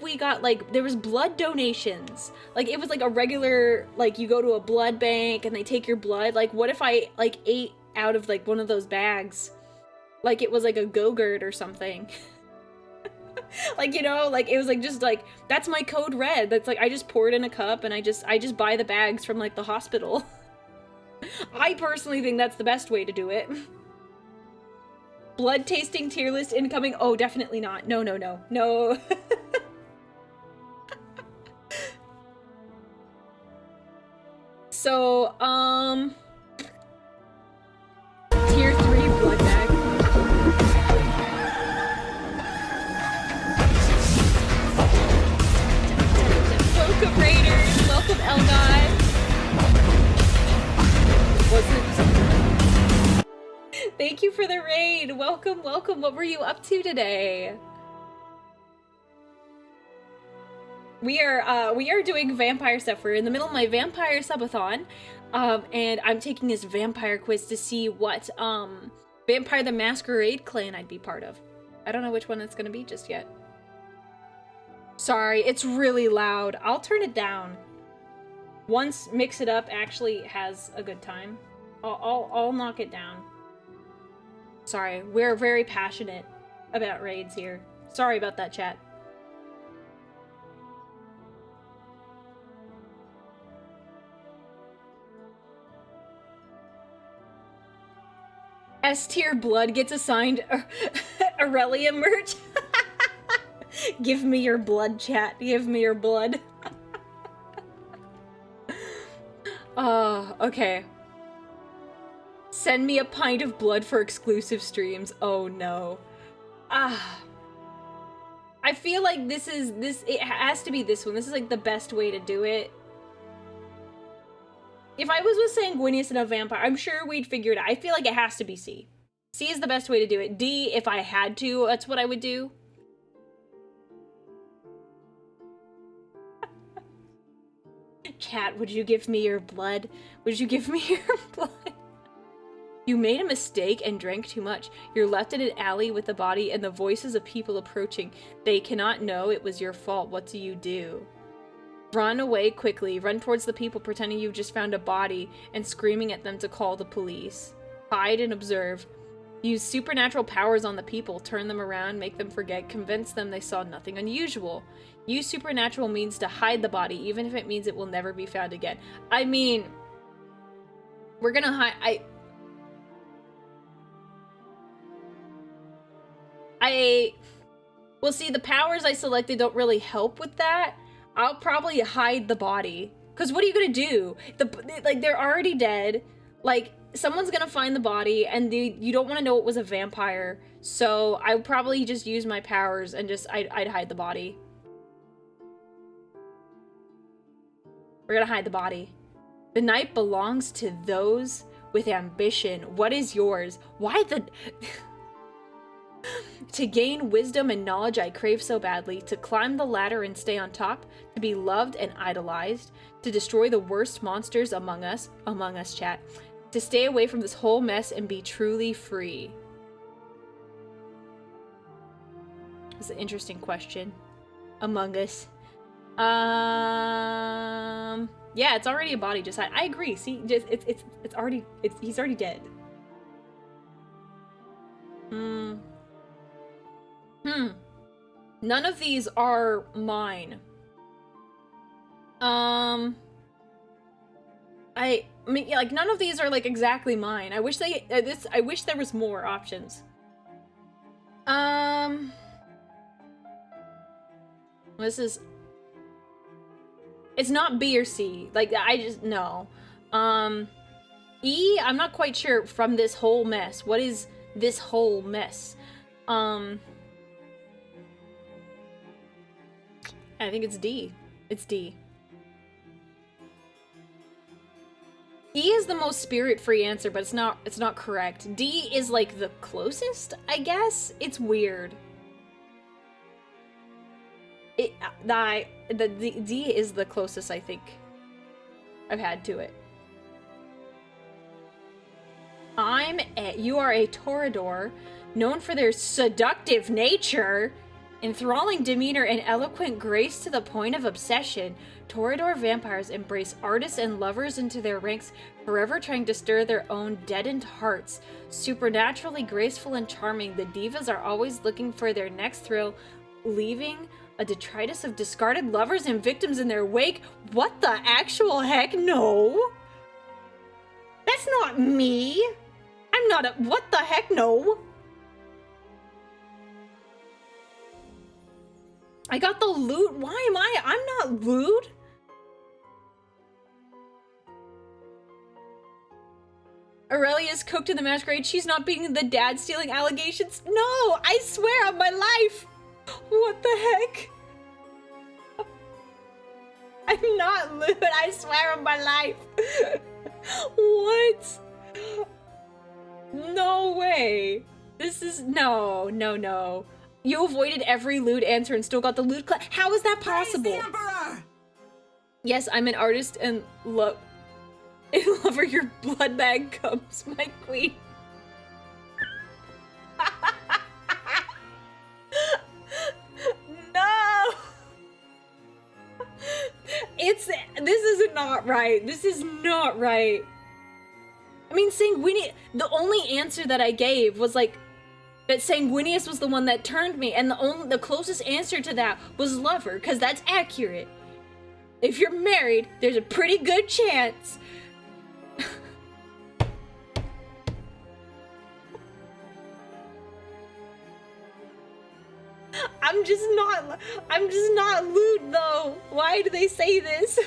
we got, like, there was blood donations? Like, it was like a regular, like, you go to a blood bank and they take your blood. Like, what if I, like, ate out of, like, one of those bags? Like, it was like a Go-Gurt or something. Like, you know, like, it was like, just like, that's my code red. That's like, I just pour it in a cup and I just buy the bags from, like, the hospital. I personally think that's the best way to do it. Blood tasting tier list incoming. Oh, definitely not. No. So, tier 3 blood bag. Welcome Raiders, welcome Elguy. Thank you for the raid. Welcome. What were you up to today? We are doing vampire stuff. We're in the middle of my vampire subathon, and I'm taking this vampire quiz to see what Vampire the Masquerade clan I'd be part of. I don't know which one it's gonna be just yet. Sorry, it's really loud. I'll turn it down. Once Mix It Up actually has a good time, I'll knock it down. Sorry, we're very passionate about raids here. Sorry about that, chat. S-tier blood gets assigned Aurelia merch. Give me your blood, chat. Give me your blood. Okay. Send me a pint of blood for exclusive streams. Oh no. I feel like it has to be this one. This is like the best way to do it. If I was with Sanguinius and a vampire, I'm sure we'd figure it out. I feel like it has to be C. C is the best way to do it. D, if I had to, that's what I would do. Chat, would you give me your blood? Would you give me your blood? You made a mistake and drank too much. You're left in an alley with a body and the voices of people approaching. They cannot know it was your fault. What do you do? Run away quickly. Run towards the people pretending you've just found a body and screaming at them to call the police. Hide and observe. Use supernatural powers on the people. Turn them around, make them forget, convince them they saw nothing unusual. Use supernatural means to hide the body, even if it means it will never be found again. I mean, we're gonna hide... Well, see, the powers I selected don't really help with that. I'll probably hide the body. Because what are you gonna do? Like, they're already dead. Like, someone's gonna find the body, and you don't want to know it was a vampire. So I would probably just use my powers and I'd hide the body. We're gonna hide the body. The night belongs to those with ambition. What is yours? Why the... To gain wisdom and knowledge I crave so badly, to climb the ladder and stay on top, to be loved and idolized, to destroy the worst monsters among us chat, to stay away from this whole mess and be truly free. That's an interesting question. Among Us. Yeah, it's already a body. Just I agree. See, just he's already dead. None of these are mine. I mean, like, none of these are, like, exactly mine. I wish I wish there was more options. This is... It's not B or C. Like, no. E, I'm not quite sure from this whole mess. What is this whole mess? I think it's D. It's D. E is the most spirit-free answer, but it's not correct. D is like the closest, I guess? It's weird. D is the closest I think I've had to it. You are a Toreador, known for their seductive nature, enthralling demeanor, and eloquent grace to the point of obsession. Toreador vampires embrace artists and lovers into their ranks, forever trying to stir their own deadened hearts. Supernaturally graceful and charming, the divas are always looking for their next thrill, leaving a detritus of discarded lovers and victims in their wake. What the actual heck? No! That's not me! I'm not a- what the heck? No! I got the loot. Why am I? I'm not lewd. Aurelia's cooked in the masquerade. She's not being the dad stealing allegations. No, I swear on my life. What the heck? I'm not lewd. I swear on my life. What? No way. This is no. You avoided every lewd answer and still got the lewd class. How is that possible? Praise the Emperor! Yes, I'm an artist and in love where your blood bag comes, my queen. No! This is not right. This is not right. I mean, the only answer that I gave was like, that Sanguinius was the one that turned me, and the closest answer to that was lover, because that's accurate. If you're married, there's a pretty good chance. I'm just not lewd though. Why do they say this?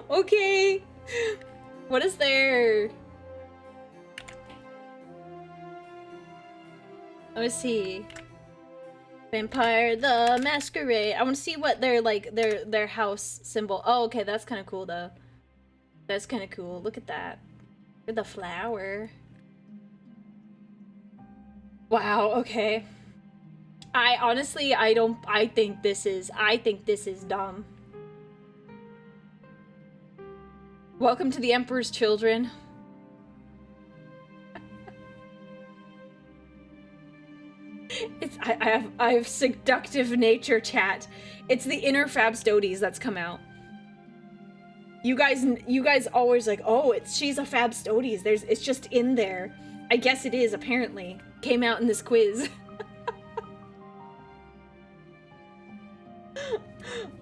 Okay. What is there? Let me see. Vampire the Masquerade. I want to see what their house symbol. Oh, okay, that's kind of cool though. That's kind of cool. Look at that. Look at the flower. Wow, okay. I think this is dumb. Welcome to the Emperor's Children. I have seductive nature, chat. It's the inner Femstodes that's come out. You guys always like, oh, she's a Femstodes. It's just in there. I guess it is, apparently. Came out in this quiz.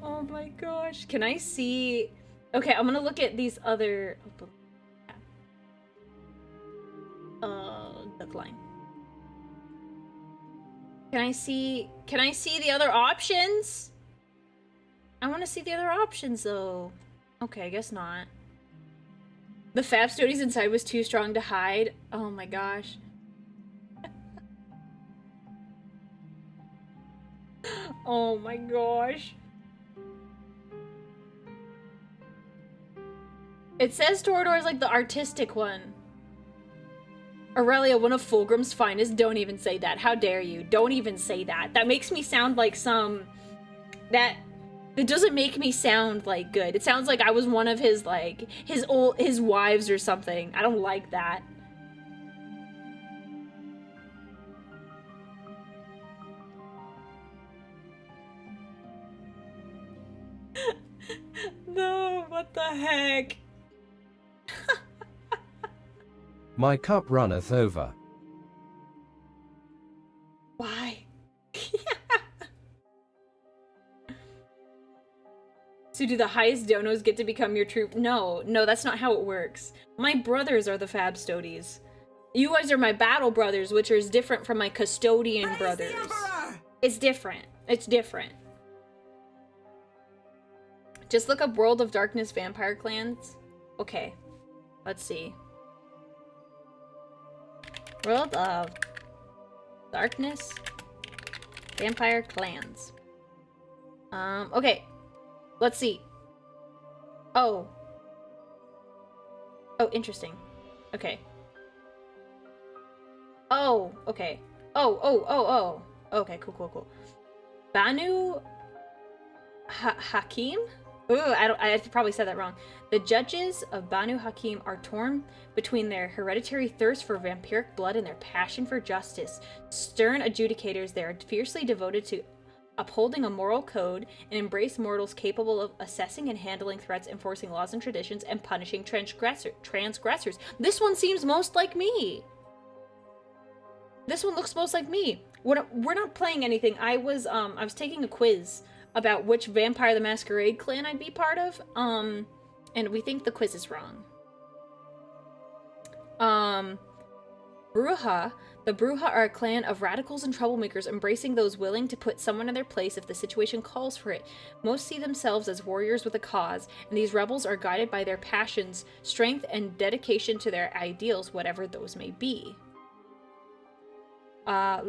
Oh my gosh. Can I see? Okay, I'm gonna look at these other decline. Can I see the other options? I want to see the other options though. Okay, I guess not. The Femstodes inside was too strong to hide. Oh my gosh. Oh my gosh. It says Toreador is like the artistic one. Aurelia, one of Fulgrim's finest. Don't even say that. How dare you? Don't even say that. That makes me sound like that doesn't make me sound like good. It sounds like I was one of his his wives or something. I don't like that. No, what the heck? My cup runneth over. Why? So do the highest donos get to become your troop? No, that's not how it works. My brothers are the Femstodes. You guys are my battle brothers, which is different from my custodian Praise brothers. the Emperor! It's different. It's different. Just look up World of Darkness vampire clans. Okay, let's see. World of Darkness vampire clans. Okay. Let's see. Oh, interesting. Okay. Oh, okay. Oh. Okay, cool. Banu Hakim? Ooh, I probably said that wrong. The judges of Banu Hakim are torn between their hereditary thirst for vampiric blood and their passion for justice. Stern adjudicators, they are fiercely devoted to upholding a moral code and embrace mortals capable of assessing and handling threats, enforcing laws and traditions, and punishing transgressors. This one seems most like me. This one looks most like me. We're not playing anything. I was taking a quiz about which Vampire the Masquerade clan I'd be part of. And we think the quiz is wrong. Bruja. The Bruja are a clan of radicals and troublemakers, embracing those willing to put someone in their place if the situation calls for it. Most see themselves as warriors with a cause, and these rebels are guided by their passions, strength, and dedication to their ideals, whatever those may be. La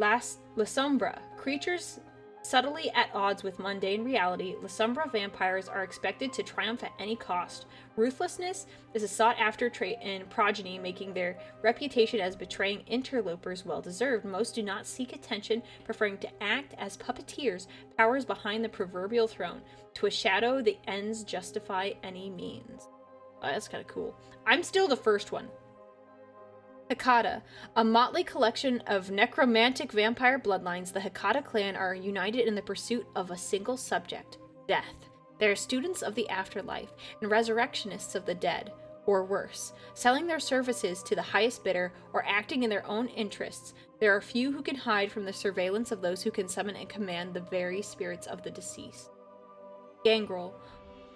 Sombra. Creatures subtly at odds with mundane reality, La Sombra vampires are expected to triumph at any cost. Ruthlessness is a sought-after trait in progeny, making their reputation as betraying interlopers well-deserved. Most do not seek attention, preferring to act as puppeteers, powers behind the proverbial throne. To a shadow, the ends justify any means. Oh, that's kind of cool. I'm still the first one. Hecata. A motley collection of necromantic vampire bloodlines, the Hecata clan are united in the pursuit of a single subject, death. They are students of the afterlife and resurrectionists of the dead, or worse, selling their services to the highest bidder or acting in their own interests. There are few who can hide from the surveillance of those who can summon and command the very spirits of the deceased. Gangrel.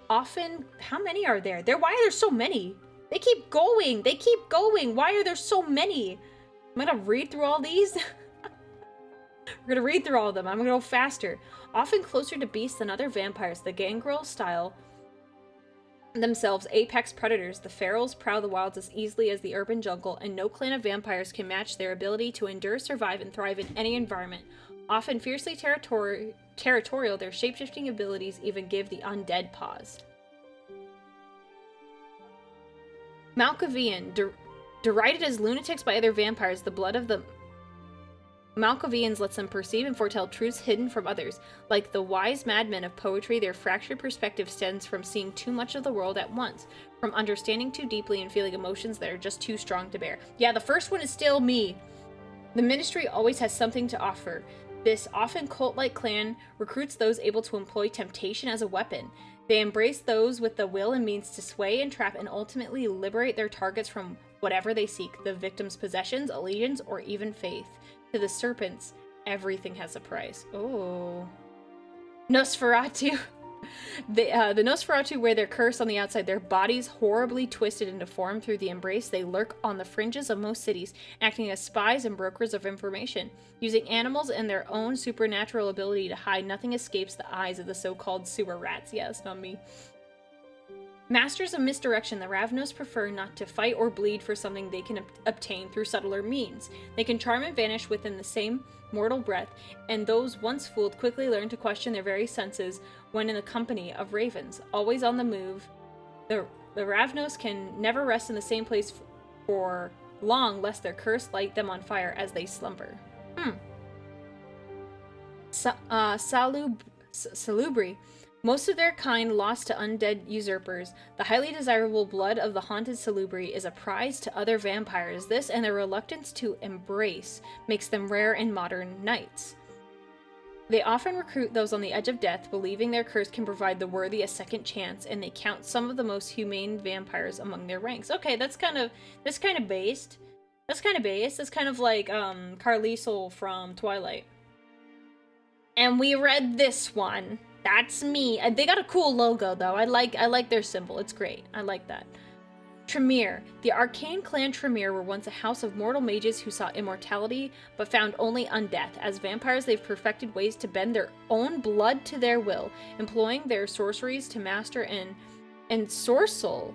Often, how many are there? Why are there so many? They keep going! They keep going! Why are there so many? I'm gonna read through all these. We're gonna read through all of them. I'm gonna go faster. Often closer to beasts than other vampires, the Gangrel style themselves apex predators. The ferals prowl the wilds as easily as the urban jungle, and no clan of vampires can match their ability to endure, survive, and thrive in any environment. Often fiercely territorial, their shapeshifting abilities even give the undead pause. Malkavian. Derided as lunatics by other vampires, the blood of the Malkavians lets them perceive and foretell truths hidden from others. Like the wise madmen of poetry, their fractured perspective stems from seeing too much of the world at once, from understanding too deeply and feeling emotions that are just too strong to bear. Yeah, the first one is still me. The ministry always has something to offer. This often cult-like clan recruits those able to employ temptation as a weapon. They embrace those with the will and means to sway, entrap, and ultimately liberate their targets from whatever they seek, the victim's possessions, allegiance, or even faith. To the serpents, everything has a price. Oh. Nosferatu. The Nosferatu wear their curse on the outside, their bodies horribly twisted and deformed through the embrace. They lurk on the fringes of most cities, acting as spies and brokers of information. Using animals and their own supernatural ability to hide, nothing escapes the eyes of the so-called sewer rats. Yeah, that's not me. Masters of misdirection, the Ravnos prefer not to fight or bleed for something they can obtain through subtler means. They can charm and vanish within the same mortal breath, and those once fooled quickly learn to question their very senses when in the company of ravens. Always on the move, the Ravnos can never rest in the same place for long, lest their curse light them on fire as they slumber. Salubri. Most of their kind lost to undead usurpers. The highly desirable blood of the haunted Salubri is a prize to other vampires. This and their reluctance to embrace makes them rare in modern knights. They often recruit those on the edge of death, believing their curse can provide the worthy a second chance, and they count some of the most humane vampires among their ranks. Okay, that's kind of based. That's kind of like Carlisle from Twilight. And we read this one. That's me. They got a cool logo though. I like their symbol. It's great. I like that. Tremere. The arcane clan Tremere were once a house of mortal mages who sought immortality but found only undeath. As vampires, they've perfected ways to bend their own blood to their will, employing their sorceries to master and ensorcel.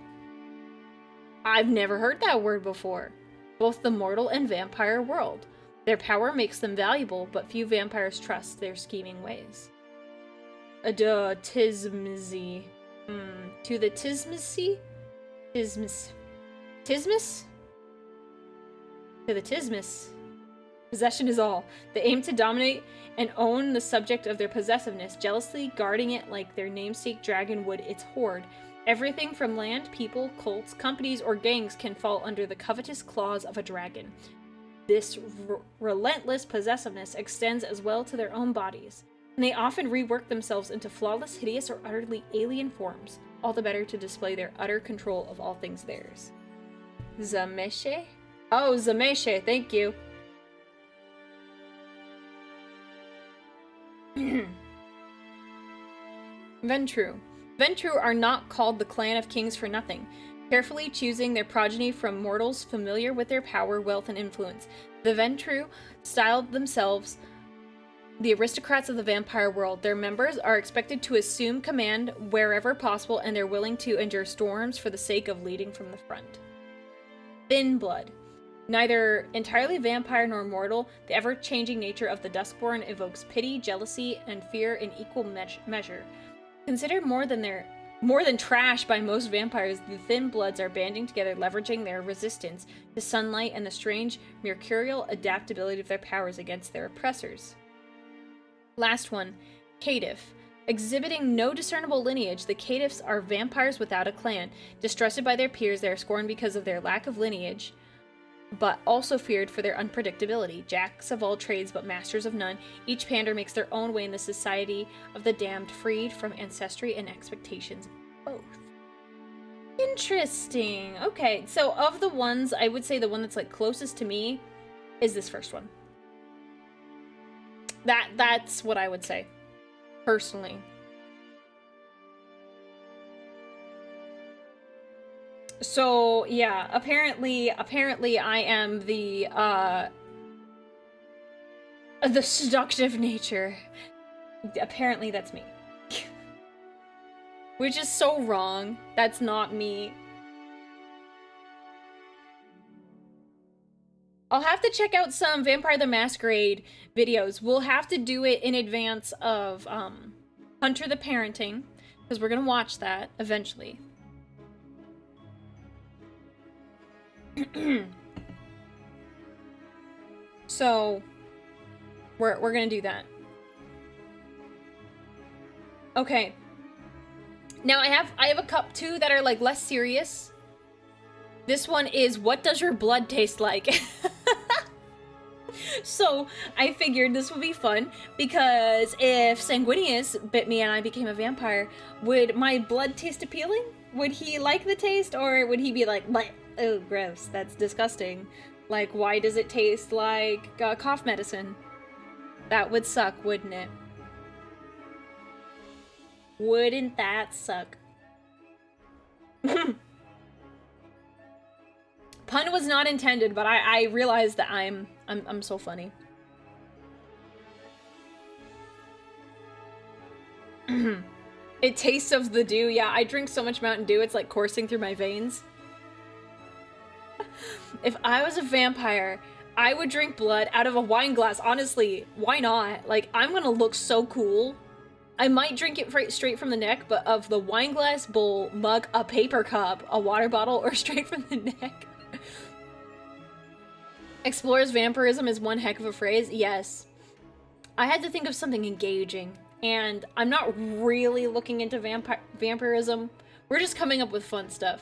I've never heard that word before. Both the mortal and vampire world. Their power makes them valuable, but few vampires trust their scheming ways. Tismisi. To the Tismisi? Tismis? To the Tismis. Possession is all. They aim to dominate and own the subject of their possessiveness, jealously guarding it like their namesake dragon would its hoard. Everything from land, people, cults, companies, or gangs can fall under the covetous claws of a dragon. This relentless possessiveness extends as well to their own bodies, and they often rework themselves into flawless, hideous, or utterly alien forms, all the better to display their utter control of all things theirs. Zameshe? Oh, Zameshe, thank you. Ventru. Ventru are not called the clan of kings for nothing, carefully choosing their progeny from mortals familiar with their power, wealth, and influence. The Ventru styled themselves the aristocrats of the vampire world. Their members are expected to assume command wherever possible, and they're willing to endure storms for the sake of leading from the front. Thin blood. Neither entirely vampire nor mortal, the ever-changing nature of the Duskborn evokes pity, jealousy, and fear in equal measure. Considered more than trash by most vampires, the Thin Bloods are banding together, leveraging their resistance to sunlight and the strange, mercurial adaptability of their powers against their oppressors. Last one, Caitiff. Exhibiting no discernible lineage, the Caitiffs are vampires without a clan. Distrusted by their peers, they are scorned because of their lack of lineage, but also feared for their unpredictability. Jacks of all trades, but masters of none, each pander makes their own way in the society of the damned, freed from ancestry and expectations both. Interesting. Okay, so of the ones, I would say the one that's like closest to me is this first one. That's what I would say, personally. So, yeah, apparently I am the seductive nature. Apparently that's me. Which is so wrong. That's not me. I'll have to check out some Vampire the Masquerade videos. We'll have to do it in advance of Hunter the Parenting, because we're gonna watch that eventually. So we're gonna do that. Okay. Now I have a cup too that are like less serious. This one is, what does your blood taste like? So I figured this would be fun, because if Sanguinius bit me and I became a vampire, would my blood taste appealing? Would he like the taste, or would he be like, oh, gross, that's disgusting. Like, why does it taste like cough medicine? That would suck, wouldn't it? Wouldn't that suck? Pun was not intended, but I realized that I'm so funny. It tastes of the dew. Yeah, I drink so much Mountain Dew, it's like coursing through my veins. If I was a vampire, I would drink blood out of a wine glass. Honestly, why not? Like, I'm gonna look so cool. I might drink it straight from the neck, but of the wine glass, bowl, mug, a paper cup, a water bottle, or straight from the neck. Explores vampirism is one heck of a phrase. Yes. I had to think of something engaging, and I'm not really looking into vampirism. We're just coming up with fun stuff.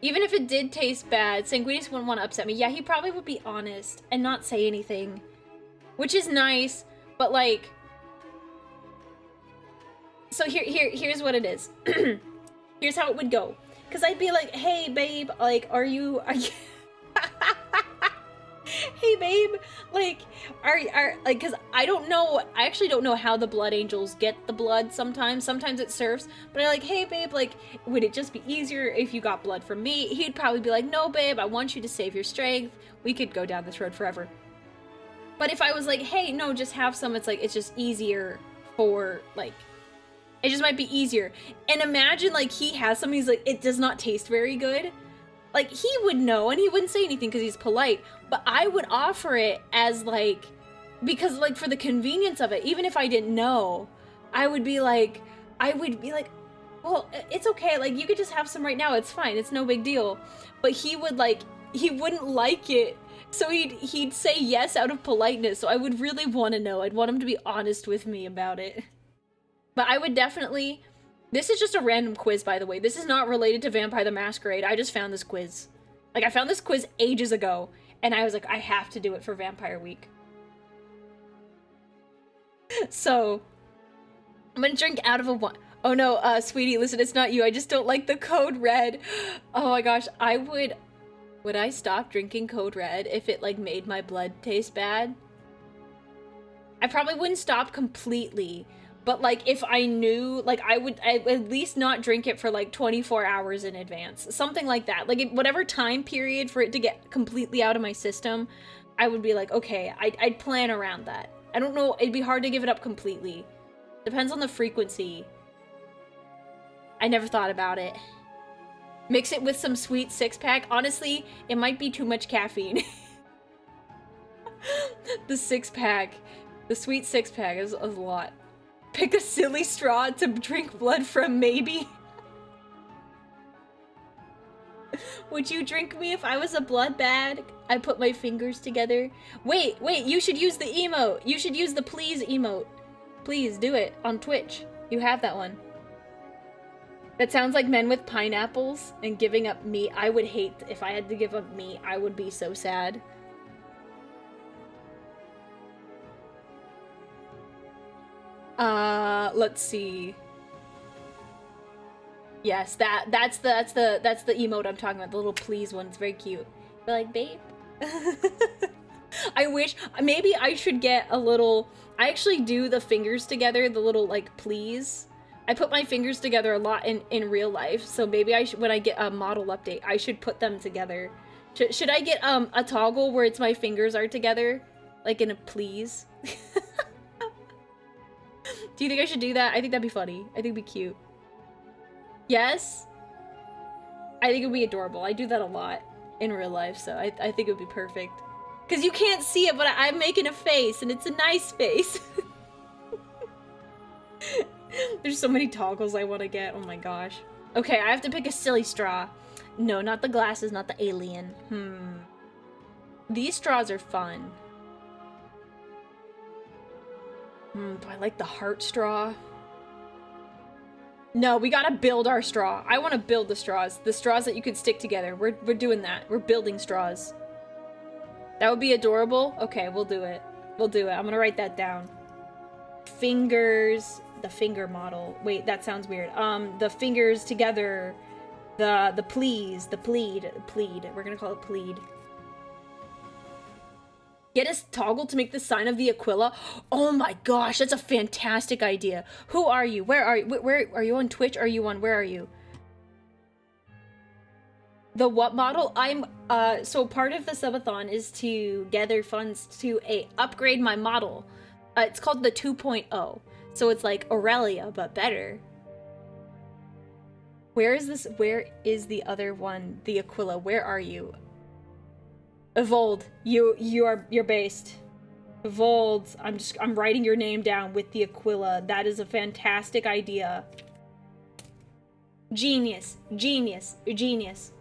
Even if it did taste bad, Sanguinius wouldn't want to upset me. Yeah, he probably would be honest and not say anything, which is nice, but like, so here's what it is. Here's how it would go. Cause I'd be like, hey babe, like, are you hey babe, like, are like, cause I actually don't know how the blood angels get the blood sometimes it serves, but I'm like, hey babe, like, would it just be easier if you got blood from me? He'd probably be like, no babe, I want you to save your strength. We could go down this road forever. But if I was like, hey, no, just have some, it's like, it's just easier for, like, it just might be easier. And imagine, like, he has some, he's like, it does not taste very good. Like, he would know, and he wouldn't say anything because he's polite, but I would offer it as, like, because, like, for the convenience of it, even if I didn't know, I would be like, well, it's okay, like, you could just have some right now, it's fine, it's no big deal. But he would, like, he wouldn't like it So he'd say yes out of politeness, so I would really want to know. I'd want him to be honest with me about it. But I would definitely... This is just a random quiz, by the way. This is not related to Vampire the Masquerade. I just found this quiz. Like, I found this quiz ages ago, and I was like, I have to do it for Vampire Week. So, I'm gonna drink out of a one. Oh no, sweetie, listen, it's not you. I just don't like the Code Red. Oh my gosh, would I stop drinking Code Red if it, like, made my blood taste bad? I probably wouldn't stop completely, but, like, if I knew, like, I would at least not drink it for, like, 24 hours in advance. Something like that. Like, whatever time period for it to get completely out of my system, I would be like, okay, I'd plan around that. I don't know, it'd be hard to give it up completely. Depends on the frequency. I never thought about it. Mix it with some sweet six-pack. Honestly, it might be too much caffeine. The six-pack. The sweet six-pack is a lot. Pick a silly straw to drink blood from, maybe. Would you drink me if I was a blood bag? I put my fingers together. Wait, you should use the emote. You should use the please emote. Please do it on Twitch. You have that one. That sounds like men with pineapples and giving up meat. I would hate if I had to give up meat. I would be so sad. Let's see. Yes, that's the emote I'm talking about. The little please one. It's very cute. But like, babe. I wish maybe I should get a little. I actually do the fingers together. The little like please. I put my fingers together a lot in real life, so maybe I should, when I get a model update, I should put them together. Should I get a toggle where it's my fingers are together, like in a please? Do you think I should do that? I think that'd be funny. I think it'd be cute. Yes? I think it'd be adorable. I do that a lot in real life, so I think it would be perfect. Because you can't see it, but I'm making a face, and it's a nice face. There's so many toggles I want to get. Oh my gosh. Okay, I have to pick a silly straw. No, not the glasses, not the alien. These straws are fun. Do I like the heart straw? No, we gotta build our straw. I want to build the straws. The straws that you could stick together. We're doing that. We're building straws. That would be adorable. Okay, we'll do it. We'll do it. I'm gonna write that down. Fingers. The finger model. Wait, that sounds weird. The fingers together. The please. The plead. Plead. We're gonna call it plead. Get a toggle to make the sign of the Aquila. Oh my gosh, that's a fantastic idea. Who are you? Where are you? Where are you on Twitch? Are you on? Where are you? The what model? I'm so part of the subathon is to gather funds to upgrade my model. It's called the 2.0. So it's like Aurelia, but better. Where is this? Where is the other one? The Aquila. Where are you? Evold. You're based. Evold. I'm writing your name down with the Aquila. That is a fantastic idea. Genius. Genius. Genius.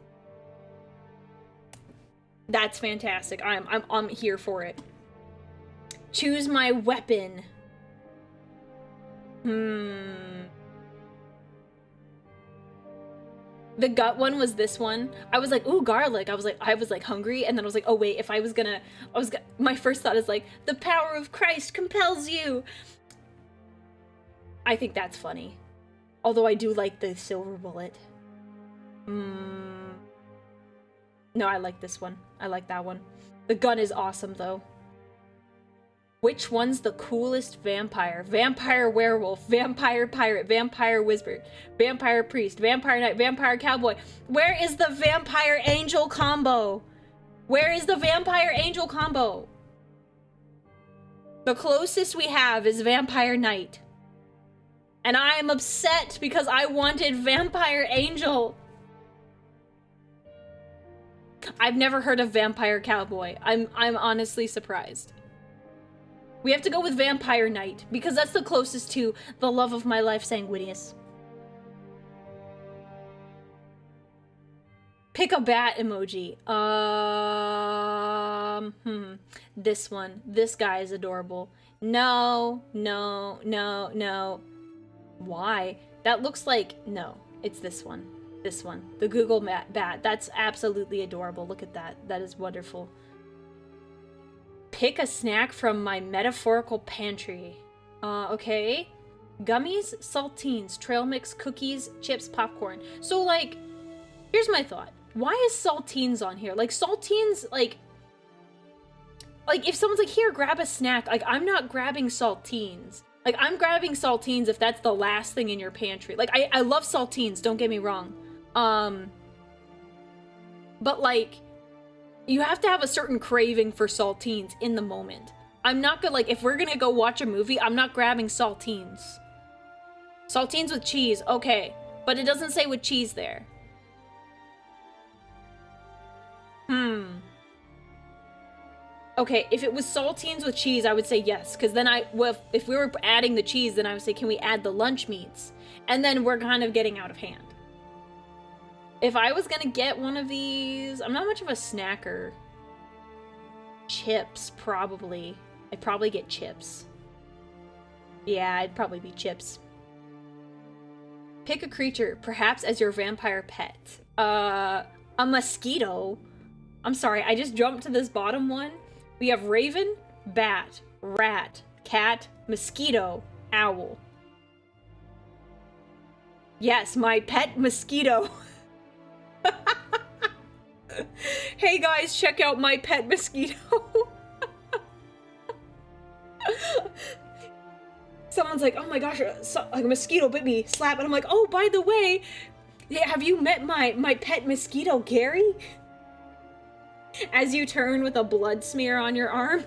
That's fantastic. I'm here for it. Choose my weapon. The gut one was this one. I was like, ooh, garlic. I was like hungry, and then I was like, oh wait, if I was gonna, my first thought is like, the power of Christ compels you. I think that's funny. Although I do like the silver bullet. No, I like this one. I like that one. The gun is awesome though. Which one's the coolest vampire? Vampire werewolf, vampire pirate, vampire wizard, vampire priest, vampire knight, vampire cowboy. Where is the vampire angel combo? Where is the vampire angel combo? The closest we have is vampire knight. And I am upset because I wanted vampire angel. I've never heard of vampire cowboy. I'm honestly surprised. We have to go with Vampire Knight, because that's the closest to the love of my life, Sanguinius. Pick a bat emoji. I This one. This guy is adorable. No, no, no, no. Why? That looks like... No, it's this one. This one. The Google bat. That's absolutely adorable. Look at that. That is wonderful. Pick a snack from my metaphorical pantry. Okay. Gummies, saltines, trail mix, cookies, chips, popcorn. So, like, here's my thought. Why is saltines on here? Like, saltines, like, if someone's like, here, grab a snack, like, I'm not grabbing saltines. Like, I'm grabbing saltines if that's the last thing in your pantry. Like, I love saltines, don't get me wrong. But, like, you have to have a certain craving for saltines in the moment. I'm not gonna, like, if we're gonna go watch a movie, I'm not grabbing saltines. Saltines with cheese, okay. But it doesn't say with cheese there. Okay, if it was saltines with cheese, I would say yes. Because then if we were adding the cheese, then I would say, can we add the lunch meats? And then we're kind of getting out of hand. If I was gonna get one of these, I'm not much of a snacker. Chips, probably. I'd probably get chips. Yeah, I'd probably be chips. Pick a creature, perhaps as your vampire pet. A mosquito. I'm sorry, I just jumped to this bottom one. We have raven, bat, rat, cat, mosquito, owl. Yes, my pet mosquito. Hey guys, check out my pet mosquito. Someone's like, oh my gosh, a mosquito bit me, slap, and I'm like, oh, by the way, have you met my pet mosquito, Gary? As you turn with a blood smear on your arm.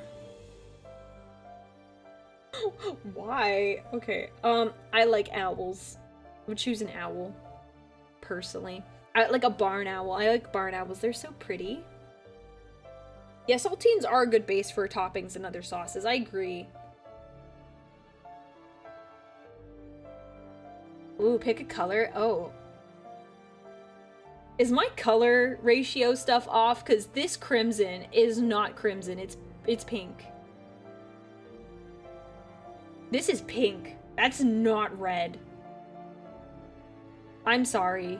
Why? Okay, I like owls. I would choose an owl, personally. I like a barn owl. I like barn owls. They're so pretty. Yeah, saltines are a good base for toppings and other sauces. I agree. Ooh, pick a color. Oh. Is my color ratio stuff off? Because this crimson is not crimson. It's pink. This is pink. That's not red. I'm sorry.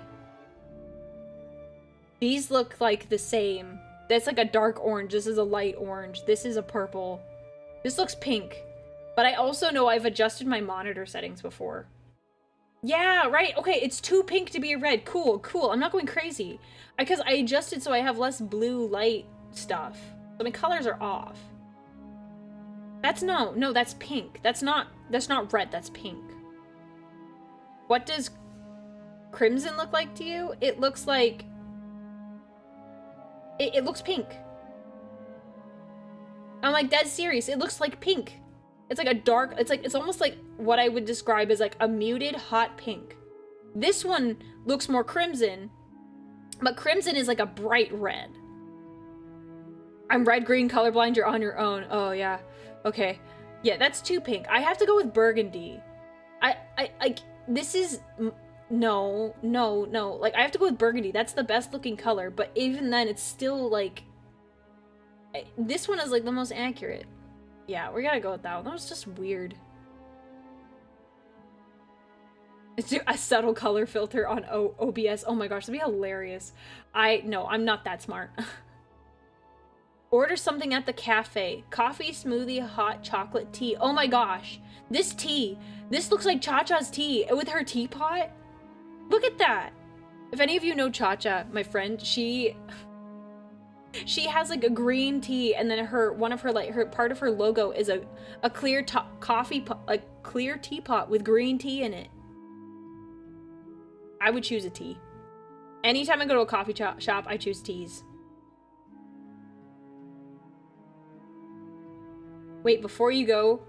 These look like the same. That's like a dark orange. This is a light orange. This is a purple. This looks pink. But I also know I've adjusted my monitor settings before. Yeah, right. Okay, it's too pink to be a red. Cool, cool. I'm not going crazy. Because I adjusted so I have less blue light stuff. So my colors are off. That's no, that's pink. That's not red, that's pink. What does crimson look like to you? It looks like... It looks pink. I'm like, dead serious. It looks like pink. It's like a dark, it's almost like what I would describe as like a muted hot pink. This one looks more crimson, but crimson is like a bright red. I'm red-green colorblind, you're on your own. Oh yeah, okay. Yeah, that's too pink. I have to go with burgundy. This is, no. Like, I have to go with burgundy. That's the best looking color, but even then it's still like, this one is like the most accurate. Yeah, we gotta go with that one. That was just weird. It's a subtle color filter on OBS. Oh my gosh, that'd be hilarious. No, I'm not that smart. Order something at the cafe. Coffee, smoothie, hot chocolate tea. Oh my gosh. This tea. This looks like Cha-Cha's tea with her teapot. Look at that. If any of you know Cha-Cha, my friend, she has like a green tea, and then one of her part of her logo is a clear clear teapot with green tea in it. I would choose a tea. Anytime I go to a coffee shop, I choose teas. Wait, before you go,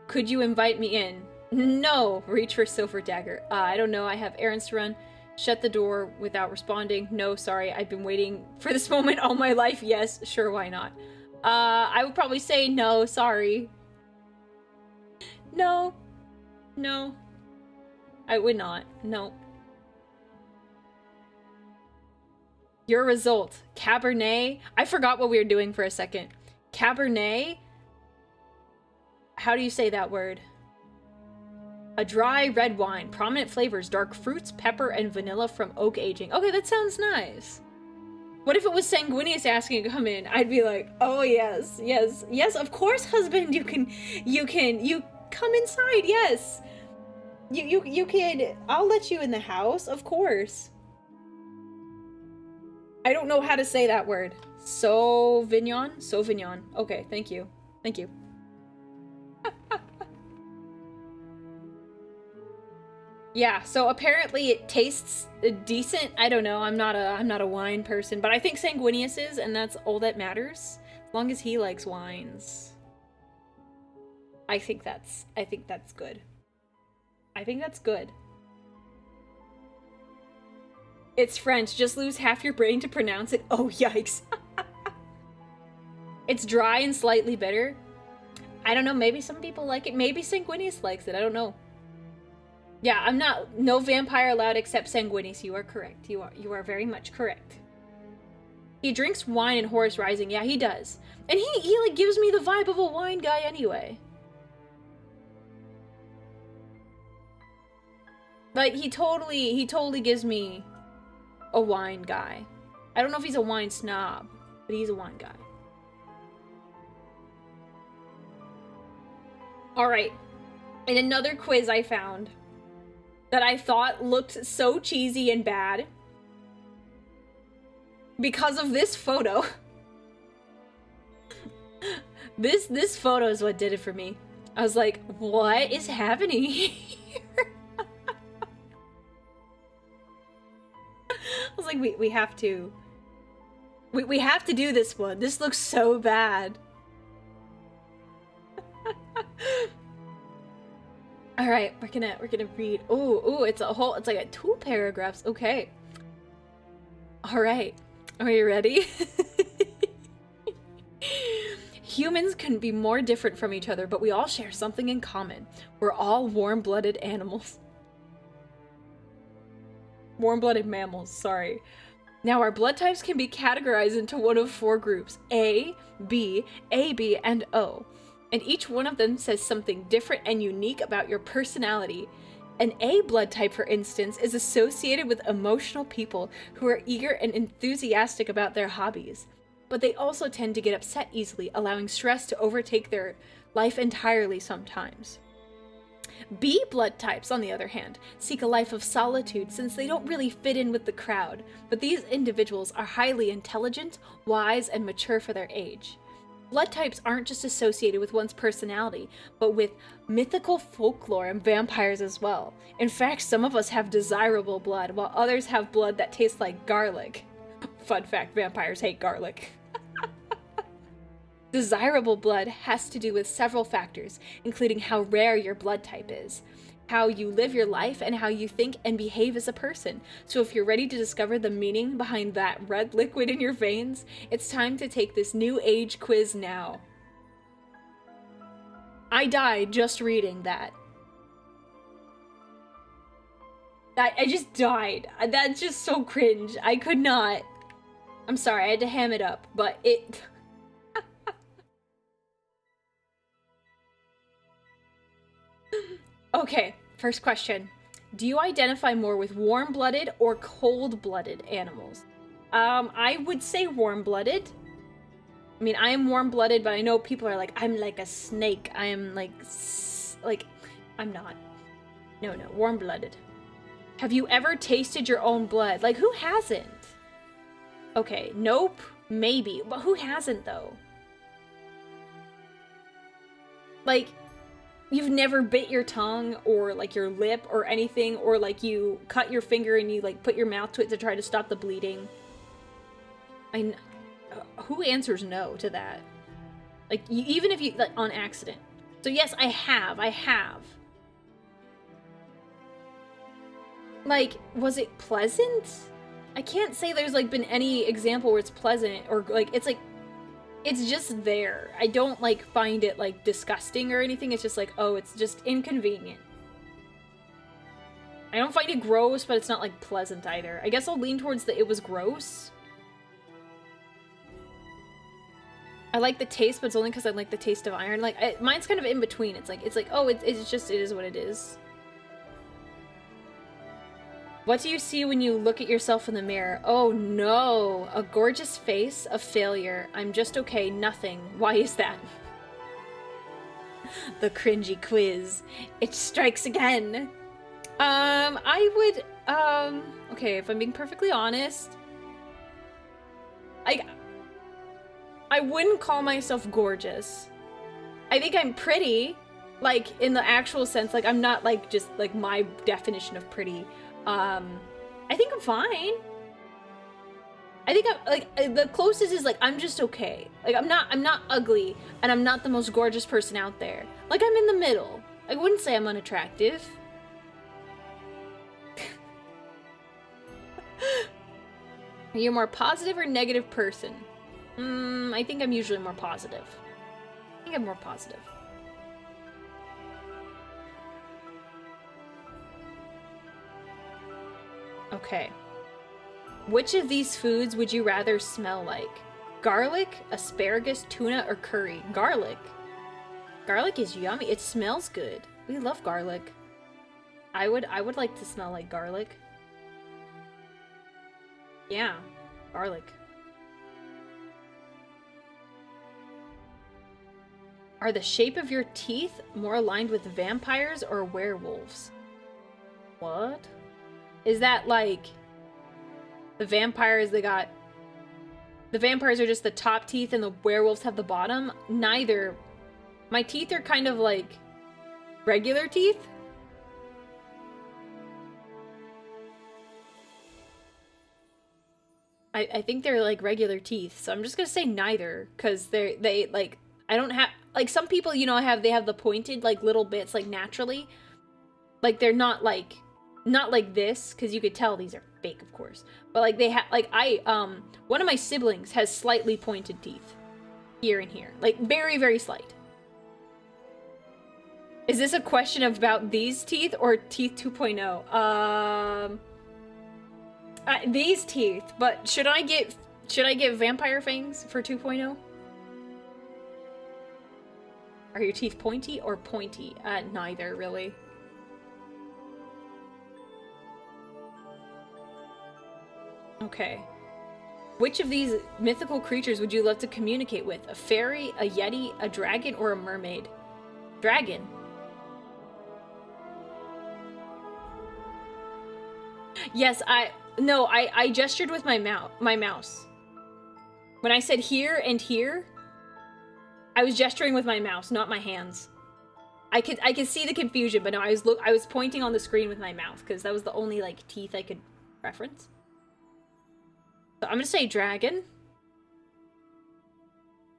could you invite me in? No! Reach for silver dagger. I don't know, I have errands to run. Shut the door without responding. No, sorry, I've been waiting for this moment all my life. Yes, sure, why not? I would probably say no, sorry. No. No. I would not. No. Your result. Cabernet. I forgot what we were doing for a second. Cabernet? How do you say that word? A dry red wine. Prominent flavors, dark fruits, pepper, and vanilla from oak aging. Okay, that sounds nice. What if it was Sanguinius asking to come in? I'd be like, oh yes, yes, yes, of course, husband, you come inside, yes. You can, I'll let you in the house, of course. I don't know how to say that word. Sauvignon? Sauvignon. Okay, thank you. Thank you. Yeah, so apparently it tastes decent. I don't know. I'm not a wine person, but I think Sanguinius is, and that's all that matters. As long as he likes wines. I think that's good. I think that's good. It's French. Just lose half your brain to pronounce it. Oh, yikes. It's dry and slightly bitter. I don't know. Maybe some people like it. Maybe Sanguinius likes it. I don't know. Yeah, no vampire allowed except Sanguinius. You are correct. You are very much correct. He drinks wine in Horus Rising. Yeah, he does. And he like gives me the vibe of a wine guy anyway. Like he totally gives me a wine guy. I don't know if he's a wine snob, but he's a wine guy. All right. In another quiz I found that I thought looked so cheesy and bad because of this photo. This photo is what did it for me. I was like, what is happening here? I was like, we have to. We have to do this one. This looks so bad. All right, we're gonna read. Ooh, it's like 2 paragraphs. Okay. All right, are you ready? Humans can be more different from each other, but we all share something in common. We're all warm-blooded animals. Warm-blooded mammals, sorry. Now, our blood types can be categorized into one of 4 groups: A, B, AB, and O. And each one of them says something different and unique about your personality. An A blood type, for instance, is associated with emotional people who are eager and enthusiastic about their hobbies. But they also tend to get upset easily, allowing stress to overtake their life entirely sometimes. B blood types, on the other hand, seek a life of solitude since they don't really fit in with the crowd, but these individuals are highly intelligent, wise, and mature for their age. Blood types aren't just associated with one's personality, but with mythical folklore and vampires as well. In fact, some of us have desirable blood, while others have blood that tastes like garlic. Fun fact, vampires hate garlic. Desirable blood has to do with several factors, including how rare your blood type is, how you live your life, and how you think and behave as a person. So if you're ready to discover the meaning behind that red liquid in your veins, it's time to take this new age quiz now. I died just reading that. I just died. That's just so cringe. I could not. I'm sorry, I had to ham it up, but it... Okay, first question. Do you identify more with warm-blooded or cold-blooded animals? I would say warm-blooded. I mean, I am warm-blooded, but I know people are like, I'm like a snake. I am like, I'm not. No, warm-blooded. Have you ever tasted your own blood? Like, who hasn't? Okay, nope, maybe, but who hasn't, though? Like... You've never bit your tongue or like your lip or anything, or like you cut your finger and you like put your mouth to it to try to stop the bleeding. Who answers no to that? Like even if you like on accident. So yes, I have. Like, was it pleasant? I can't say there's like been any example where it's pleasant or like it's just there. I don't, like, find it, like, disgusting or anything. It's just like, oh, it's just inconvenient. I don't find it gross, but it's not, like, pleasant either. I guess I'll lean towards the it was gross. I like the taste, but it's only because I like the taste of iron. Like, mine's kind of in between. It's like, oh, it's just, it is what it is. What do you see when you look at yourself in the mirror? Oh no, a gorgeous face, a failure. I'm just okay, nothing. Why is that? The cringy quiz. It strikes again. I would, okay, if I'm being perfectly honest, I wouldn't call myself gorgeous. I think I'm pretty, like, in the actual sense, like, I'm not, like, just, like, my definition of pretty. I think I'm fine. I think I'm, like, the closest is, like, I'm just okay. Like, I'm not ugly, and I'm not the most gorgeous person out there. Like, I'm in the middle. I wouldn't say I'm unattractive. Are you a more positive or negative person? I think I'm usually more positive. I think I'm more positive. Okay. Which of these foods would you rather smell like? Garlic, asparagus, tuna, or curry? Garlic. Garlic is yummy. It smells good. We love garlic. I would like to smell like garlic. Yeah, garlic. Are the shape of your teeth more aligned with vampires or werewolves? What? Is that like the vampires, the vampires are just the top teeth and the werewolves have the bottom? Neither. My teeth are kind of like regular teeth. I think they're like regular teeth, so I'm just gonna say neither, because they like, I don't have, like, some people, you know, they have the pointed, like, little bits, like, naturally. Like, they're not like this, because you could tell these are fake, of course. But, like, they have, like, one of my siblings has slightly pointed teeth. Here and here. Like, very, very slight. Is this a question about these teeth or teeth 2.0? These teeth, but should I get vampire fangs for 2.0? Are your teeth pointy or pointy? Neither, really. Okay. Which of these mythical creatures would you love to communicate with? A fairy, a yeti, a dragon, or a mermaid? Dragon. Yes, I gestured with my mouse. When I said here and here, I was gesturing with my mouse, not my hands. I could see the confusion, but no, I was pointing on the screen with my mouth because that was the only, like, teeth I could reference. So I'm gonna say dragon.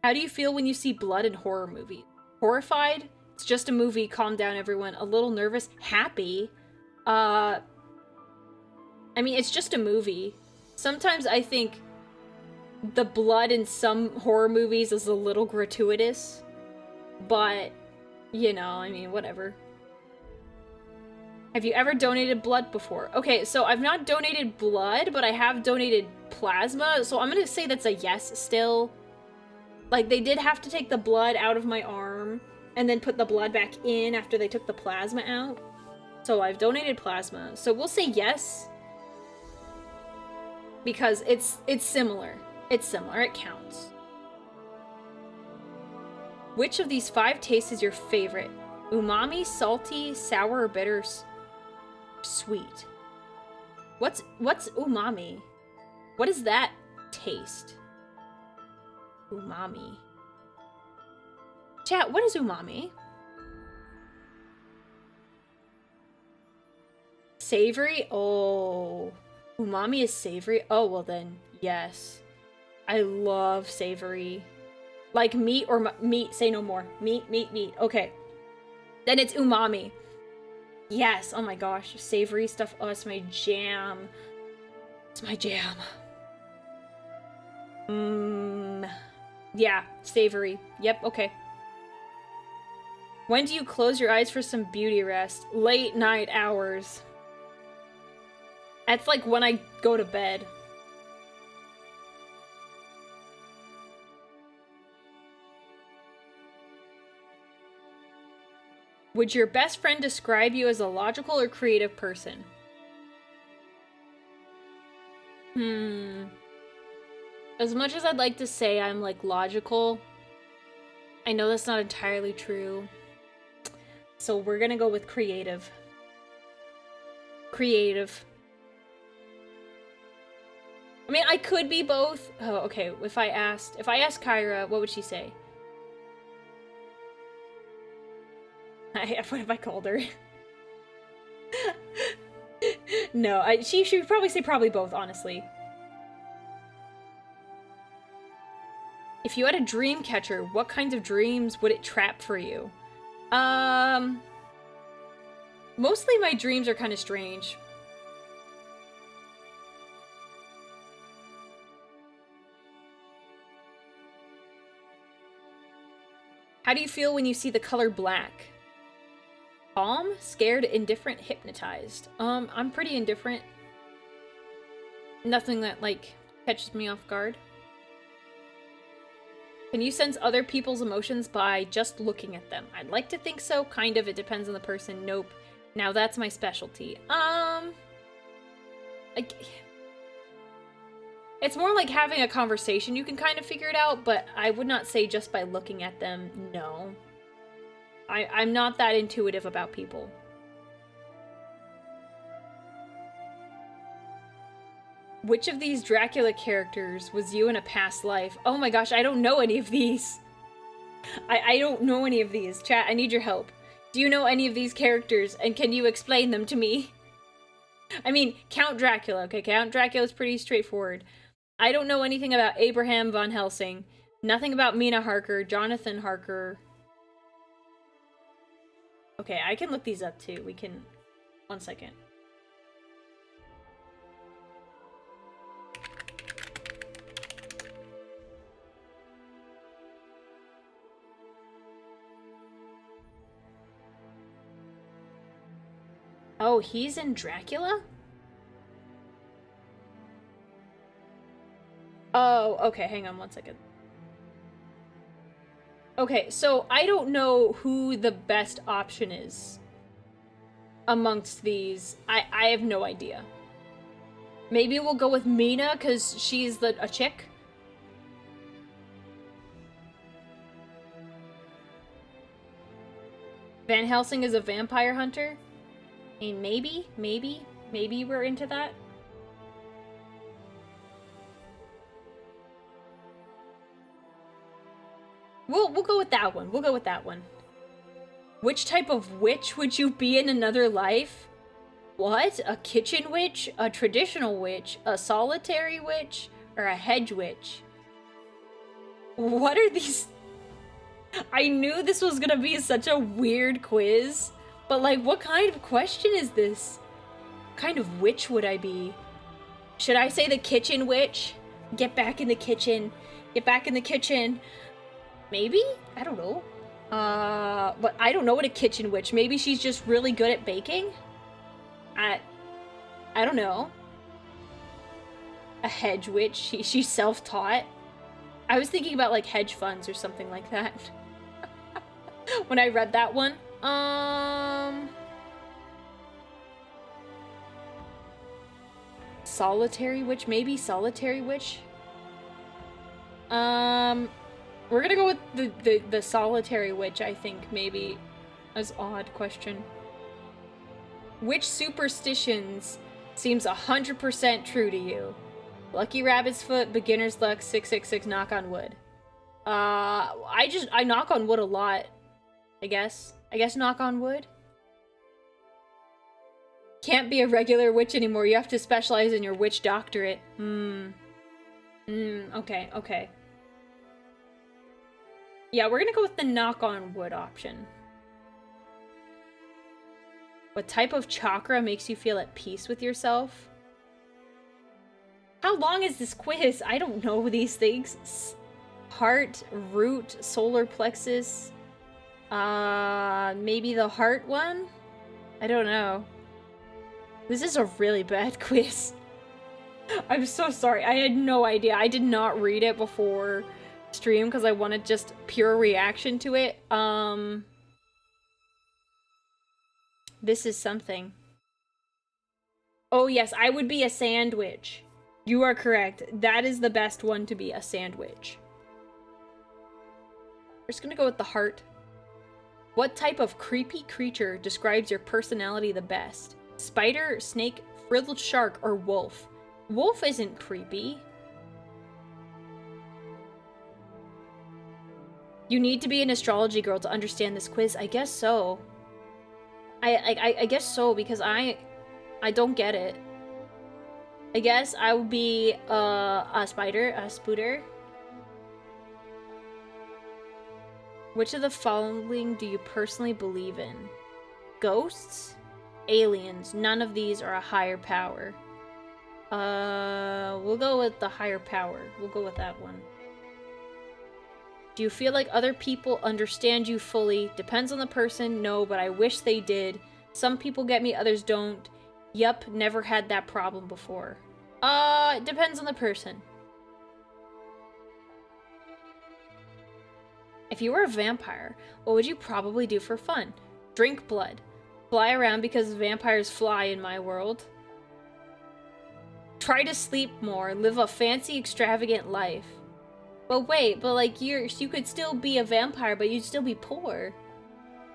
How do you feel when you see blood in horror movies? Horrified? It's just a movie. Calm down, everyone. A little nervous. Happy. I mean, it's just a movie. Sometimes I think the blood in some horror movies is a little gratuitous, but, you know, I mean, whatever. Have you ever donated blood before? Okay, so I've not donated blood, but I have donated plasma, so I'm gonna say that's a yes still. Like, they did have to take the blood out of my arm and then put the blood back in after they took the plasma out. So I've donated plasma. So we'll say yes. Because it's similar. It's similar, it counts. Which of these 5 tastes is your favorite? Umami, salty, sour, or bitter, sweet? What's umami? What is that taste? Umami. Chat, what is umami? Savory? Oh. Umami is savory? Oh, well then, yes. I love savory. Like meat or meat, say no more. Meat, meat, meat. Okay. Then it's umami. Yes, oh my gosh. Savory stuff, oh, it's my jam. It's my jam. Yeah, savory. Yep, okay. When do you close your eyes for some beauty rest? Late night hours. That's like when I go to bed. Would your best friend describe you as a logical or creative person? As much as I'd like to say I'm, like, logical, I know that's not entirely true. So we're gonna go with creative. Creative. I mean, I could be both. Oh, okay. If I asked Kyra, what would she say? What have I called her? No, she would probably say probably both, honestly. If you had a dream catcher, what kinds of dreams would it trap for you? Mostly my dreams are kind of strange. How do you feel when you see the color black? Calm, scared, indifferent, hypnotized. I'm pretty indifferent. Nothing that, like, catches me off guard. Can you sense other people's emotions by just looking at them? I'd like to think so, kind of. It depends on the person. Nope. Now that's my specialty. It's more like having a conversation. You can kind of figure it out, but I would not say just by looking at them, no. I'm not that intuitive about people. Which of these Dracula characters was you in a past life? Oh my gosh, I don't know any of these. I don't know any of these. Chat, I need your help. Do you know any of these characters, and can you explain them to me? I mean, Count Dracula, okay? Count Dracula's pretty straightforward. I don't know anything about Abraham von Helsing. Nothing about Mina Harker, Jonathan Harker. Okay, I can look these up too. We can... One second. Oh, he's in Dracula? Oh, okay, hang on one second. Okay, so I don't know who the best option is amongst these. I have no idea. Maybe we'll go with Mina, because she's a chick. Van Helsing is a vampire hunter. I mean, maybe we're into that. We'll go with that one. We'll go with that one. Which type of witch would you be in another life? What? A kitchen witch? A traditional witch? A solitary witch? Or a hedge witch? What are these? I knew this was gonna be such a weird quiz, but like, what kind of question is this? What kind of witch would I be? Should I say the kitchen witch? Get back in the kitchen. Get back in the kitchen. Maybe? I don't know. But I don't know what a kitchen witch. Maybe she's just really good at baking? I don't know. A hedge witch. She's self-taught. I was thinking about like hedge funds or something like that. When I read that one. Solitary witch? Maybe solitary witch? We're gonna go with the solitary witch, I think, maybe. As odd question. Which superstitions seems 100% true to you? Lucky rabbit's foot, beginner's luck, 666, knock on wood. I knock on wood a lot, I guess. I guess knock on wood? Can't be a regular witch anymore. You have to specialize in your witch doctorate. Okay, okay. Yeah, we're gonna go with the knock on wood option. What type of chakra makes you feel at peace with yourself? How long is this quiz? I don't know these things. Heart, root, solar plexus. Maybe the heart one? I don't know. This is a really bad quiz. I'm so sorry. I had no idea. I did not read it before stream because I wanted just pure reaction to it. This is something. Oh yes, I would be a sandwich. You are correct. That is the best one to be, a sandwich. We're just gonna go with the heart. What type of creepy creature describes your personality the best? Spider, snake, frilled shark, or wolf? Wolf isn't creepy. You need to be an astrology girl to understand this quiz. I guess so. I guess so, because I don't get it. I guess I would be a spider, a spooter. Which of the following do you personally believe in? Ghosts? Aliens. None of these are a higher power. We'll go with the higher power. We'll go with that one. Do you feel like other people understand you fully? Depends on the person. No, but I wish they did. Some people get me, others don't. Yup, never had that problem before. It depends on the person. If you were a vampire, what would you probably do for fun? Drink blood. Fly around because vampires fly in my world. Try to sleep more. Live a fancy, extravagant life. But wait, but like you could still be a vampire, but you'd still be poor.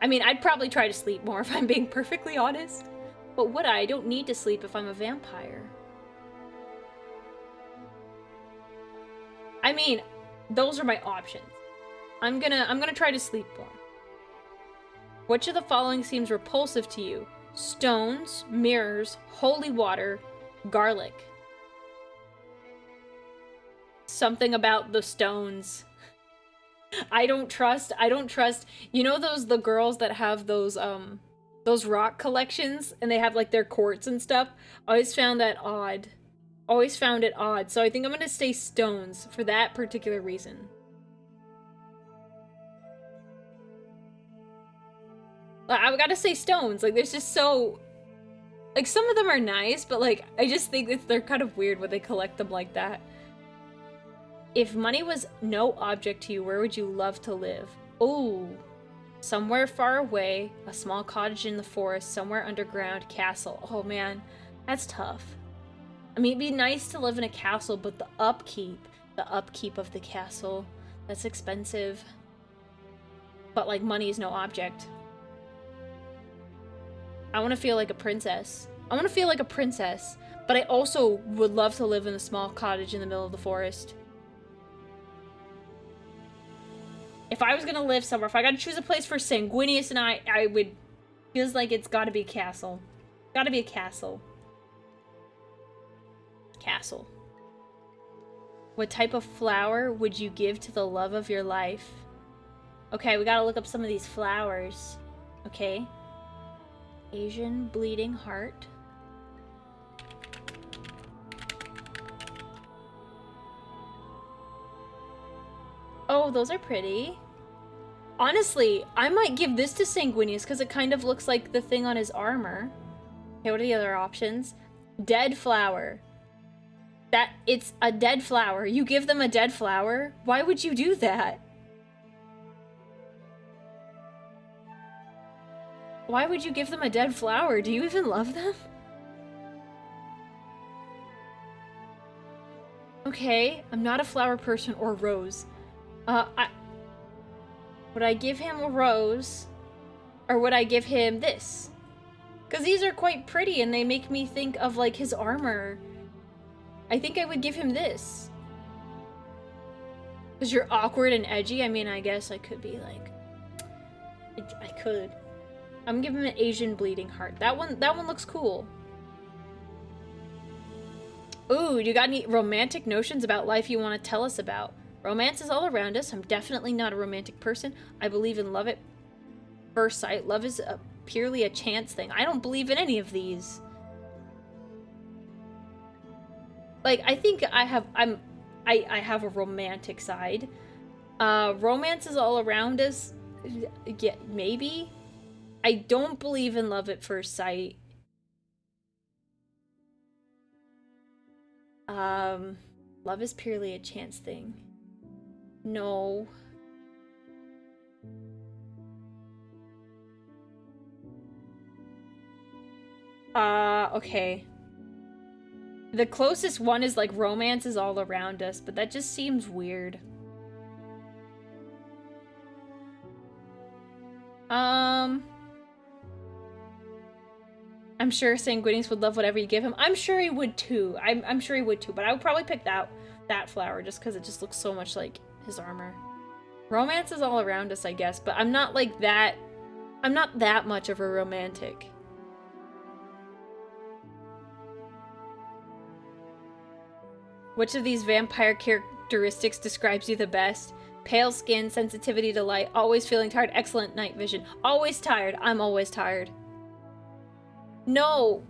I mean, I'd probably try to sleep more if I'm being perfectly honest. But would I? I don't need to sleep if I'm a vampire. I mean, those are my options. I'm gonna try to sleep more. Which of the following seems repulsive to you? Stones, mirrors, holy water, garlic. Something about the stones. I don't trust, you know the girls that have those rock collections and they have like their quartz and stuff? I always found that odd. Always found it odd. So I think I'm gonna say stones for that particular reason. I've gotta say stones. Like, there's just so... Like, some of them are nice, but like, I just think they're kind of weird when they collect them like that. If money was no object to you, where would you love to live? Ooh. Somewhere far away, a small cottage in the forest, somewhere underground, castle. Oh man, that's tough. I mean, it'd be nice to live in a castle, but the upkeep of the castle, that's expensive. But like, money is no object. I want to feel like a princess. But I also would love to live in a small cottage in the middle of the forest. If I was gonna live somewhere, if I gotta choose a place for Sanguinius and I would... Feels like it's gotta be a castle. Gotta be a castle. Castle. What type of flower would you give to the love of your life? Okay, we gotta look up some of these flowers. Okay. Asian bleeding heart. Oh, those are pretty. Honestly, I might give this to Sanguinius because it kind of looks like the thing on his armor. Okay, what are the other options? Dead flower. It's a dead flower. You give them a dead flower? Why would you do that? Why would you give them a dead flower? Do you even love them? Okay, I'm not a flower person or rose. Would I give him a rose? Or would I give him this? Because these are quite pretty and they make me think of like his armor. I think I would give him this. Because you're awkward and edgy. I mean, I guess I could be like... I could. I'm giving him an Asian bleeding heart. That one looks cool. Ooh, you got any romantic notions about life you want to tell us about? Romance is all around us. I'm definitely not a romantic person. I believe in love at first sight. Love is purely a chance thing. I don't believe in any of these. Like, I think I have a romantic side. Romance is all around us. Yeah, maybe. I don't believe in love at first sight. Love is purely a chance thing. No. Okay. The closest one is like romance is all around us, but that just seems weird. I'm sure Sanguinius would love whatever you give him. I'm sure he would too. I'm sure he would too, but I would probably pick that flower just because it just looks so much like his armor. Romance is all around us, I guess, but I'm not like that. I'm not that much of a romantic. Which of these vampire characteristics describes you the best? Pale skin, sensitivity to light, always feeling tired, excellent night vision. Always tired. I'm always tired. No.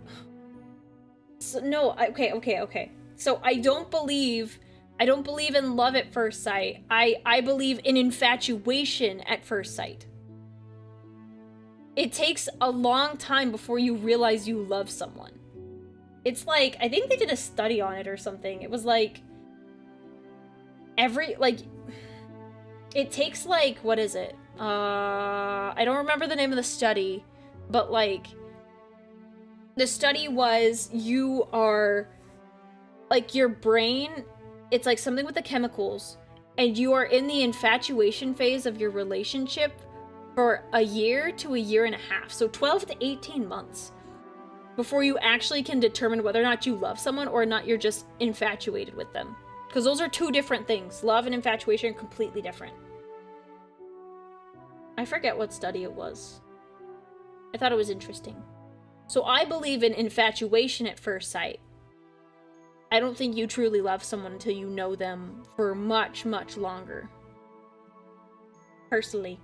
So, no, okay. So I don't believe in love at first sight. I believe in infatuation at first sight. It takes a long time before you realize you love someone. It's like, I think they did a study on it or something. It was like, it takes like, what is it? I don't remember the name of the study, but like, the study was you are, like your brain, it's like something with the chemicals, and you are in the infatuation phase of your relationship for a year to a year and a half. So 12 to 18 months before you actually can determine whether or not you love someone or not you're just infatuated with them. Because those are two different things. Love and infatuation are completely different. I forget what study it was. I thought it was interesting. So I believe in infatuation at first sight. I don't think you truly love someone until you know them for much, much longer. Personally.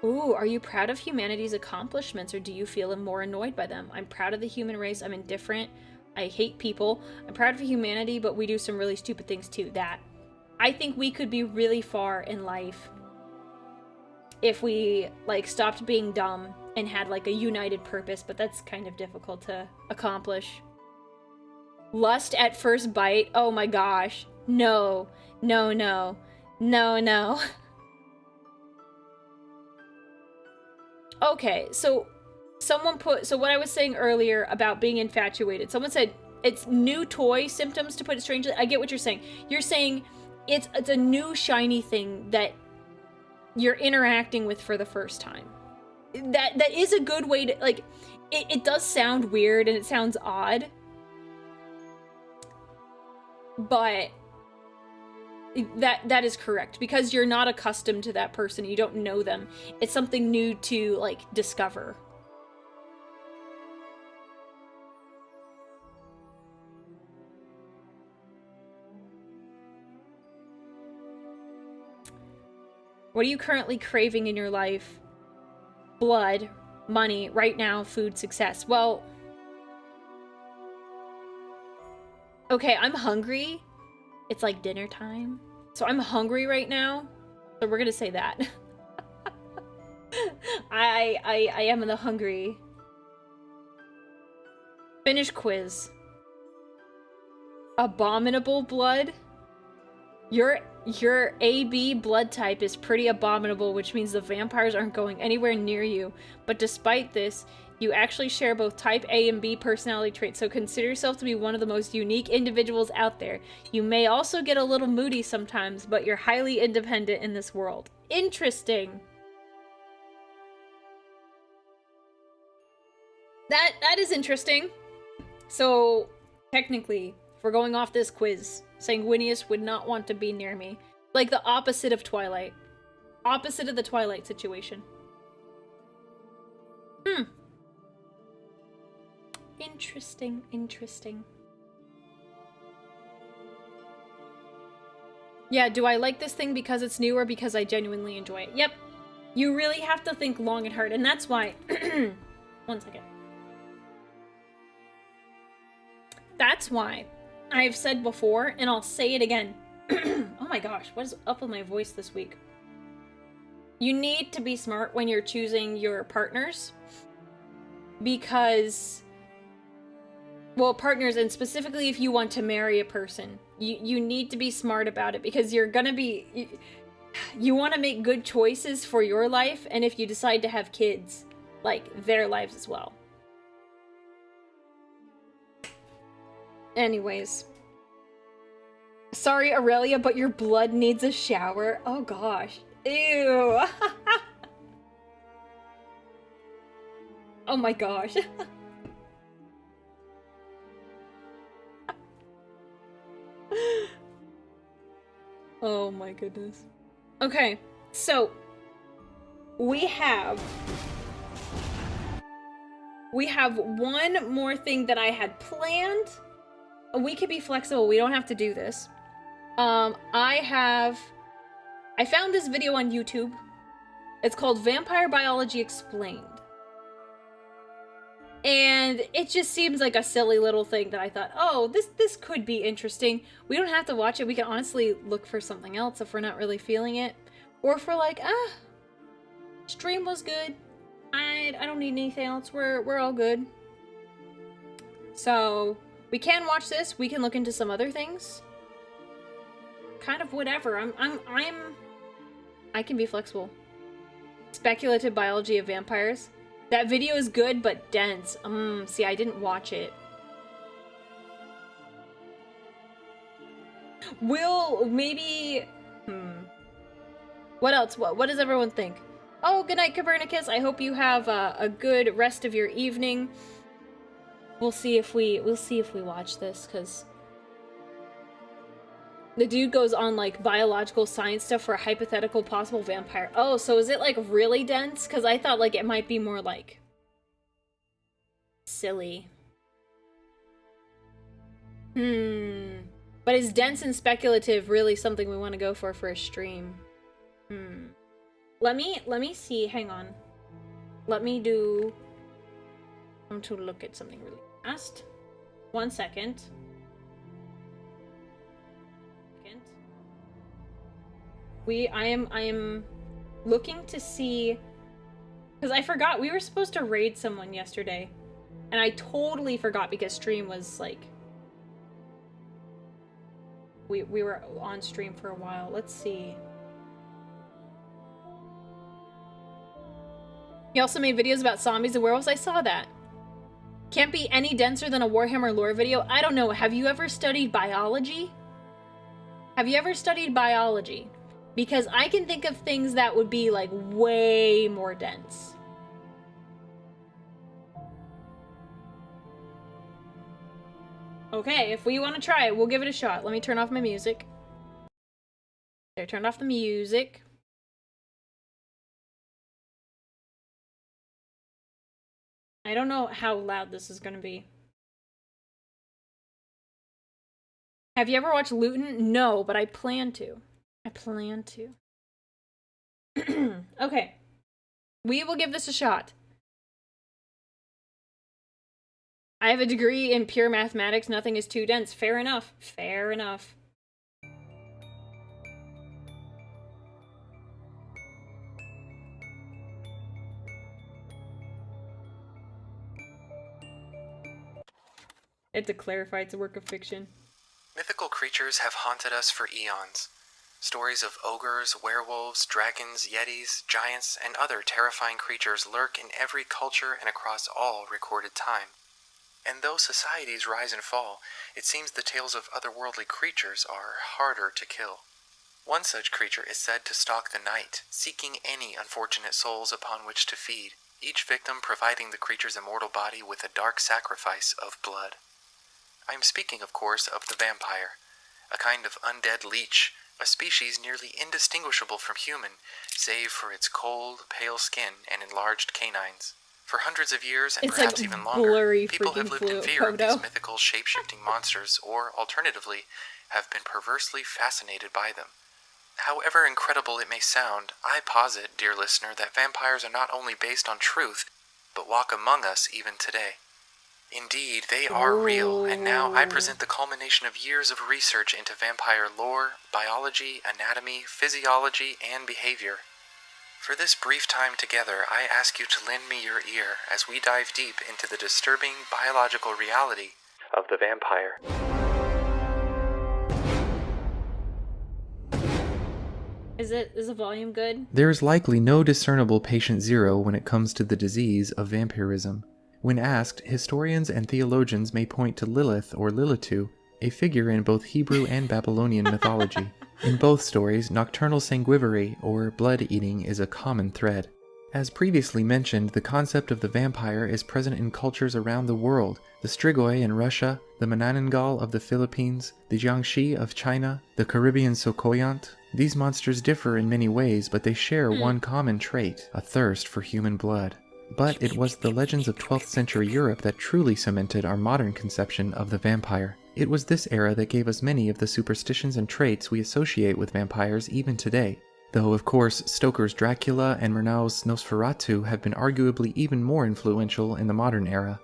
Ooh, are you proud of humanity's accomplishments or do you feel more annoyed by them? I'm proud of the human race. I'm indifferent. I hate people. I'm proud of humanity, but we do some really stupid things too. That. I think we could be really far in life if we, like, stopped being dumb and had, like, a united purpose, but that's kind of difficult to accomplish. Lust at first bite? Oh my gosh. No. Okay, so what I was saying earlier about being infatuated, someone said it's new toy symptoms, to put it strangely. I get what you're saying. You're saying it's a new shiny thing that you're interacting with for the first time. That is a good way to, like, it does sound weird and it sounds odd, but that is correct, because you're not accustomed to that person, you don't know them. It's something new to, like, discover. What are you currently craving in your life? Blood, money, right now, food, success. Well, okay, I'm hungry. It's like dinner time. So I'm hungry right now. So we're gonna say that. I am in the hungry. Finish quiz. Abominable blood? Your AB blood type is pretty abominable, which means the vampires aren't going anywhere near you. But despite this, you actually share both type A and B personality traits, so consider yourself to be one of the most unique individuals out there. You may also get a little moody sometimes, but you're highly independent in this world. Interesting. That is interesting. So, technically, if we're going off this quiz, Sanguinius would not want to be near me. Like the opposite of Twilight. Opposite of the Twilight situation. Interesting. Yeah, do I like this thing because it's new or because I genuinely enjoy it? Yep. You really have to think long and hard, and that's why... One second. That's why I've said before, and I'll say it again. Oh my gosh, what is up with my voice this week? You need to be smart when you're choosing your partners, because, well, partners, and specifically if you want to marry a person, you need to be smart about it, because you're gonna be, you want to make good choices for your life, and if you decide to have kids, like, their lives as well. Anyways. Sorry, Aurelia, but your blood needs a shower. Oh gosh. Ew. Oh my gosh. Oh my goodness. Okay, so we have one more thing that I had planned. We could be flexible. We don't have to do this. I found this video on YouTube. It's called Vampire Biology Explained. And it just seems like a silly little thing that I thought, oh, this could be interesting. We don't have to watch it. We can honestly look for something else if we're not really feeling it. Or if we're like, stream was good. I don't need anything else. We're all good. So we can watch this. We can look into some other things. Kind of whatever. I can be flexible. Speculative biology of vampires. That video is good, but dense. See, I didn't watch it. Will maybe... What else? What does everyone think? Oh, good night, Copernicus. I hope you have a good rest of your evening. We'll see if we watch this, because the dude goes on like biological science stuff for a hypothetical possible vampire. Oh, so is it like really dense? Because I thought like it might be more like silly. But is dense and speculative really something we want to go for a stream? Let me see. Hang on. I'm to look at something really fast. 1 second. I am looking to see, because I forgot we were supposed to raid someone yesterday, and I totally forgot because stream was like, we were on stream for a while. Let's see. He also made videos about zombies and werewolves. I saw that. Can't be any denser than a Warhammer lore video. I don't know. Have you ever studied biology? Have you ever studied biology? Because I can think of things that would be like way more dense. Okay, if we want to try it, we'll give it a shot. Let me turn off my music. There, turned off the music. I don't know how loud this is going to be. Have you ever watched Luton? No, but I plan to. Okay. We will give this a shot. I have a degree in pure mathematics. Nothing is too dense. Fair enough. Fair enough. To clarify, it's a work of fiction. Mythical creatures have haunted us for eons. Stories of ogres, werewolves, dragons, yetis, giants, and other terrifying creatures lurk in every culture and across all recorded time. And though societies rise and fall, it seems the tales of otherworldly creatures are harder to kill. One such creature is said to stalk the night, seeking any unfortunate souls upon which to feed, each victim providing the creature's immortal body with a dark sacrifice of blood. I am speaking, of course, of the vampire, a kind of undead leech, a species nearly indistinguishable from human, save for its cold, pale skin and enlarged canines. For hundreds of years, and perhaps even longer, people have lived in fear of these mythical shape-shifting monsters, or, alternatively, have been perversely fascinated by them. However incredible it may sound, I posit, dear listener, that vampires are not only based on truth, but walk among us even today. Indeed, they are real, and now I present the culmination of years of research into vampire lore, biology, anatomy, physiology, and behavior. For this brief time together, I ask you to lend me your ear as we dive deep into the disturbing biological reality of the vampire. Is the volume good? There is likely no discernible patient zero when it comes to the disease of vampirism. When asked, historians and theologians may point to Lilith or Lilitu, a figure in both Hebrew and Babylonian mythology. In both stories, nocturnal sanguivary, or blood-eating, is a common thread. As previously mentioned, the concept of the vampire is present in cultures around the world. The Strigoi in Russia, the Manananggal of the Philippines, the Jiangxi of China, the Caribbean Sokoyant. These monsters differ in many ways, but they share one common trait, a thirst for human blood. But it was the legends of 12th century Europe that truly cemented our modern conception of the vampire. It was this era that gave us many of the superstitions and traits we associate with vampires even today. Though, of course, Stoker's Dracula and Murnau's Nosferatu have been arguably even more influential in the modern era.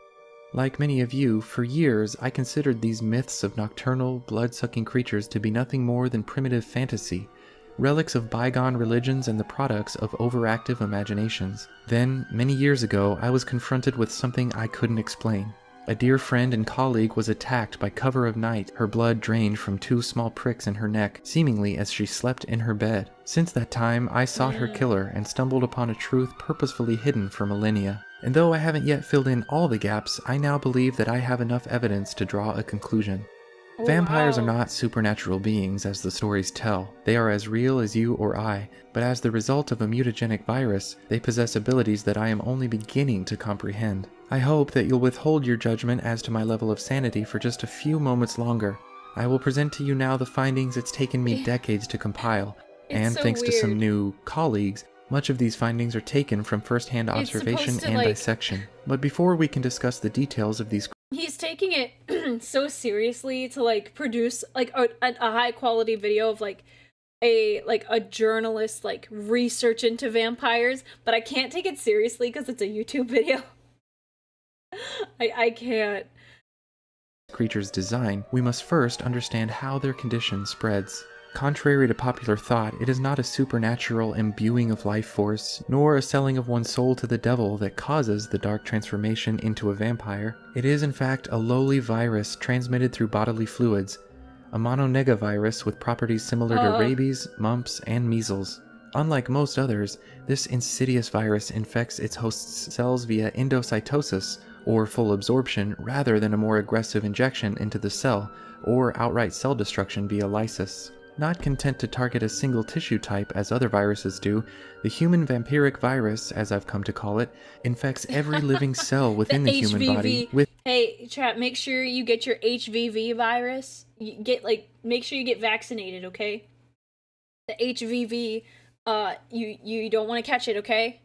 Like many of you, for years I considered these myths of nocturnal, blood-sucking creatures to be nothing more than primitive fantasy, relics of bygone religions and the products of overactive imaginations. Then, many years ago, I was confronted with something I couldn't explain. A dear friend and colleague was attacked by cover of night, her blood drained from 2 small pricks in her neck, seemingly as she slept in her bed. Since that time, I sought her killer and stumbled upon a truth purposefully hidden for millennia. And though I haven't yet filled in all the gaps, I now believe that I have enough evidence to draw a conclusion. Vampires are not supernatural beings as the stories tell. They are as real as you or I, but as the result of a mutagenic virus, they possess abilities that I am only beginning to comprehend. I hope that you'll withhold your judgment as to my level of sanity for just a few moments longer. I will present to you now the findings it's taken me decades to compile, and so thanks to some weird. new colleagues, much of these findings are taken from first-hand observation to, and like- dissection. But before we can discuss the details of these He's taking it so seriously to like produce like a high quality video of like a journalist like research into vampires, but I can't take it seriously because it's a YouTube video. I can't. creatures' design, we must first understand how their condition spreads. Contrary to popular thought, it is not a supernatural imbuing of life force, nor a selling of one's soul to the devil that causes the dark transformation into a vampire. It is in fact a lowly virus transmitted through bodily fluids, a mononegavirus with properties similar to rabies, mumps, and measles. Unlike most others, this insidious virus infects its host's cells via endocytosis, or full absorption, rather than a more aggressive injection into the cell, or outright cell destruction via lysis. Not content to target a single tissue type as other viruses do, the human vampiric virus, as I've come to call it, infects every living cell within the human body with... Hey, chat, make sure you get your HVV virus. Make sure you get vaccinated, okay? The HVV, you don't want to catch it, okay?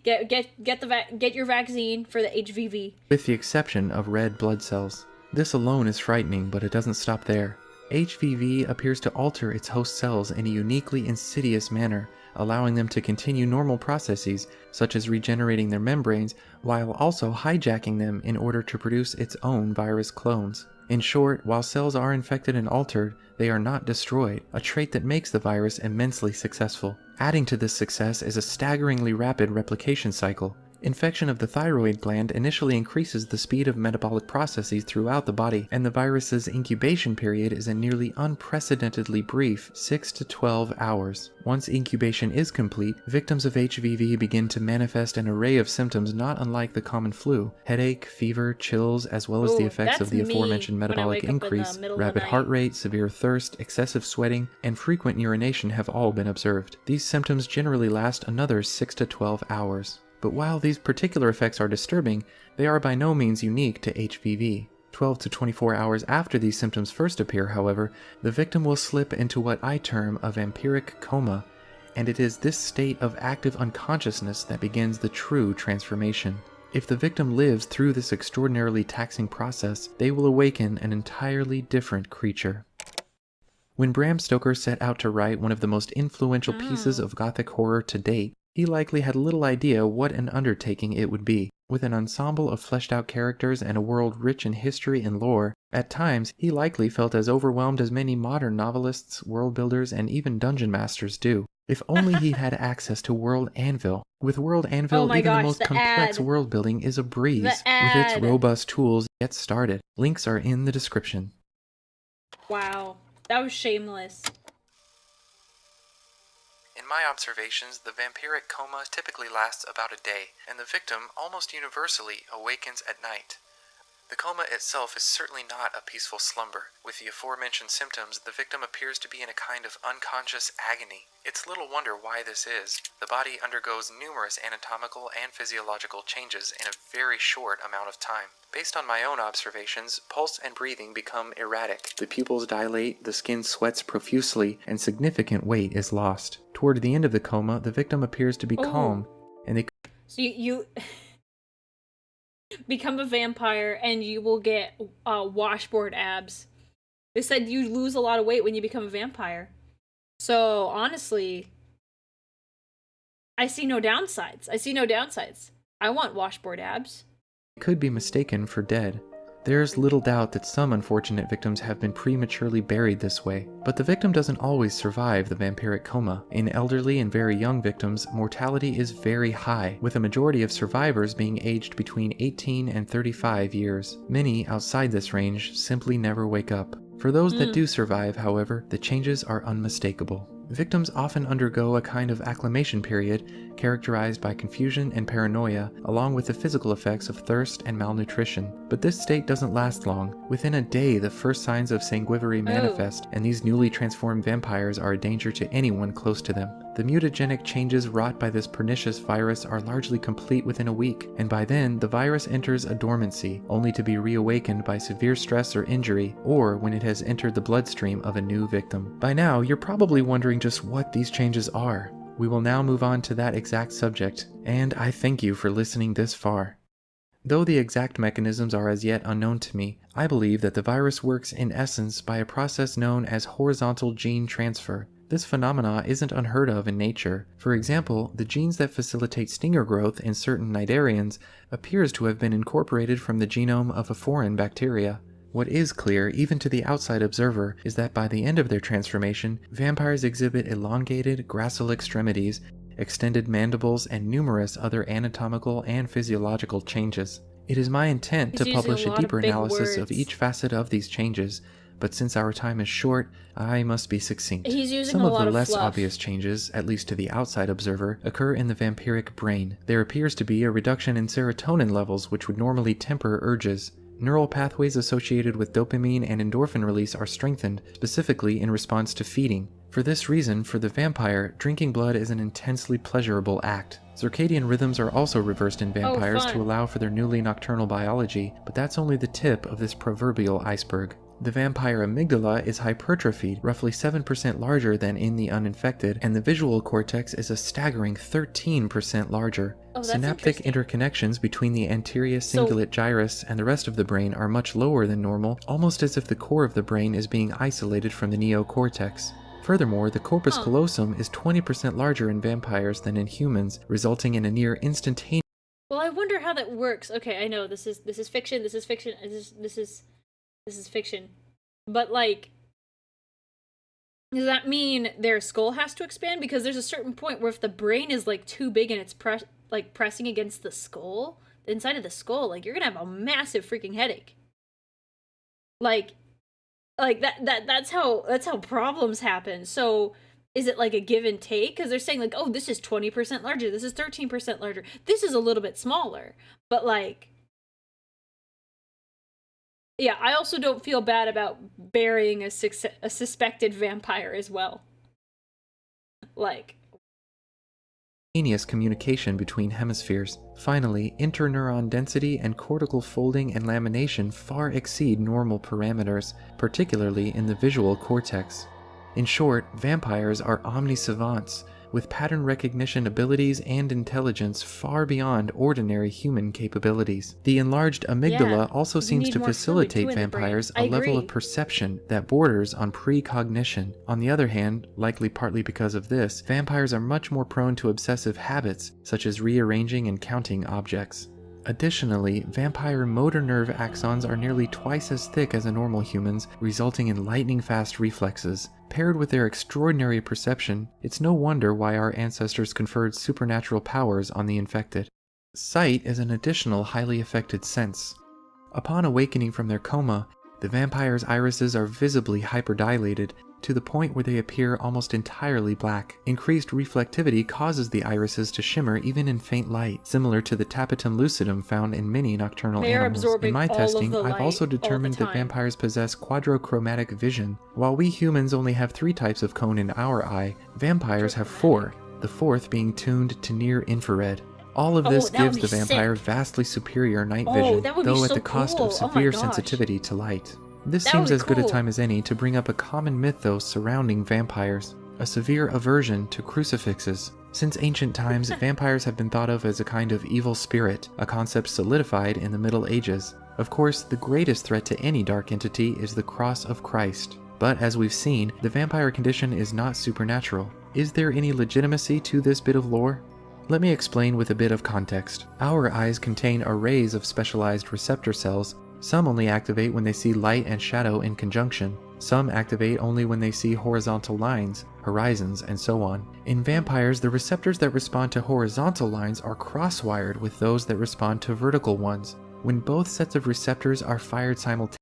Get your vaccine for the HVV. with the exception of red blood cells. This alone is frightening, but it doesn't stop there. HVV appears to alter its host cells in a uniquely insidious manner, allowing them to continue normal processes, such as regenerating their membranes, while also hijacking them in order to produce its own virus clones. In short, while cells are infected and altered, they are not destroyed, a trait that makes the virus immensely successful. Adding to this success is a staggeringly rapid replication cycle. Infection of the thyroid gland initially increases the speed of metabolic processes throughout the body, and the virus's incubation period is a nearly unprecedentedly brief 6 to 12 hours. Once incubation is complete, victims of HVV begin to manifest an array of symptoms not unlike the common flu: headache, fever, chills, as well as the effects of the aforementioned metabolic increase. Rapid heart rate, severe thirst, excessive sweating, and frequent urination have all been observed. These symptoms generally last another 6 to 12 hours. But while these particular effects are disturbing, they are by no means unique to HVV. 12 to 24 hours after these symptoms first appear, however, the victim will slip into what I term a vampiric coma, and it is this state of active unconsciousness that begins the true transformation. If the victim lives through this extraordinarily taxing process, they will awaken an entirely different creature. When Bram Stoker set out to write one of the most influential pieces of Gothic horror to date, he likely had little idea what an undertaking it would be. With an ensemble of fleshed-out characters and a world rich in history and lore, at times he likely felt as overwhelmed as many modern novelists, world builders, and even dungeon masters do. If only he had access to World Anvil. With World Anvil, even the most complex world building is a breeze. With its robust tools, get started. Links are in the description. Wow, that was shameless. my observations, the vampiric coma typically lasts about a day, and the victim almost universally awakens at night. The coma itself is certainly not a peaceful slumber. With the aforementioned symptoms, the victim appears to be in a kind of unconscious agony. It's little wonder why this is. The body undergoes numerous anatomical and physiological changes in a very short amount of time. Based on my own observations, pulse and breathing become erratic. The pupils dilate, the skin sweats profusely, and significant weight is lost. Toward the end of the coma, the victim appears to be calm, and they... So you become a vampire and you will get washboard abs. They said you lose a lot of weight when you become a vampire. So honestly, I see no downsides. I want washboard abs. could be mistaken for dead. There's little doubt that some unfortunate victims have been prematurely buried this way, but the victim doesn't always survive the vampiric coma. In elderly and very young victims, mortality is very high, with a majority of survivors being aged between 18 and 35 years. Many outside this range simply never wake up. For those that do survive, however, the changes are unmistakable. Victims often undergo a kind of acclimation period characterized by confusion and paranoia, along with the physical effects of thirst and malnutrition. But this state doesn't last long. Within a day, the first signs of sanguinary manifest, and these newly transformed vampires are a danger to anyone close to them. The mutagenic changes wrought by this pernicious virus are largely complete within a week, and by then, the virus enters a dormancy, only to be reawakened by severe stress or injury, or when it has entered the bloodstream of a new victim. By now, you're probably wondering just what these changes are. We will now move on to that exact subject, and I thank you for listening this far. Though the exact mechanisms are as yet unknown to me, I believe that the virus works in essence by a process known as horizontal gene transfer. This phenomena isn't unheard of in nature. For example, the genes that facilitate stinger growth in certain cnidarians appears to have been incorporated from the genome of a foreign bacteria. What is clear, even to the outside observer, is that by the end of their transformation, vampires exhibit elongated, gracile extremities, extended mandibles, and numerous other anatomical and physiological changes. It is my intent to publish a deeper analysis of each facet of these changes, but since our time is short, I must be succinct. Some of the less obvious changes, at least to the outside observer, occur in the vampiric brain. There appears to be a reduction in serotonin levels which would normally temper urges. Neural pathways associated with dopamine and endorphin release are strengthened, specifically in response to feeding. For this reason, for the vampire, drinking blood is an intensely pleasurable act. Circadian rhythms are also reversed in vampires to allow for their newly nocturnal biology, but that's only the tip of this proverbial iceberg. The vampire amygdala is hypertrophied, roughly 7% larger than in the uninfected, and the visual cortex is a staggering 13% larger. Synaptic interconnections between the anterior cingulate gyrus and the rest of the brain are much lower than normal, almost as if the core of the brain is being isolated from the neocortex. Furthermore, the corpus callosum is 20% larger in vampires than in humans, resulting in a near instantaneous... Well, I wonder how that works. Okay, I know this is fiction. This is fiction. But, like, does that mean their skull has to expand? Because there's a certain point where if the brain is, like, too big and it's pressing against the skull, the inside of the skull, like, you're gonna have a massive freaking headache. Like that's how problems happen. So is it like a give and take? Because they're saying, like, oh, this is 20% larger, this is 13% larger, this is a little bit smaller. But, like, yeah, I also don't feel bad about burying a suspected vampire as well. Like, communication between hemispheres. Finally, interneuron density and cortical folding and lamination far exceed normal parameters, particularly in the visual cortex. In short, vampires are omnisavants, with pattern recognition abilities and intelligence far beyond ordinary human capabilities. The enlarged amygdala also seems to facilitate vampires a level of perception that borders on precognition. On the other hand, likely partly because of this, vampires are much more prone to obsessive habits, such as rearranging and counting objects. Additionally, vampire motor nerve axons are nearly twice as thick as a normal human's, resulting in lightning-fast reflexes. Paired with their extraordinary perception, it's no wonder why our ancestors conferred supernatural powers on the infected. Sight is an additional highly affected sense. Upon awakening from their coma, The vampire's irises are visibly hyperdilated to the point where they appear almost entirely black. Increased reflectivity causes the irises to shimmer even in faint light, similar to the tapetum lucidum found in many nocturnal They are animals. absorbing In my all of testing, the I've light also all the determined that time. vampires possess quadrochromatic vision. While we humans only have 3 types of cone in our eye, vampires have 4, the 4th being tuned to near infrared. All of this Oh, that would gives the be vampire sick. vastly superior night Oh, vision, that would be though at so the cost cool. of Oh my severe gosh. sensitivity to light. This That would seems be as good a cool. time as any to bring up a common mythos surrounding vampires, a severe aversion to crucifixes. Since ancient times, vampires have been thought of as a kind of evil spirit, a concept solidified in the Middle Ages. Of course, the greatest threat to any dark entity is the cross of Christ. But as we've seen, the vampire condition is not supernatural. Is there any legitimacy to this bit of lore? Let me explain with a bit of context. Our eyes contain arrays of specialized receptor cells. Some only activate when they see light and shadow in conjunction. Some activate only when they see horizontal lines, horizons, and so on. In vampires, the receptors that respond to horizontal lines are cross-wired with those that respond to vertical ones. When both sets of receptors are fired simultaneously,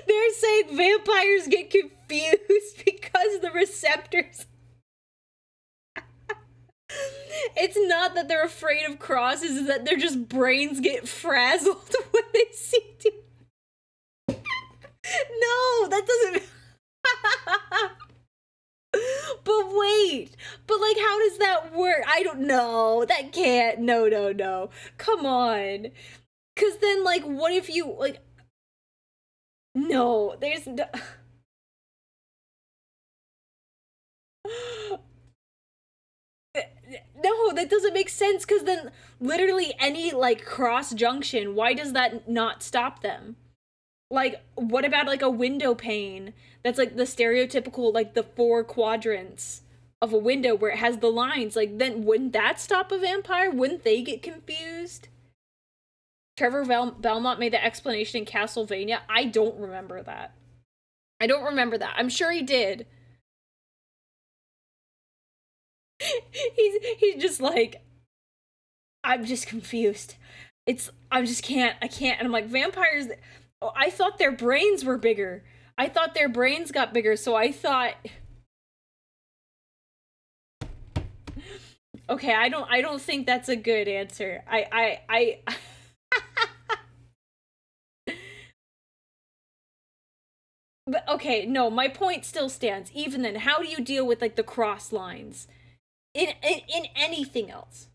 They're saying vampires get confused because the receptors. It's not that they're afraid of crosses, it's that their just brains get frazzled when they see two. No, that doesn't. But wait, but like, how does that work? I don't know. That can't. No. Come on. Because then, like, what if you, like. No, there's no. No, that doesn't make sense, because then literally any, like, cross junction, why does that not stop them? Like, what about, like, a window pane that's, like, the stereotypical, like, the 4 quadrants of a window where it has the lines? Like, then wouldn't that stop a vampire? Wouldn't they get confused? Trevor Belmont made the explanation in Castlevania. I don't remember that. I'm sure he did. He's just like, I'm just confused. I can't. And I'm like, vampires, oh, I thought their brains were bigger. I thought their brains got bigger, so I thought. Okay, I don't think that's a good answer. I But okay, no, my point still stands. Even then, how do you deal with, like, the cross lines in anything else?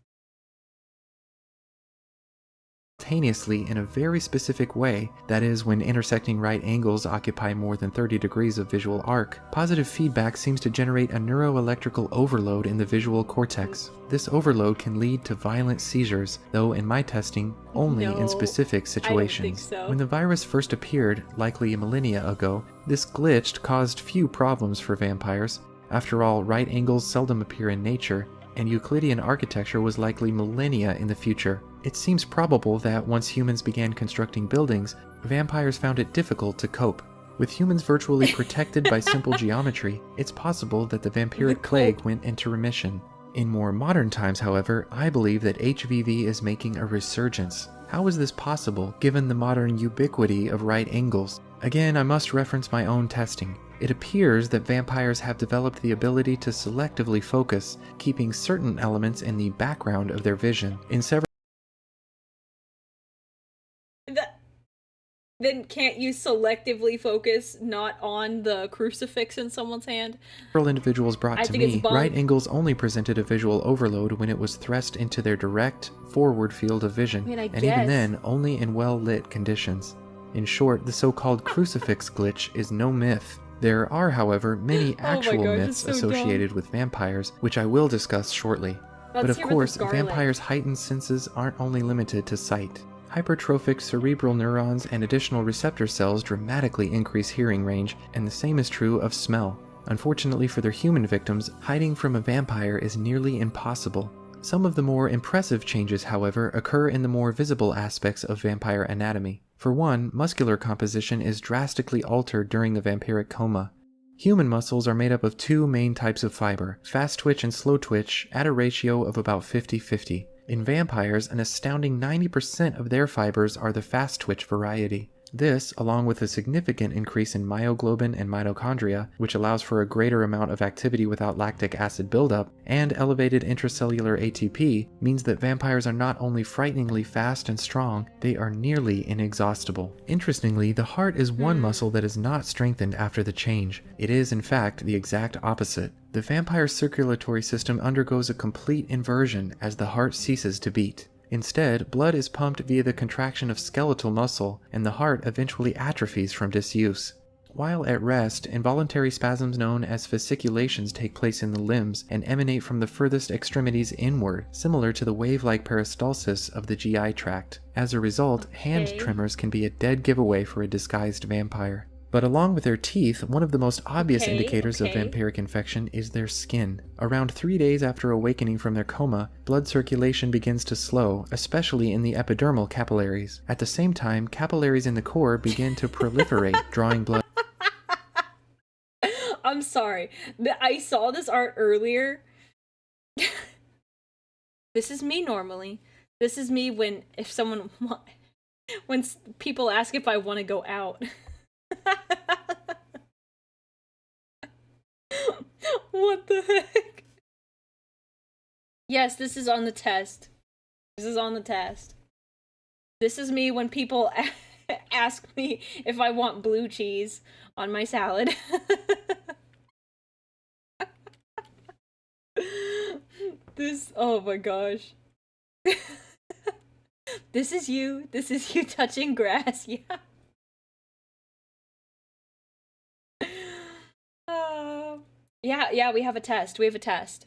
in a very specific way, that is, when intersecting right angles occupy more than 30 degrees of visual arc, positive feedback seems to generate a neuroelectrical overload in the visual cortex. This overload can lead to violent seizures, though in my testing, only No, in specific situations. think so. When the virus first appeared, likely a millennia ago, this glitch caused few problems for vampires. After all, right angles seldom appear in nature, and Euclidean architecture was likely millennia in the future. It seems probable that once humans began constructing buildings, vampires found it difficult to cope. With humans virtually protected by simple geometry, it's possible that the vampiric plague went into remission. In more modern times, however, I believe that HVV is making a resurgence. How is this possible, given the modern ubiquity of right angles? Again, I must reference my own testing. It appears that vampires have developed the ability to selectively focus, keeping certain elements in the background of their vision. In several Then can't you selectively focus not on the crucifix in someone's hand? individuals brought I to think it's me, bunk. right angles only presented a visual overload when it was thrust into their direct, forward field of vision, I mean, I and even guess. then, only in well-lit conditions. In short, the so-called crucifix glitch is no myth. There are, however, many actual gosh, myths it's so associated with vampires, which I will discuss shortly. But Let's of hear about course, the garlic. vampires' heightened senses aren't only limited to sight. Hypertrophic cerebral neurons and additional receptor cells dramatically increase hearing range, and the same is true of smell. Unfortunately for their human victims, hiding from a vampire is nearly impossible. Some of the more impressive changes, however, occur in the more visible aspects of vampire anatomy. For one, muscular composition is drastically altered during the vampiric coma. Human muscles are made up of two main types of fiber, fast twitch and slow twitch, at a ratio of about 50-50. In vampires, an astounding 90% of their fibers are the fast twitch variety. This, along with a significant increase in myoglobin and mitochondria, which allows for a greater amount of activity without lactic acid buildup, and elevated intracellular ATP, means that vampires are not only frighteningly fast and strong, they are nearly inexhaustible. Interestingly, the heart is one muscle that is not strengthened after the change. It is, in fact, the exact opposite. The vampire's circulatory system undergoes a complete inversion as the heart ceases to beat. Instead, blood is pumped via the contraction of skeletal muscle, and the heart eventually atrophies from disuse. While at rest, involuntary spasms known as fasciculations take place in the limbs and emanate from the furthest extremities inward, similar to the wave-like peristalsis of the GI tract. As a result, hand tremors can be a dead giveaway for a disguised vampire. But along with their teeth, one of the most obvious indicators of vampiric infection is their skin. Around 3 days after awakening from their coma, blood circulation begins to slow, especially in the epidermal capillaries. At the same time, capillaries in the core begin to proliferate, drawing blood. I'm sorry. I saw this art earlier. This is me normally. This is me when people ask if I want to go out. What the heck? Yes, this is on the test. This is on the test. This is me when people ask me if I want blue cheese on my salad. Oh my gosh. This is you touching grass, yeah. Yeah, we have a test. Blood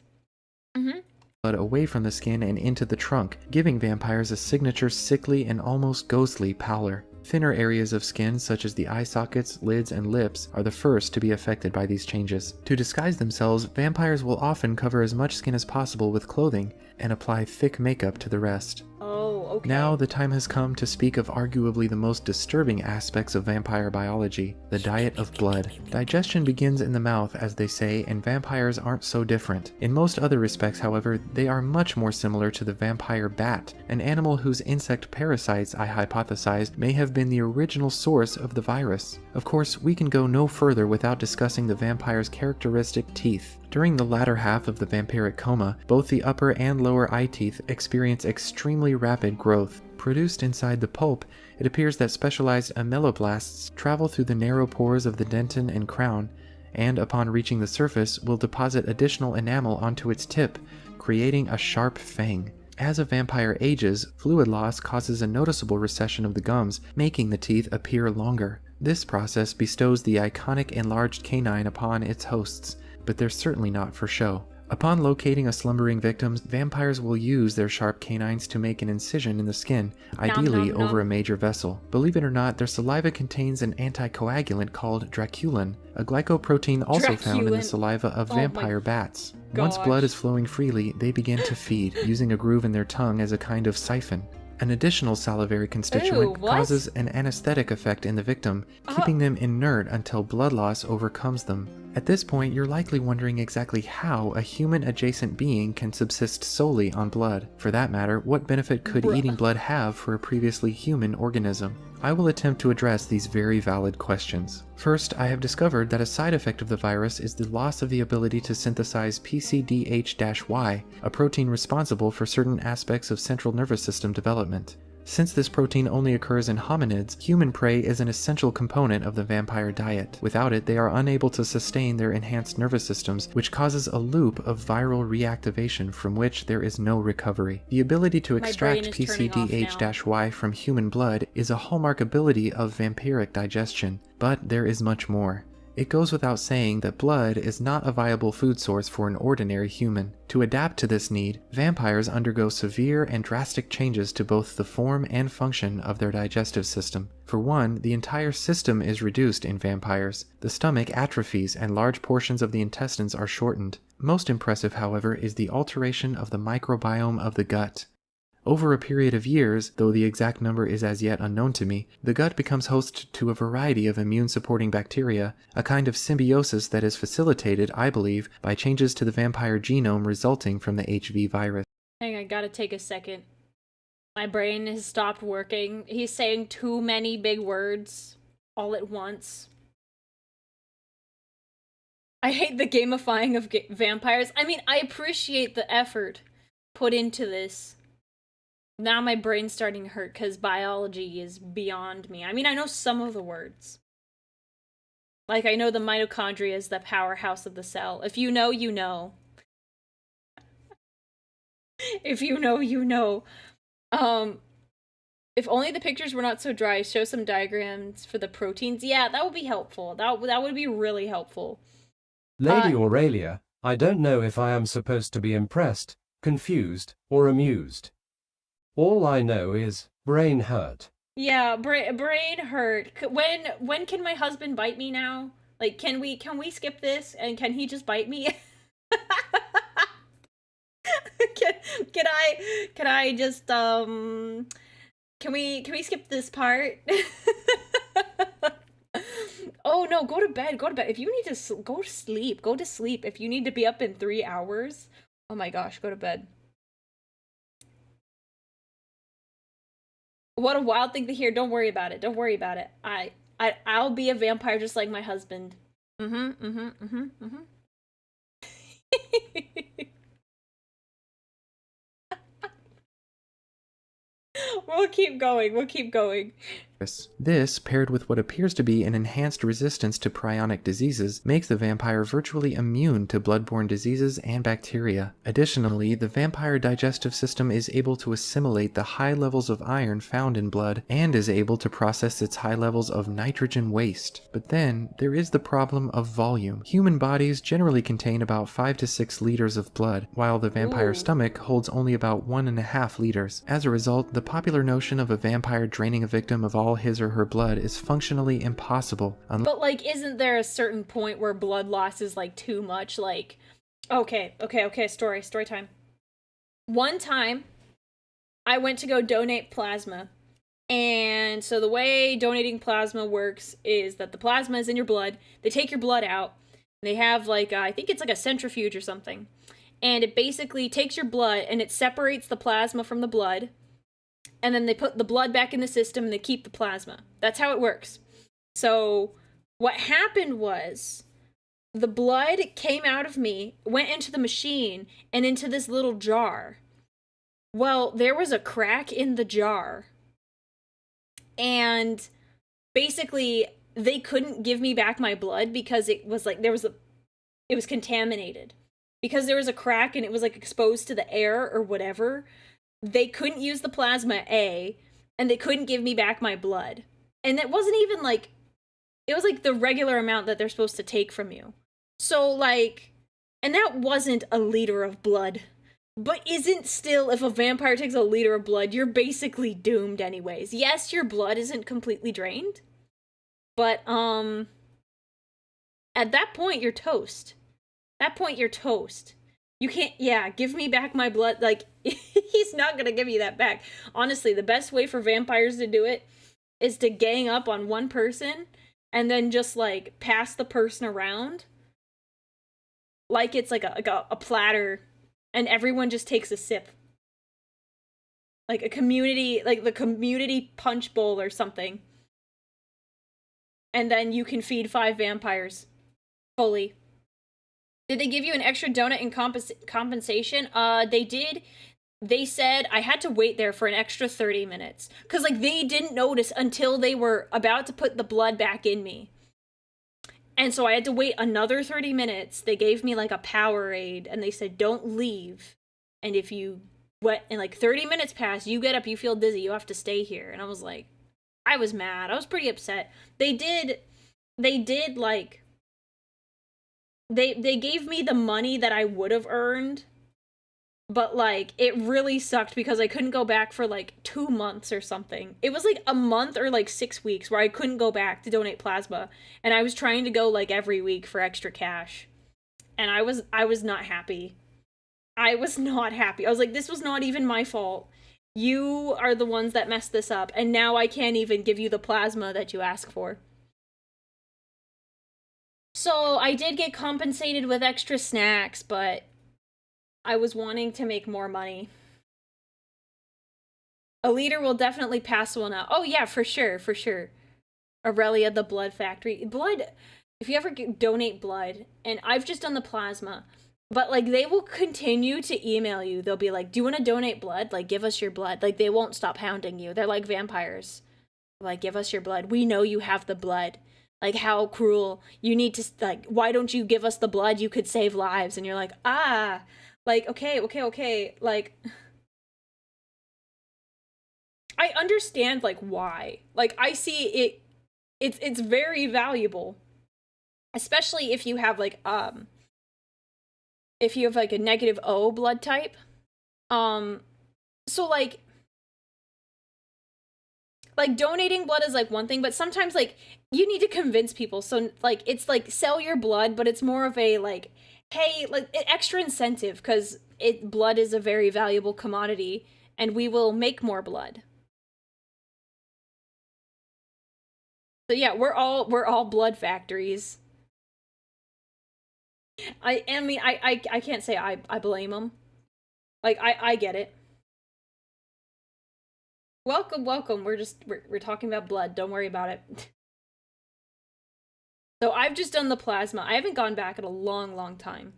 away from the skin and into the trunk, giving vampires a signature sickly and almost ghostly pallor. Thinner areas of skin, such as the eye sockets, lids, and lips, are the first to be affected by these changes. To disguise themselves, vampires will often cover as much skin as possible with clothing and apply thick makeup to the rest. Oh, okay. Now the time has come to speak of arguably the most disturbing aspects of vampire biology, the diet of blood. Digestion begins in the mouth, as they say, and vampires aren't so different. In most other respects, however, they are much more similar to the vampire bat, an animal whose insect parasites, I hypothesize, may have been the original source of the virus. Of course, we can go no further without discussing the vampire's characteristic teeth. During the latter half of the vampiric coma, both the upper and lower eye teeth experience extremely rapid growth. Produced inside the pulp, it appears that specialized ameloblasts travel through the narrow pores of the dentin and crown, and upon reaching the surface will deposit additional enamel onto its tip, creating a sharp fang. As a vampire ages, fluid loss causes a noticeable recession of the gums, making the teeth appear longer. This process bestows the iconic enlarged canine upon its hosts, but they're certainly not for show. Upon locating a slumbering victim, vampires will use their sharp canines to make an incision in the skin, ideally over a major vessel. Believe it or not, their saliva contains an anticoagulant called draculin, a glycoprotein also found in the saliva of vampire bats. Once blood is flowing freely, they begin to feed, using a groove in their tongue as a kind of siphon. An additional salivary constituent causes an anesthetic effect in the victim, keeping them inert until blood loss overcomes them. At this point, you're likely wondering exactly how a human-adjacent being can subsist solely on blood. For that matter, what benefit could eating blood have for a previously human organism? I will attempt to address these very valid questions. First, I have discovered that a side effect of the virus is the loss of the ability to synthesize PCDH-Y, a protein responsible for certain aspects of central nervous system development. Since this protein only occurs in hominids, human prey is an essential component of the vampire diet. Without it, they are unable to sustain their enhanced nervous systems, which causes a loop of viral reactivation from which there is no recovery. The ability to extract PCDH-Y from human blood is a hallmark ability of vampiric digestion, but there is much more. It goes without saying that blood is not a viable food source for an ordinary human. To adapt to this need, vampires undergo severe and drastic changes to both the form and function of their digestive system. For one, the entire system is reduced in vampires. The stomach atrophies and large portions of the intestines are shortened. Most impressive, however, is the alteration of the microbiome of the gut. Over a period of years, though the exact number is as yet unknown to me, the gut becomes host to a variety of immune-supporting bacteria, a kind of symbiosis that is facilitated, I believe, by changes to the vampire genome resulting from the HV virus. Hang on, I gotta take a second. My brain has stopped working. He's saying too many big words all at once. I hate the gamifying of vampires. I mean, I appreciate the effort put into this. Now my brain's starting to hurt because biology is beyond me. I mean, I know some of the words. Like, I know the mitochondria is the powerhouse of the cell. If you know, you know. If you know, you know. If only the pictures were not so dry, show some diagrams for the proteins. Yeah, that would be helpful. That would be really helpful. Lady Aurelia, I don't know if I am supposed to be impressed, confused, or amused. All I know is, brain hurt. Yeah, brain hurt. When can my husband bite me now? Like, can we skip this and can he just bite me? Can I just can we skip this part? Oh no, go to bed. If you need to go to sleep. If you need to be up in 3 hours, oh my gosh, go to bed. What a wild thing to hear. Don't worry about it. I'll be a vampire just like my husband. We'll keep going. This, paired with what appears to be an enhanced resistance to prionic diseases, makes the vampire virtually immune to bloodborne diseases and bacteria. Additionally, the vampire digestive system is able to assimilate the high levels of iron found in blood, and is able to process its high levels of nitrogen waste. But then, there is the problem of volume. Human bodies generally contain about 5 to 6 liters of blood, while the vampire stomach holds only about 1.5 liters. As a result, the popular notion of a vampire draining a victim of all his or her blood is functionally impossible. But like, isn't there a certain point where blood loss is like too much? Like, okay, story time. One time, I went to go donate plasma. And so the way donating plasma works is that the plasma is in your blood. They take your blood out. They have like, I think it's like a centrifuge or something. And it basically takes your blood and it separates the plasma from the blood. And then they put the blood back in the system and they keep the plasma. That's how it works. So what happened was the blood came out of me, went into the machine, and into this little jar. Well, there was a crack in the jar. And basically, they couldn't give me back my blood because it was like, it was contaminated. Because there was a crack and it was like exposed to the air or whatever. They couldn't use the plasma, and they couldn't give me back my blood. And it wasn't even like, it was like the regular amount that they're supposed to take from you. So like, and that wasn't a liter of blood. But isn't still, if a vampire takes a liter of blood, you're basically doomed anyways. Yes, your blood isn't completely drained. But, at that point, you're toast. You can't, give me back my blood. Like, he's not gonna give you that back. Honestly, the best way for vampires to do it is to gang up on one person and then just, like, pass the person around. Like it's like a platter, and everyone just takes a sip. Like a community, like the community punch bowl or something. And then you can feed 5 vampires. Fully. Did they give you an extra donut in compensation? They did. They said I had to wait there for an extra 30 minutes. Because, like, they didn't notice until they were about to put the blood back in me. And so I had to wait another 30 minutes. They gave me, like, a Powerade. And they said, don't leave. And if you went, and, like, 30 minutes pass, you get up, you feel dizzy, you have to stay here. And I was like, I was mad. I was pretty upset. They did, like... They gave me the money that I would have earned, but, like, it really sucked because I couldn't go back for, like, 2 months or something. It was, like, a month or, like, 6 weeks where I couldn't go back to donate plasma, and I was trying to go, like, every week for extra cash, and I was not happy. I was not happy. I was like, this was not even my fault. You are the ones that messed this up, and now I can't even give you the plasma that you ask for. So, I did get compensated with extra snacks, but I was wanting to make more money. A leader will definitely pass one out. Oh yeah, for sure, for sure. Aurelia, the blood factory. Blood, if you ever donate blood, and I've just done the plasma, but like they will continue to email you. They'll be like, do you want to donate blood? Like, give us your blood. Like, they won't stop hounding you. They're like vampires. Like, give us your blood. We know you have the blood. Like, how cruel. You need to, like, why don't you give us the blood? You could save lives. And you're like, ah, like, okay. Like, I understand, like, why. Like, I see it, it's very valuable. Especially if you have, like, a negative O blood type. So, like, donating blood is, like, one thing, but sometimes, like, you need to convince people. So, like, it's, like, sell your blood, but it's more of a, like, hey, like, extra incentive, because blood is a very valuable commodity, and we will make more blood. So, yeah, we're all blood factories. I mean, I can't say I blame them. Like, I get it. Welcome. We're talking about blood. Don't worry about it. So I've just done the plasma. I haven't gone back in a long time.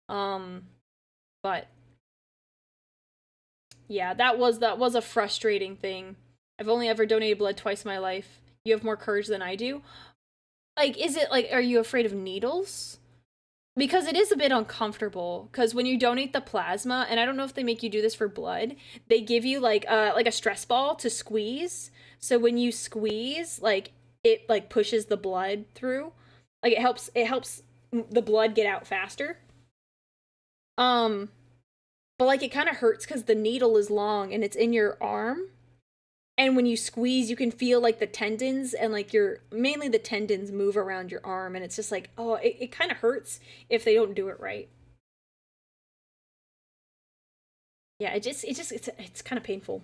But yeah, that was a frustrating thing. I've only ever donated blood twice in my life. You have more courage than I do. Like, is it like, are you afraid of needles? Because it is a bit uncomfortable, because when you donate the plasma, and I don't know if they make you do this for blood, they give you like a stress ball to squeeze. So when you squeeze, like, it like pushes the blood through. Like, it helps the blood get out faster. But like, it kind of hurts because the needle is long and it's in your arm. And when you squeeze, you can feel, like, the tendons and, like, mainly the tendons move around your arm. And it's just like, oh, it kind of hurts if they don't do it right. Yeah, it's kind of painful.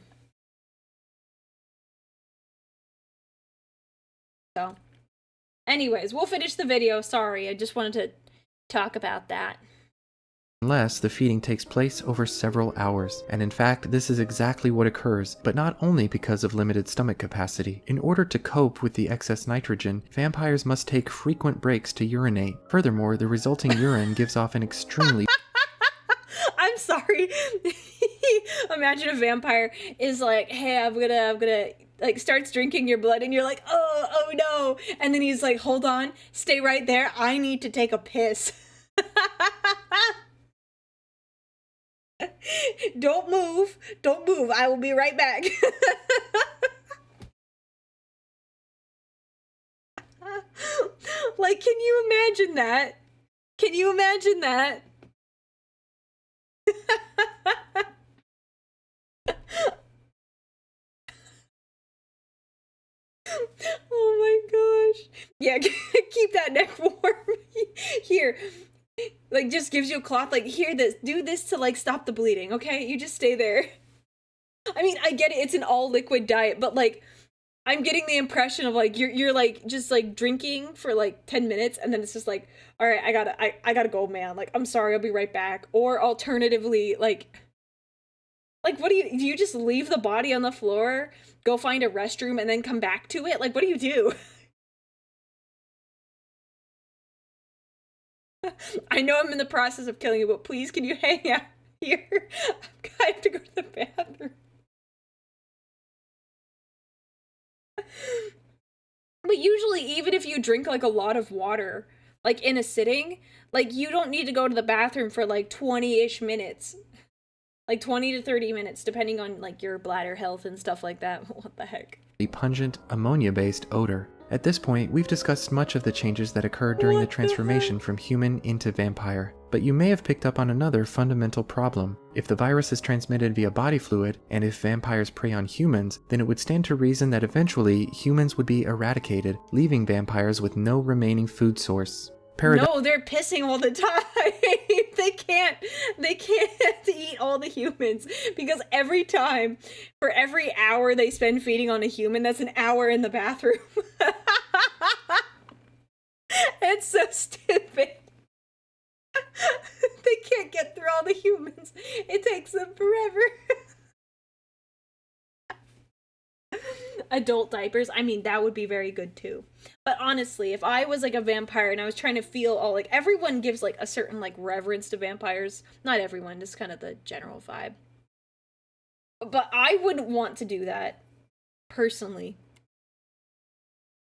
So, anyways, we'll finish the video. Sorry, I just wanted to talk about that. Unless the feeding takes place over several hours. And in fact, this is exactly what occurs, but not only because of limited stomach capacity. In order to cope with the excess nitrogen, vampires must take frequent breaks to urinate. Furthermore, the resulting urine gives off an extremely I'm sorry. Imagine a vampire is like, hey, I'm gonna like, starts drinking your blood, and you're like, oh no. And then he's like, hold on, stay right there. I need to take a piss. Don't move. I will be right back. Like, can you imagine that? Oh my gosh. Yeah, keep that neck warm. Here. Like, just gives you a cloth, like, here, do this to, like, stop the bleeding, okay? You just stay there. I mean, I get it, it's an all-liquid diet, but, like, I'm getting the impression of, like, you're like, just, like, drinking for, like, 10 minutes, and then it's just like, alright, I gotta go, man. Like, I'm sorry, I'll be right back. Or, alternatively, like, what do you just leave the body on the floor, go find a restroom, and then come back to it? Like, what do you do? I know I'm in the process of killing you, but please, can you hang out here? I have to go to the bathroom. But usually, even if you drink, like, a lot of water, like, in a sitting, like, you don't need to go to the bathroom for, like, 20-ish minutes. Like, 20 to 30 minutes, depending on, like, your bladder health and stuff like that. What the heck? A pungent, ammonia-based odor. At this point, we've discussed much of the changes that occurred during the transformation from human into vampire, but you may have picked up on another fundamental problem. If the virus is transmitted via body fluid, and if vampires prey on humans, then it would stand to reason that eventually humans would be eradicated, leaving vampires with no remaining food source. No, they're pissing all the time. they can't eat all the humans because every time, for every hour they spend feeding on a human, that's an hour in the bathroom. It's so stupid. They can't get through all the humans. It takes them forever. Adult diapers, I mean, that would be very good too. But honestly, if I was like a vampire and I was trying to feel all like, everyone gives like a certain like reverence to vampires. Not everyone, just kind of the general vibe. But I wouldn't want to do that, personally.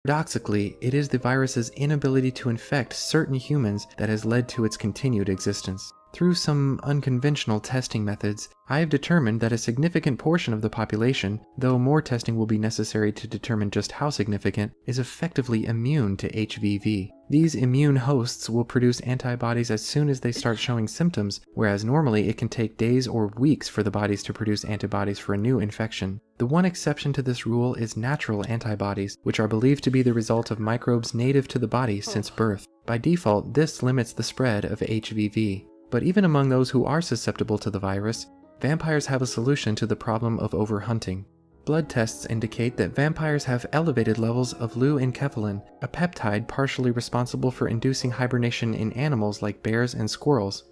Paradoxically, it is the virus's inability to infect certain humans that has led to its continued existence. Through some unconventional testing methods, I have determined that a significant portion of the population, though more testing will be necessary to determine just how significant, is effectively immune to HVV. These immune hosts will produce antibodies as soon as they start showing symptoms, whereas normally it can take days or weeks for the bodies to produce antibodies for a new infection. The one exception to this rule is natural antibodies, which are believed to be the result of microbes native to the body since birth. By default, this limits the spread of HVV. But even among those who are susceptible to the virus, vampires have a solution to the problem of overhunting. Blood tests indicate that vampires have elevated levels of leuencephalin, a peptide partially responsible for inducing hibernation in animals like bears and squirrels.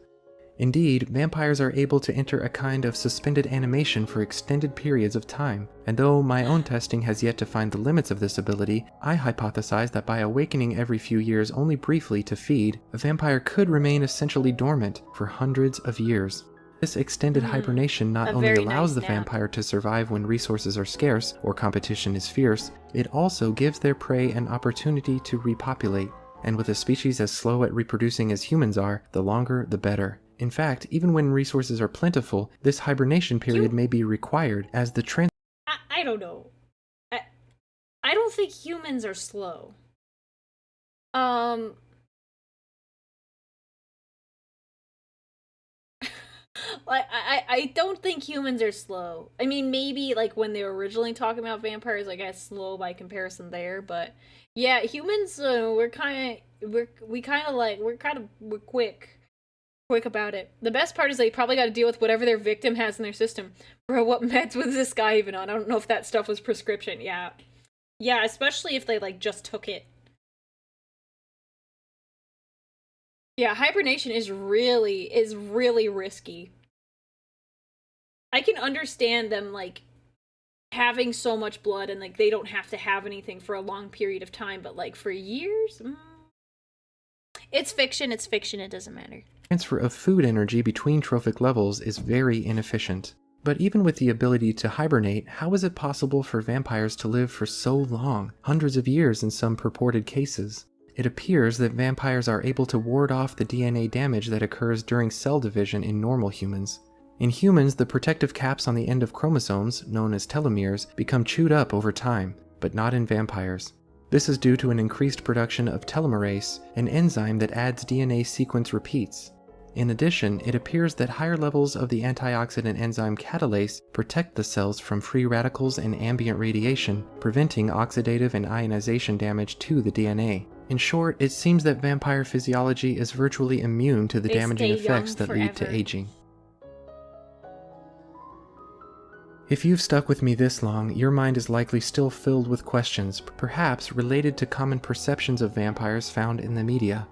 Indeed, vampires are able to enter a kind of suspended animation for extended periods of time, and though my own testing has yet to find the limits of this ability, I hypothesize that by awakening every few years only briefly to feed, a vampire could remain essentially dormant for hundreds of years. This extended hibernation not only allows the vampire to survive when resources are scarce or competition is fierce, it also gives their prey an opportunity to repopulate, and with a species as slow at reproducing as humans are, the longer the better. In fact, even when resources are plentiful, this hibernation period may be required as the I don't know. I don't think humans are slow. Like, I don't think humans are slow. I mean, maybe, like, when they were originally talking about vampires, I guess slow by comparison there, but yeah, humans, we're quick about it. The best part is they probably got to deal with whatever their victim has in their system. Bro, what meds was this guy even on? I don't know if that stuff was prescription. Yeah, especially if they like just took it. Yeah, hibernation is really risky. I can understand them like having so much blood and like they don't have to have anything for a long period of time, but like for years, it's fiction. It doesn't matter. Transfer of food energy between trophic levels is very inefficient. But even with the ability to hibernate, how is it possible for vampires to live for so long, hundreds of years in some purported cases? It appears that vampires are able to ward off the DNA damage that occurs during cell division in normal humans. In humans, the protective caps on the end of chromosomes, known as telomeres, become chewed up over time, but not in vampires. This is due to an increased production of telomerase, an enzyme that adds DNA sequence repeats. In addition, it appears that higher levels of the antioxidant enzyme catalase protect the cells from free radicals and ambient radiation, preventing oxidative and ionization damage to the DNA. In short, it seems that vampire physiology is virtually immune to the damaging effects that lead to aging. If you've stuck with me this long, your mind is likely still filled with questions, perhaps related to common perceptions of vampires found in the media.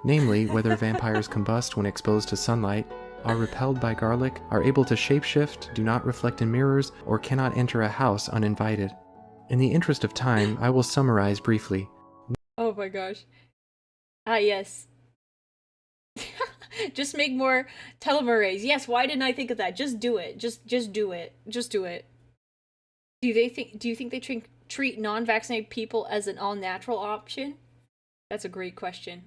Namely, whether vampires combust when exposed to sunlight, are repelled by garlic, are able to shapeshift, do not reflect in mirrors, or cannot enter a house uninvited. In the interest of time, I will summarize briefly. Oh my gosh. Yes. Just make more telomerase. Yes, why didn't I think of that? Just do it. Just do it. Just do it. Do you think they treat non-vaccinated people as an all-natural option? That's a great question.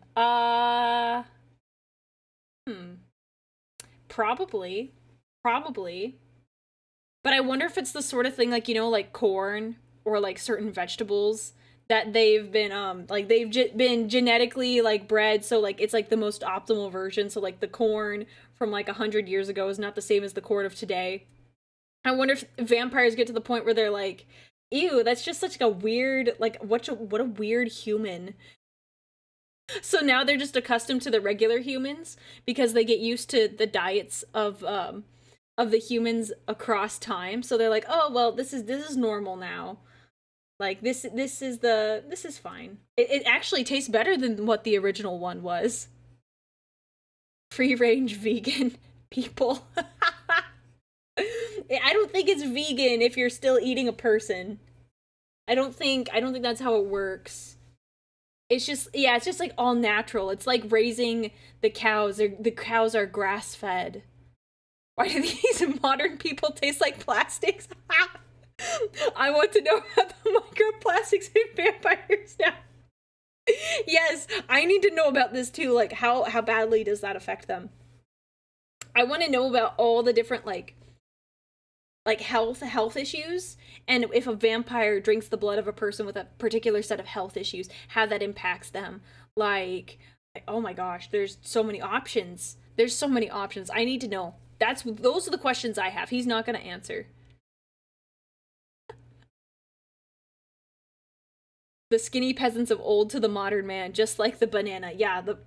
Probably. But I wonder if it's the sort of thing like, you know, like corn or like certain vegetables that they've been been genetically like bred, so like it's like the most optimal version. So like the corn from like 100 years ago is not the same as the corn of today. I wonder if vampires get to the point where they're like, ew, that's just such a weird, like what a weird human. So now they're just accustomed to the regular humans because they get used to the diets of the humans across time. So they're like, oh well, this is normal now. Like this is fine. It actually tastes better than what the original one was. Free range vegan people. I don't think it's vegan if you're still eating a person. I don't think that's how it works. It's just, yeah, it's just like all natural. It's like raising the cows. The cows are grass fed. Why do these modern people taste like plastics? I want to know about the microplastics in vampires now. Yes, I need to know about this too. Like, how badly does that affect them? I want to know about all the different like health issues, and if a vampire drinks the blood of a person with a particular set of health issues, how that impacts them. Like, oh my gosh, there's so many options. There's so many options. I need to know. Those are the questions I have. He's not going to answer. The skinny peasants of old to the modern man, just like the banana. Yeah, the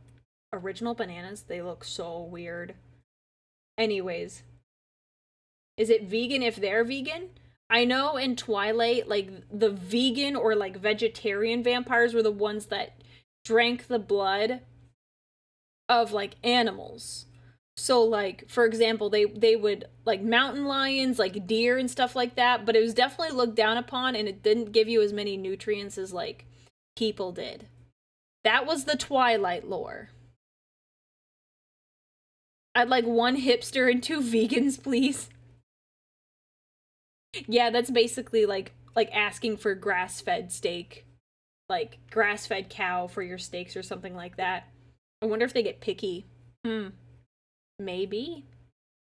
original bananas, they look so weird. Anyways. Is it vegan if they're vegan? I know in Twilight, like, the vegan or, like, vegetarian vampires were the ones that drank the blood of, like, animals. So, like, for example, they would, like, mountain lions, like, deer and stuff like that, but it was definitely looked down upon, and it didn't give you as many nutrients as, like, people did. That was the Twilight lore. I'd like 1 hipster and 2 vegans, please. Yeah, that's basically like asking for grass-fed steak. Like, grass-fed cow for your steaks or something like that. I wonder if they get picky. Maybe.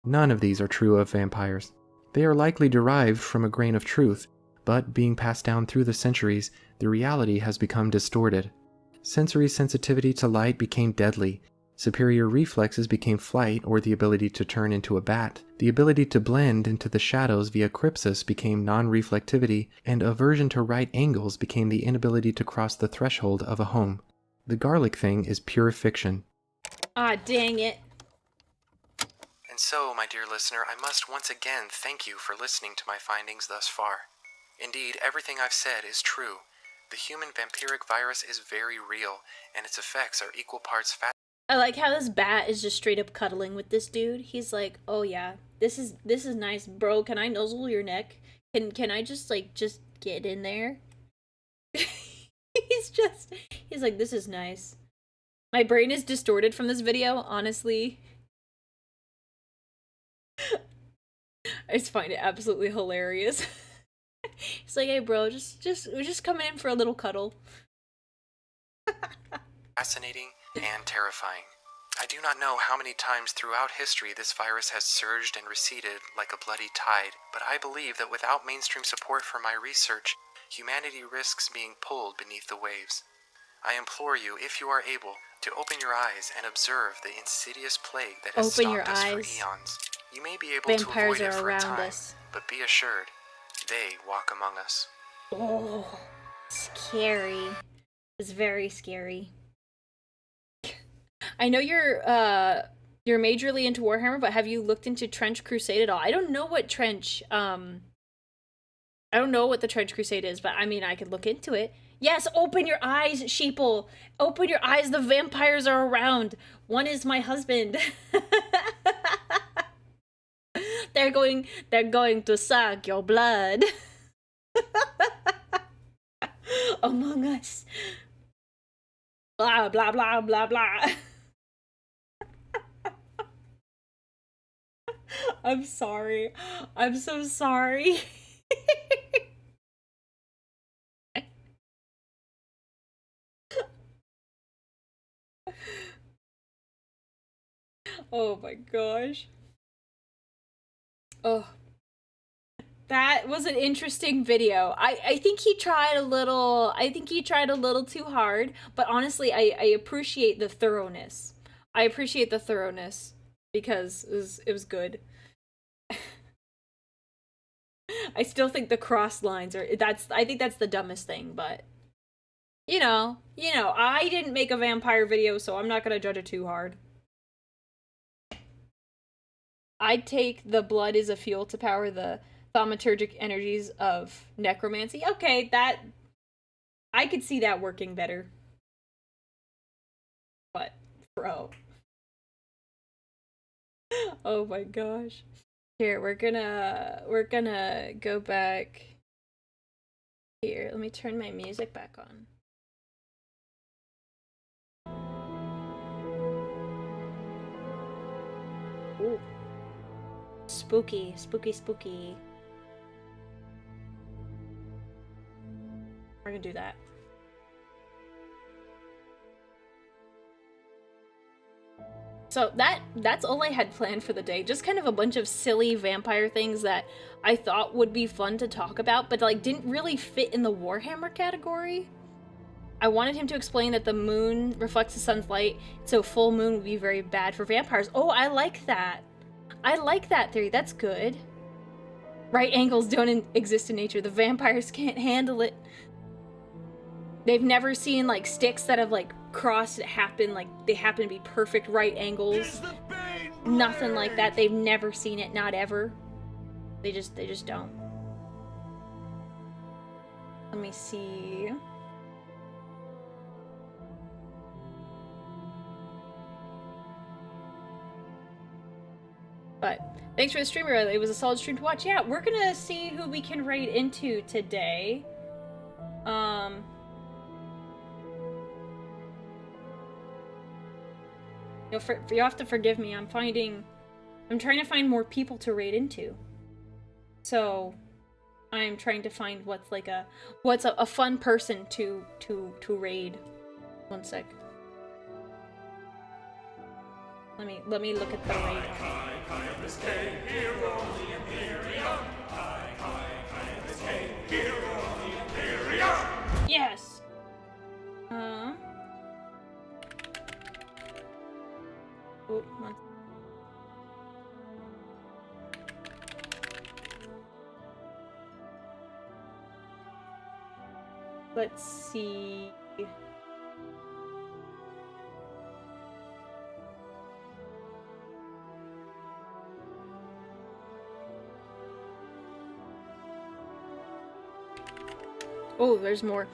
None of these are true of vampires. They are likely derived from a grain of truth, but being passed down through the centuries, the reality has become distorted. Sensory sensitivity to light became deadly. Superior reflexes became flight or the ability to turn into a bat. The ability to blend into the shadows via crypsis became non-reflectivity, and aversion to right angles became the inability to cross the threshold of a home. The garlic thing is pure fiction. Ah, dang it. And so, my dear listener, I must once again thank you for listening to my findings thus far. Indeed, everything I've said is true. The human vampiric virus is very real, and its effects are equal parts fascinating. I like how this bat is just straight up cuddling with this dude. He's like, "Oh yeah, this is nice, bro. Can I nuzzle your neck? Can I just get in there?" He's like, "This is nice." My brain is distorted from this video, honestly. I just find it absolutely hilarious. He's like, "Hey bro, we're just coming in for a little cuddle." Fascinating and terrifying. I do not know how many times throughout history this virus has surged and receded like a bloody tide, but I believe that without mainstream support for my research, humanity risks being pulled beneath the waves. I implore you, if you are able, to open your eyes and observe the insidious plague that has Open your stalked us for eyes. eons. You may be able Vampires to avoid it are for a around time, us. but be assured, they walk among us. Oh, scary. It's very scary. I know you're majorly into Warhammer, but have you looked into Trench Crusade at all? I don't know what I don't know what the Trench Crusade is, but I mean, I could look into it. Yes, open your eyes, sheeple. Open your eyes, the vampires are around. One is my husband. They're going to suck your blood. Among Us. Blah, blah, blah, blah, blah. I'm sorry. I'm so sorry. Oh my gosh. Oh. That was an interesting video. I think he tried a little too hard, but honestly I appreciate the thoroughness. I appreciate the thoroughness because it was good. I still think the cross lines I think that's the dumbest thing, but I didn't make a vampire video, so I'm not gonna judge it too hard. I'd take the blood is a fuel to power the thaumaturgic energies of necromancy. Okay, I could see that working better. But, bro. Oh my gosh. Here, we're gonna go back. Here, let me turn my music back on. Ooh. Spooky, spooky, spooky. We're gonna do that. So that's all I had planned for the day. Just kind of a bunch of silly vampire things that I thought would be fun to talk about, but like didn't really fit in the Warhammer category. I wanted him to explain that the moon reflects the sun's light, so full moon would be very bad for vampires. Oh, I like that. I like that theory. That's good. Right angles don't exist in nature. The vampires can't handle it. They've never seen like sticks that have like crossed happen, like they happen to be perfect right angles. Nothing like that. They've never seen it, not ever. They just don't. Let me see. But thanks for the stream, Aurelia. It was a solid stream to watch. Yeah, we're gonna see who we can raid into today. You have to forgive me. I'm trying to find more people to raid into. So, I'm trying to find what's a fun person to raid. One sec. Let me look at the raid. Yes. Oh, one. Let's see. Oh, there's more.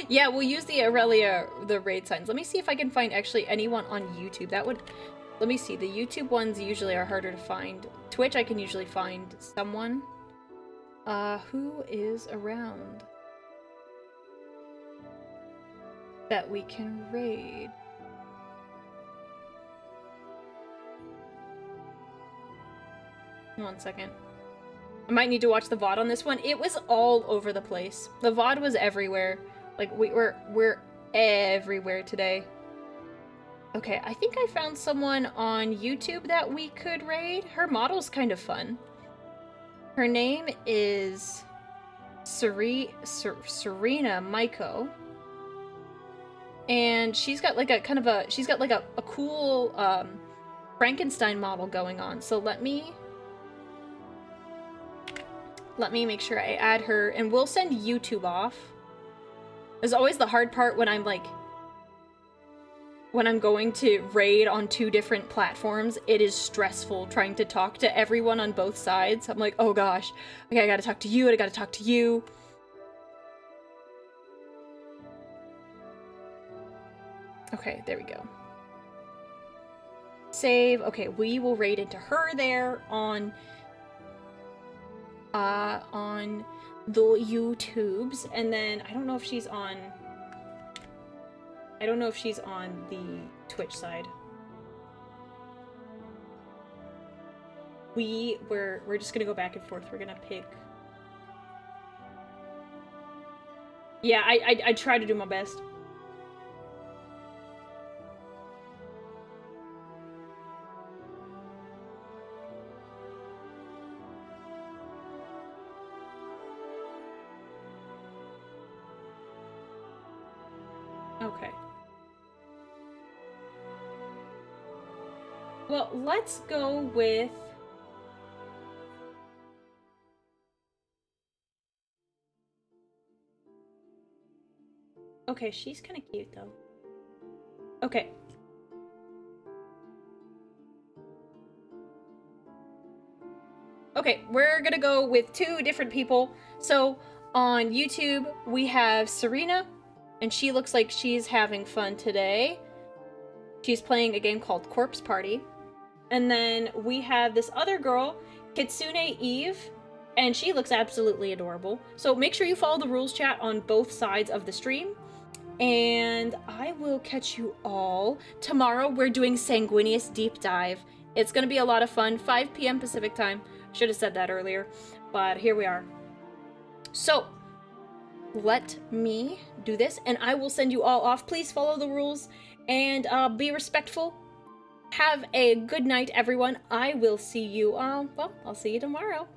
Yeah, we'll use the Aurelia, the raid signs. Let me see if I can find actually anyone on YouTube. Let me see. The YouTube ones usually are harder to find. Twitch, I can usually find someone. Who is around that we can raid? One second. I might need to watch the VOD on this one. It was all over the place. The VOD was everywhere. Like, we're everywhere today. Okay, I think I found someone on YouTube that we could raid. Her model's kind of fun. Her name is Serena Maiko. And she's got like a kind of a cool Frankenstein model going on. So let me make sure I add her, and we'll send YouTube off. There's always the hard part when I'm going to raid on 2 different platforms. It is stressful trying to talk to everyone on both sides. I'm like, oh gosh, okay, I gotta talk to you, and I gotta talk to you. Okay, there we go. Save. Okay, we will raid into her there on the YouTubes, and then I don't know if she's on the Twitch side. We're just gonna go back and forth. We're gonna pick. Yeah, I try to do my best. Okay. Well, let's go with... Okay, she's kind of cute, though. Okay. Okay, we're gonna go with 2 different people. So, on YouTube, we have Serena, and she looks like she's having fun today. She's playing a game called Corpse Party. And then we have this other girl, Kitsune Eve, and she looks absolutely adorable. So make sure you follow the rules chat on both sides of the stream. And I will catch you all tomorrow. We're doing Sanguinius Deep Dive. It's going to be a lot of fun. 5 p.m. Pacific time. Should have said that earlier, but here we are. So, let me do this, and I will send you all off. Please follow the rules, and be respectful. Have a good night, everyone. I will see you, well, I'll see you tomorrow.